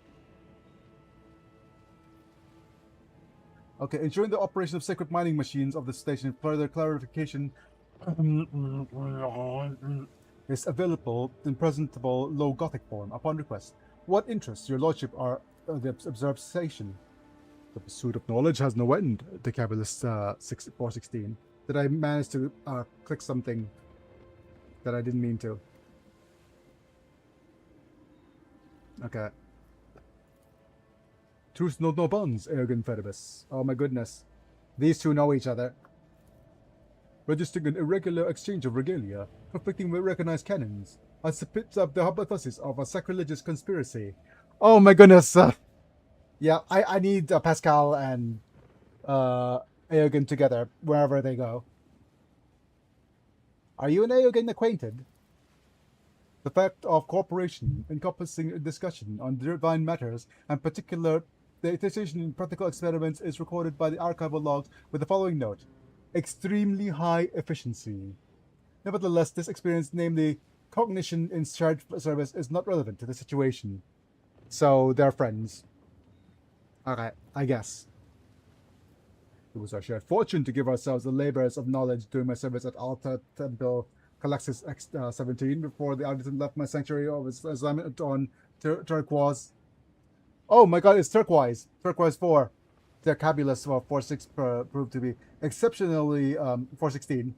Okay, ensuring the operation of sacred mining machines of the station. Further clarification is available in presentable low Gothic form upon request. What interests your lordship are the observed station? The pursuit of knowledge has no end, Decabulus 416. Did I manage to click something that I didn't mean to? Okay. Truth knows no bounds, Ergen Fedibus. Oh my goodness. These two know each other. Registering an irregular exchange of regalia, conflicting with recognized canons. I submit up the hypothesis of a sacrilegious conspiracy. Oh my goodness. Yeah, I need Pascal and Eogan together wherever they go. Are you and Eogan acquainted? The fact of cooperation encompassing a discussion on divine matters and particular the decision in practical experiments is recorded by the archival logs with the following note: extremely high efficiency. Nevertheless, this experience, namely cognition in shared service, is not relevant to the situation. So they're friends. Okay, I guess. It was our shared fortune to give ourselves the labors of knowledge during my service at Alta Temple Calaxis X17 before the artisan left my sanctuary of his assignment on Turquoise. Oh my god, it's Turquoise. Turquoise 4. Decabulus 46 proved to be exceptionally 416.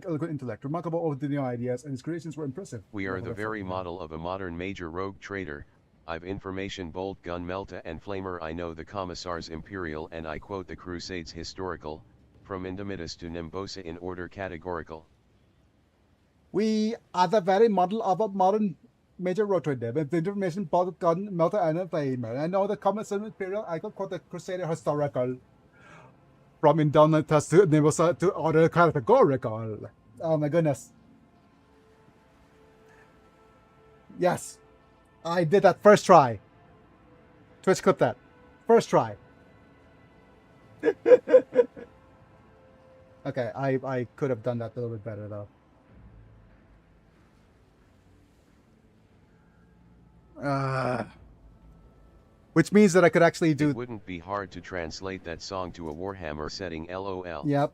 Eloquent intellect, remarkable over new ideas, and his creations were impressive. We are the very model of a modern major rogue trader. I've information bolt gun melta and flamer. I know the commissars imperial, and I quote the crusades historical, from Indomitus to Nimbosa in order categorical. We are the very model of a modern major rogue trader with the information bolt gun melta and flamer. I know the commissars imperial. I could quote the crusader historical, from Indomitus to Nimbosa to order categorical. Oh my goodness. Yes. I did that first try. Twitch clip that. First try. Okay, I could have done that a little bit better though. Which means that I could actually do... It wouldn't be hard to translate that song to a Warhammer setting, LOL. Yep.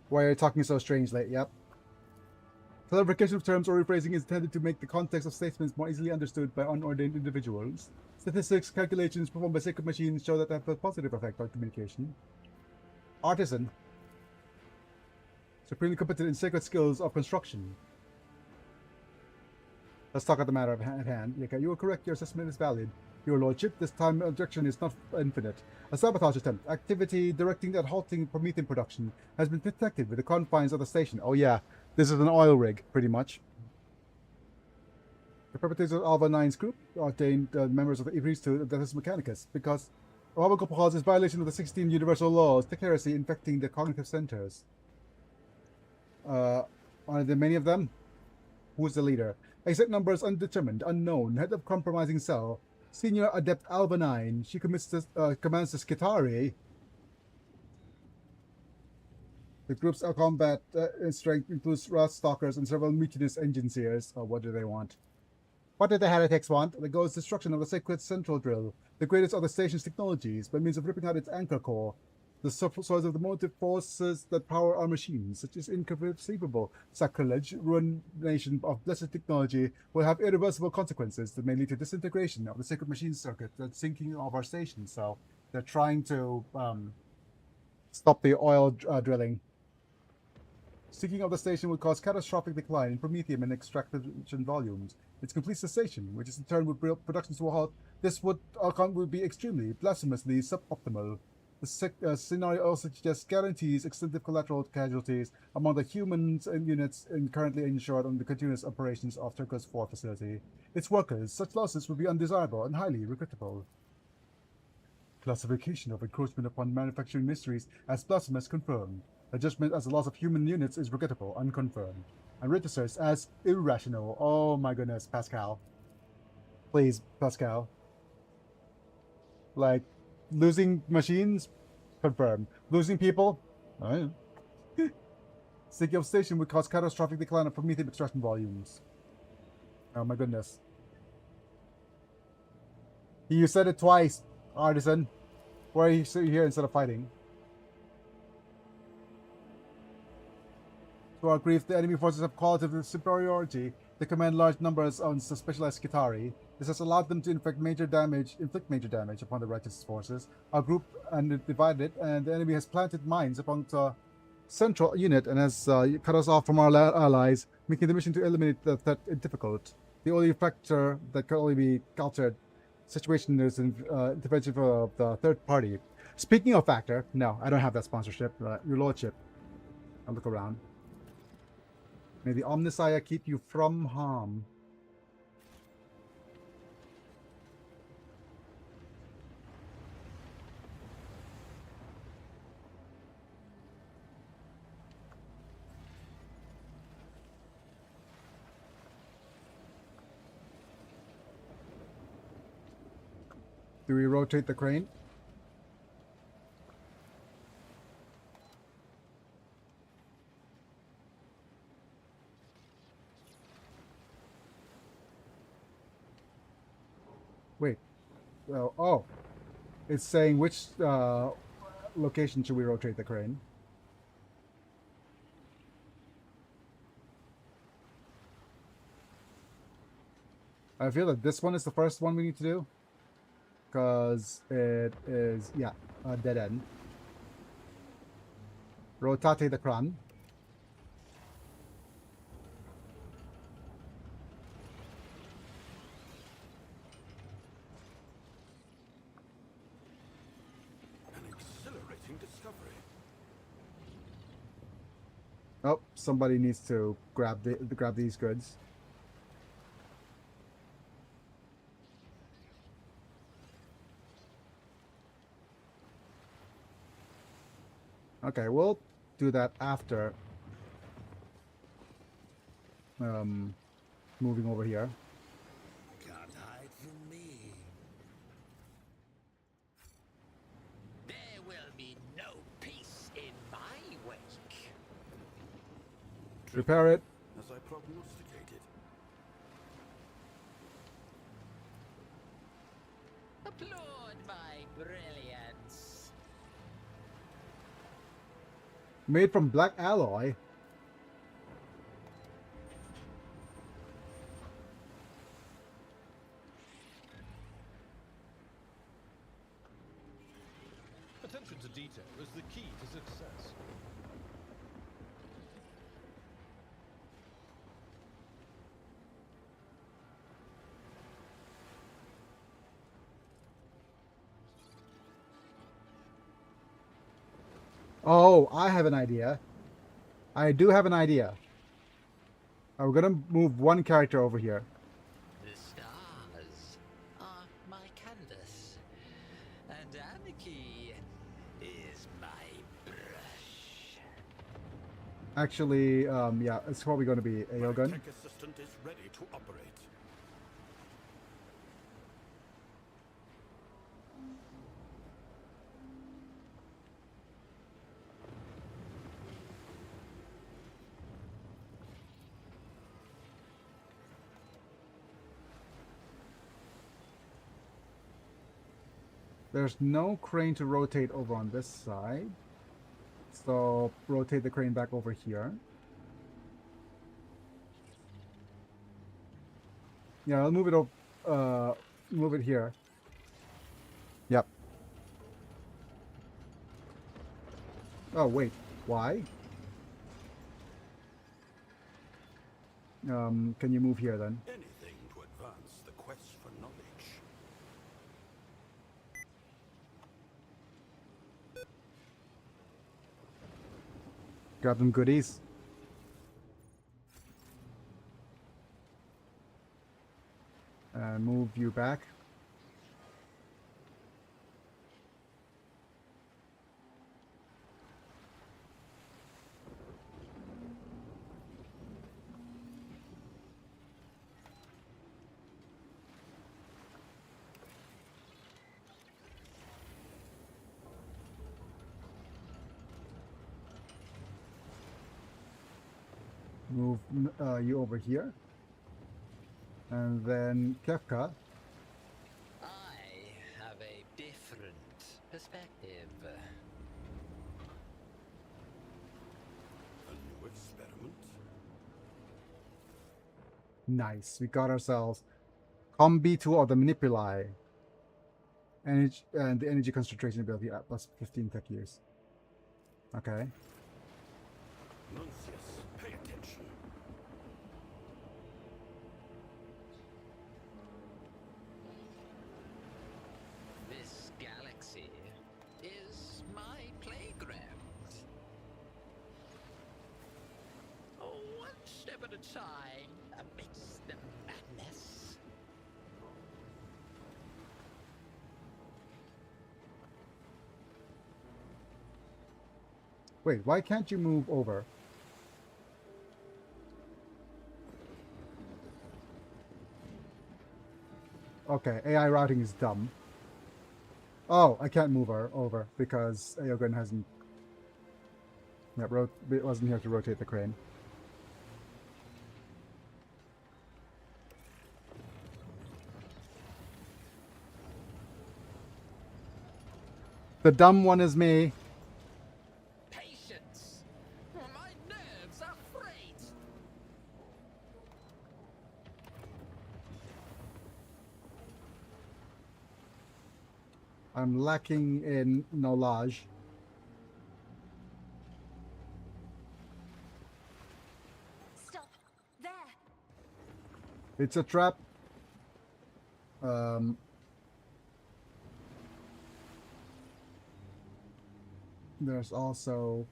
Why are you talking so strangely? Yep. Clarification of terms or rephrasing is intended to make the context of statements more easily understood by unordained individuals. Statistics calculations performed by sacred machines show that they have a positive effect on communication. Artisan. Supremely competent in sacred skills of construction. Let's talk about the matter at hand. Okay, you are correct. Your assessment is valid. Your lordship, this time objection is not infinite. A sabotage attempt, activity directing at halting Promethean production, has been detected with the confines of the station. Oh yeah, this is an oil rig, pretty much. The perpetrators of Alva 9's group ordained members of the priesthood of Deus Mechanicus because probable cause is violation of the 16 universal laws, the heresy infecting the cognitive centers. Are there many of them? Who's the leader? Exact numbers undetermined, unknown. Head of compromising cell. Senior Adept Alva 9. She commands the Skitari. The group's combat strength includes Wrath Stalkers and several mutinous engineers. Oh, what do they want? What did the heretics want? The goal is destruction of the sacred central drill, the greatest of the station's technologies, by means of ripping out its anchor core. The source of the motive forces that power our machines, such as inconceivable sacrilege, ruination of blessed technology, will have irreversible consequences that may lead to disintegration of the sacred machine circuit, the sinking of our station. So they're trying to stop the oil drilling. Sinking of the station would cause catastrophic decline in promethium and extraction volumes. Its complete cessation, which is in turn would bring production to a halt, this would be extremely, blasphemously suboptimal. The scenario also suggests guarantees extensive collateral casualties among the humans and units currently insured on the continuous operations of Turco's 4 facility. Its workers, such losses would be undesirable and highly regrettable. Classification of encroachment upon manufacturing mysteries as blasphemous confirmed. The judgment as the loss of human units is regrettable, unconfirmed. And registers as irrational. Oh my goodness, Pascal. Please, Pascal. Like, losing machines? Confirmed. Losing people? Oh, yeah. Sinking of station would cause catastrophic decline of promethium extraction volumes. Oh my goodness. You said it twice, Artisan. Why are you sitting here instead of fighting? To our grief, the enemy forces have qualitative superiority. They command large numbers on specialized Skitari. This has allowed them to inflict major damage upon the righteous forces. Our group divided it, and the enemy has planted mines upon the central unit and has cut us off from our allies, making the mission to eliminate the threat difficult. The only factor that can only be altered situation is intervention of the third party. Speaking of factor, no, I don't have that sponsorship. Your lordship. I'll look around. May the Omnissiah keep you from harm. Do we rotate the crane? Wait. Oh. It's saying which location should we rotate the crane? I feel that this one is the first one we need to do. Because it is, yeah, a dead end. Rotate the crane. An exhilarating discovery. Oh, somebody needs to grab these goods. Okay, we'll do that after moving over here. Can't hide from me. There will be no peace in my wake. Repair it. As I prognosticated. Applaud my brilliance. Made from black alloy. Attention to detail is the key to success. Oh, I have an idea. I do have an idea. We're gonna move one character over here. The stars are my canvas, and anarchy is my brush. Actually, yeah, it's probably going to be a My gun. tech assistant is ready to operate. There's no crane to rotate over on this side. So rotate the crane back over here. Yeah, I'll move it move it here. Yep. Oh wait, why? Can you move here then? Anything to advance the quest for knowledge. Grab them goodies. And move you back. Move you over here. And then Kefka. I have a different perspective. A new experiment. Nice. We got ourselves Combi tool of the Manipuli. Energy and the energy concentration ability at plus 15 tech years. Okay. Nuncius, pay attention. This galaxy is my playground. Oh, one step at a time amidst the madness. Wait, why can't you move over? Okay, AI routing is dumb. Oh, I can't move her over because Aogun hasn't. Yeah, it wasn't here to rotate the crane. The dumb one is me. Patience! My nerves are frayed! I'm lacking in knowledge. Stop. There. It's a trap. There's also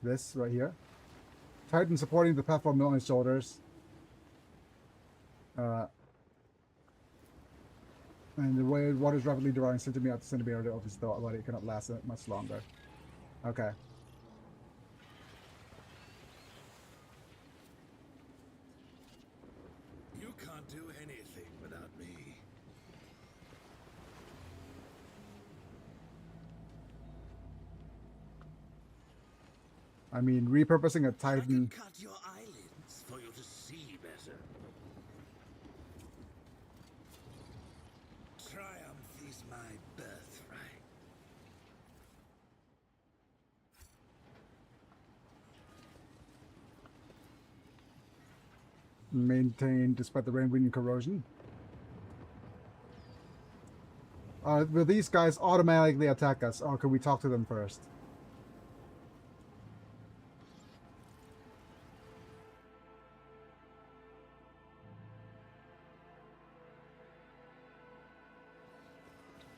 this right here. Titan supporting the platform on his shoulders. And the way water is rapidly drying centimeter after centimeter of his thought body cannot last much longer. Okay. You can't do anything without me. I mean, repurposing a I Titan. can cut your eyelids for you to see better. Triumph is my birthright. Maintained despite the rain, wind, and corrosion. Will these guys automatically attack us, or can we talk to them first?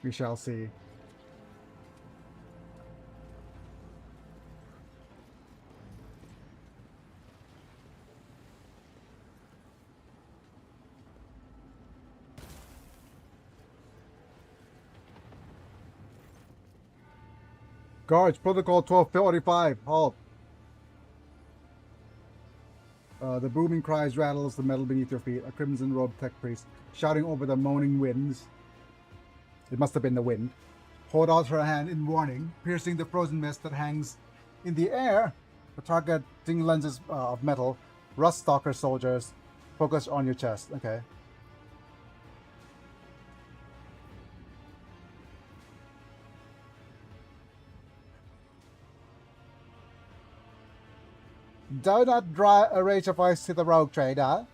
We shall see. Guards, Protocol 1245, halt. The booming cries rattles the metal beneath your feet. A crimson-robed tech priest shouting over the moaning winds. It must have been the wind. Hold out her hand in warning, piercing the frozen mist that hangs in the air. The targeting lenses of metal. Rust stalker soldiers. Focus on your chest. Okay. Do not draw a rage of ice to the rogue trader.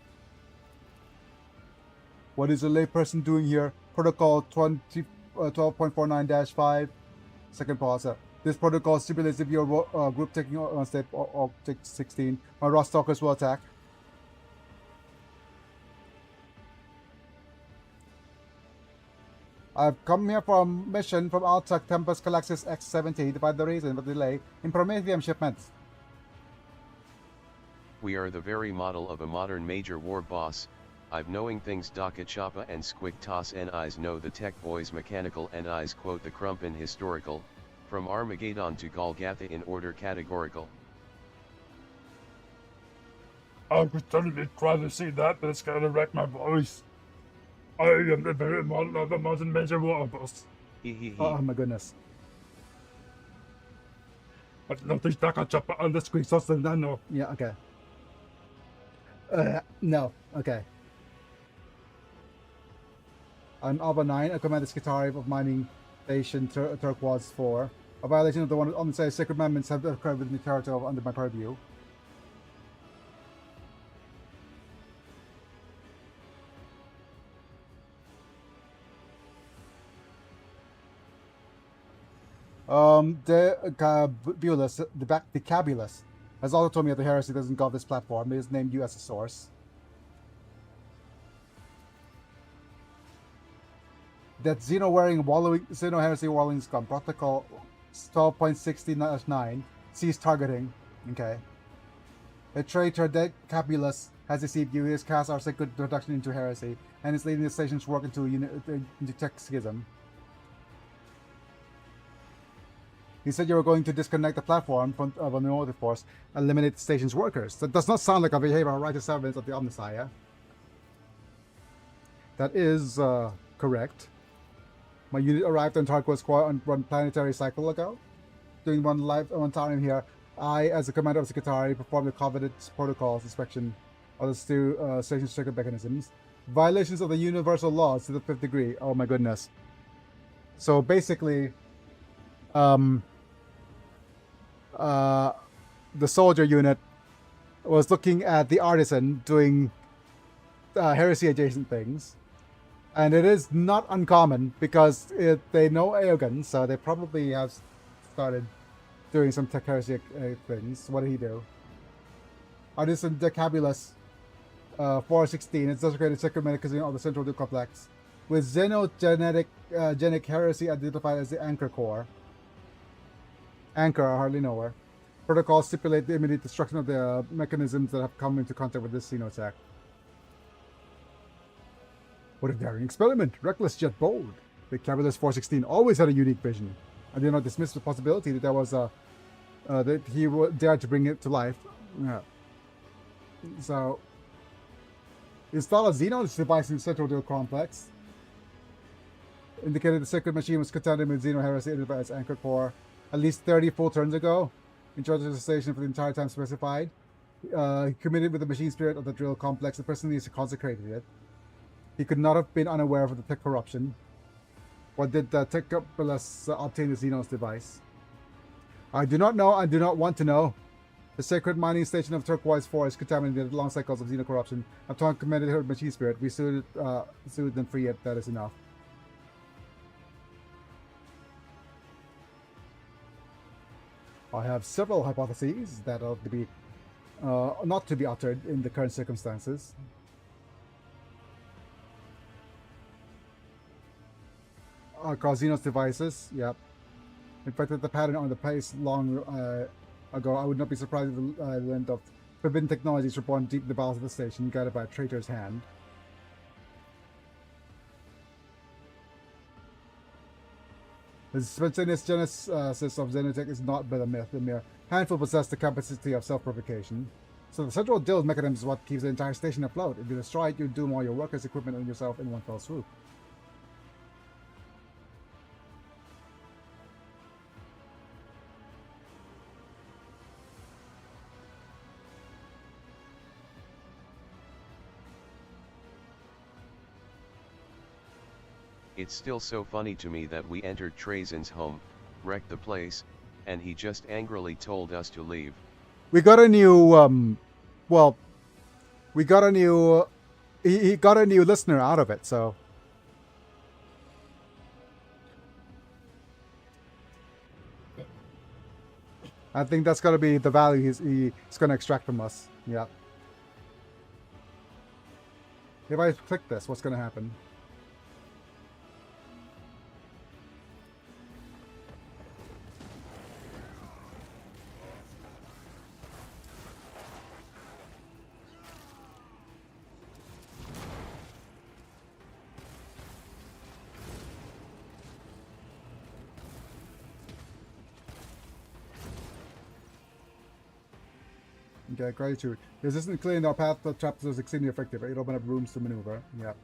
What is a layperson doing here? Protocol 12.49-5. Second pause. This protocol stipulates if your group taking on step object 16, my Rust Stalkers will attack. I've come here for a mission from Altuc Tempest Galaxis X-70 to find the reason for the delay in Prometheum shipments. We are the very model of a modern major war boss. I've knowing things Daka Choppa and Squick Toss and Eyes know the tech boys mechanical and Eyes quote the crump in historical, from Armageddon to Golgotha in order categorical. I was totally glad to see that, but it's gonna wreck my voice. I am the very model of a modern major war boss. Hee hee hee. Oh my goodness. But nothing stuck on chopper on the screen, so no. Yeah, okay. No, okay. I'm Alba 9, I command the Skitari of Mining Station Turquoise 4. A violation of the one on the sacred commandments have occurred within the territory under my purview. The Cabulus has also told me that the heresy doesn't go off this platform. He has named you as a source. That Xeno heresy wallowing scum. Protocol 12.60-9 cease targeting. Okay. The traitor De Cabulus has deceived you. He has cast our sacred introduction into heresy and is leading the station's work into tech schism. He said you were going to disconnect the platform from of a motive force and eliminate the station's workers. That does not sound like a behavior of righteous servants of the Omnissiah. That is correct. My unit arrived on Tarquo's Square on one planetary cycle ago. Doing one time here, I, as the commander of the Skitari, performed the coveted protocols inspection of the station's circuit mechanisms. Violations of the universal laws to the 5th degree. Oh my goodness. So basically, the soldier unit was looking at the artisan doing heresy adjacent things, and it is not uncommon because they know Aegon, so they probably have started doing some tech heresy things. What did he do? Artisan Decabulus 416 is desecrated sacred mechanism of the central duke complex with xenogenic heresy identified as the anchor core. Anchor, I hardly know her. Protocols stipulate the immediate destruction of the mechanisms that have come into contact with this xenotech. What a daring experiment! Reckless yet bold. The Cabulus 416 always had a unique vision. I did not dismiss the possibility that there was that he dared to bring it to life. Yeah. So, install a Xenos device in the central dual complex. Indicated the sacred machine was contaminated with Xeno heresy identified as anchor core at least 30 full turns ago. In charge of the station for the entire time specified. He committed with the machine spirit of the drill complex and personally consecrated it. He could not have been unaware of the tech corruption. What did the Techopoulos obtain the Xenos device? I do not know and do not want to know. The sacred mining station of Turquoise 4 is contaminated with long cycles of Xeno corruption. Upon committed her machine spirit, we sued and free it. That is enough. I have several hypotheses that are to be not to be uttered in the current circumstances. Across Xenos devices, yep. In fact, the pattern on the place long ago, I would not be surprised if the land of forbidden technologies were born deep in the bowels of the station, guided by a traitor's hand. The spontaneous genesis of Xenotech is not but a myth. A mere handful possess the capacity of self-purification. So the central dill mechanism is what keeps the entire station afloat. If you destroy it, you doom all your workers, equipment, and yourself in one fell swoop. It's still so funny to me that we entered Trajan's home, wrecked the place, and he just angrily told us to leave. We got a new, well, we got a new, he got a new listener out of it, so. I think that's going to be the value he's going to extract from us. Yeah. If I click this, what's going to happen? Okay, gratitude. Resistance clearing our path to traps is extremely effective. It open up rooms to maneuver. Yep.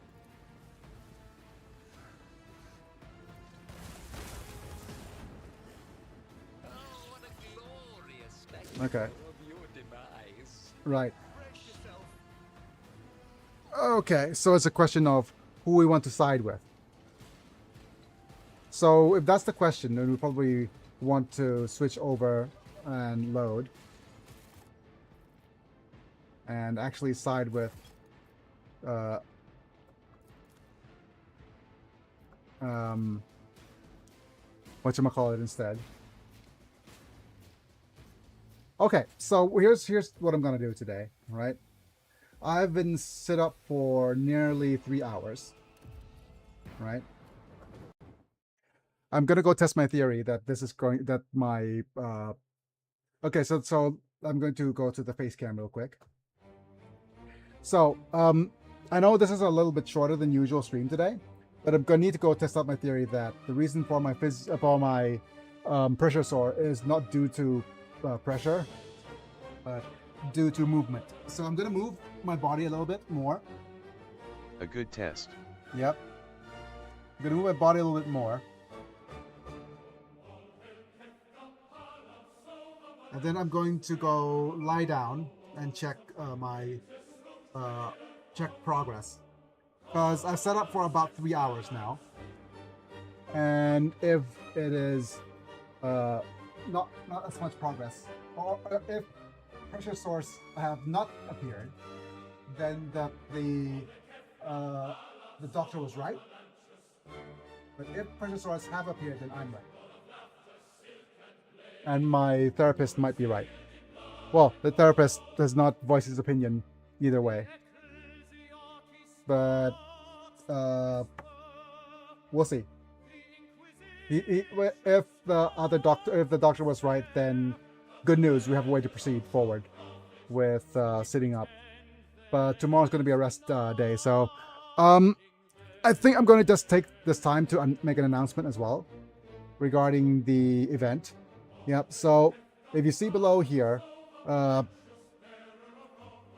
Oh, what a glorious spectacle Okay. of your demise. Right. Brace yourself. Okay, so it's a question of who we want to side with. So if that's the question, then we probably want to switch over and load. And actually side with whatchamacallit instead. Okay, so here's what I'm gonna do today, right? I've been sit up for nearly 3 hours, right? I'm gonna go test my theory that this is going that my okay, so I'm going to go to the face cam real quick. So I know this is a little bit shorter than usual stream today, but I'm gonna need to go test out my theory that the reason for my pressure sore is not due to pressure, but due to movement. So I'm gonna move my body a little bit more. A good test. Yep. I'm gonna move my body a little bit more. And then I'm going to go lie down and check my check progress. Because I've set up for about 3 hours now. And if it is not as much progress, or if pressure source have not appeared, then the doctor was right. But if pressure source have appeared, then I'm right. And my therapist might be right. Well, the therapist does not voice his opinion either way. But we'll see. If the doctor was right, then good news. We have a way to proceed forward with sitting up. But tomorrow's going to be a rest day, so I think I'm going to just take this time to make an announcement as well regarding the event. Yep. So if you see below here,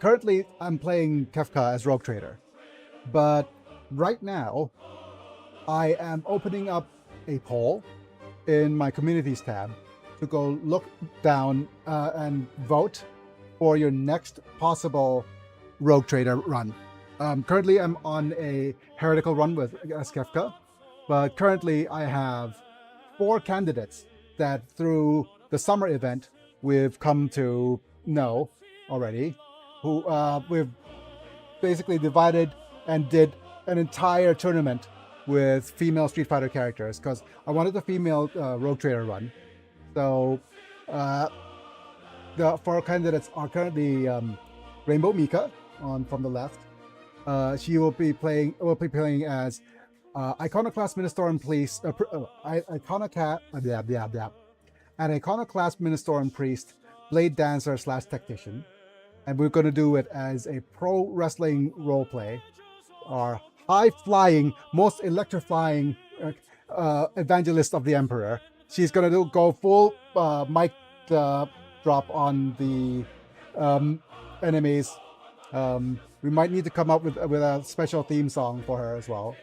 currently I'm playing Kefka as Rogue Trader, but right now I am opening up a poll in my communities tab to go look down and vote for your next possible Rogue Trader run. Currently I'm on a heretical run with Kefka, but currently I have 4 candidates that through the summer event we've come to know already, who we've basically divided and did an entire tournament with female Street Fighter characters because I wanted the female Rogue Trader run. So the 4 candidates are currently Rainbow Mika from the left. She will be playing as Iconoclast Ministorum Priest, an Iconoclast Ministorum Priest, Blade Dancer / Tactician, and we're going to do it as a pro wrestling roleplay. Our high-flying, most electrifying evangelist of the Emperor. She's going to go full mic drop on the enemies. We might need to come up with a special theme song for her as well.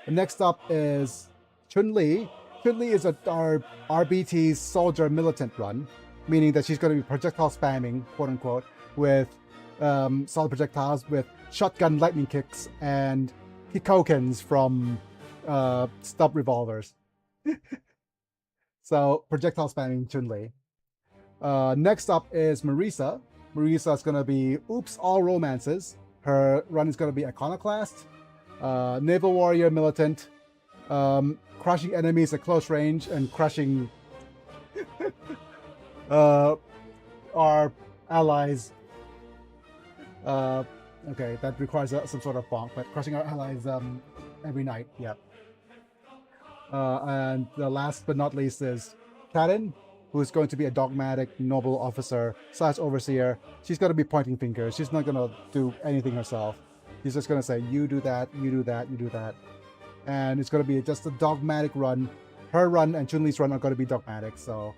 And next up is Chun-Li. Chun-Li is our RBT's soldier militant run, meaning that she's going to be projectile spamming, quote unquote, with solid projectiles with shotgun lightning kicks and Hikokens from stub revolvers. So projectile spamming Chun-Li. Next up is Marisa. Marisa is going to be Oops All Romances. Her run is going to be Iconoclast, Naval Warrior Militant, crushing enemies at close range and crushing our allies. Okay, that requires some sort of bonk, but crushing our allies every night, yep. And the last but not least is Karin, who is going to be a dogmatic noble officer / overseer. She's going to be pointing fingers. She's not going to do anything herself. She's just going to say, you do that, you do that, you do that. And it's going to be just a dogmatic run. Her run and Chun-Li's run are going to be dogmatic, so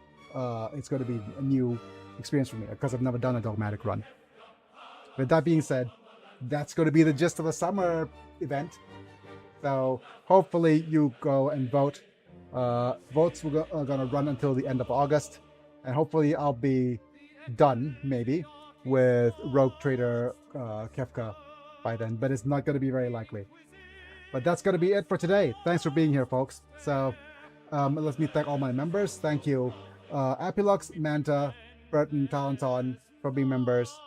it's going to be a new experience for me because I've never done a dogmatic run. With that being said, that's going to be the gist of the summer event. So hopefully you go and vote. Votes are going to run until the end of August, and hopefully I'll be done maybe with Rogue Trader Kefka by then, but it's not going to be very likely. But that's going to be it for today. Thanks for being here, folks. So let me thank all my members. Thank you, Apilux, Manta, Burton, Talenton for being members,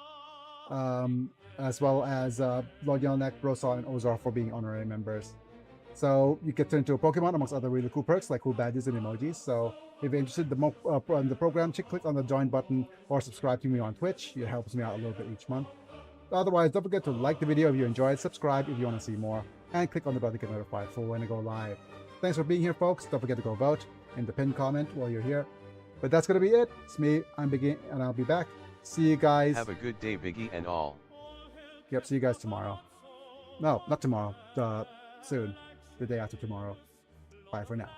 as well as Lord Yellowneck, Rosan, and Ozar for being honorary members. So you get turned into a Pokemon amongst other really cool perks like cool badges and emojis. So if you're interested in the program, click on the join button or subscribe to me on Twitch. It helps me out a little bit each month. Otherwise, don't forget to like the video if you enjoyed, subscribe if you want to see more, and click on the bell to get notified for when I go live. Thanks for being here, folks. Don't forget to go vote in the pinned comment while you're here. But that's going to be it. It's me. I'm Biggie, and I'll be back. See you guys. Have a good day, Biggie and all. Yep, see you guys tomorrow. No, not tomorrow. Soon. The day after tomorrow. Bye for now.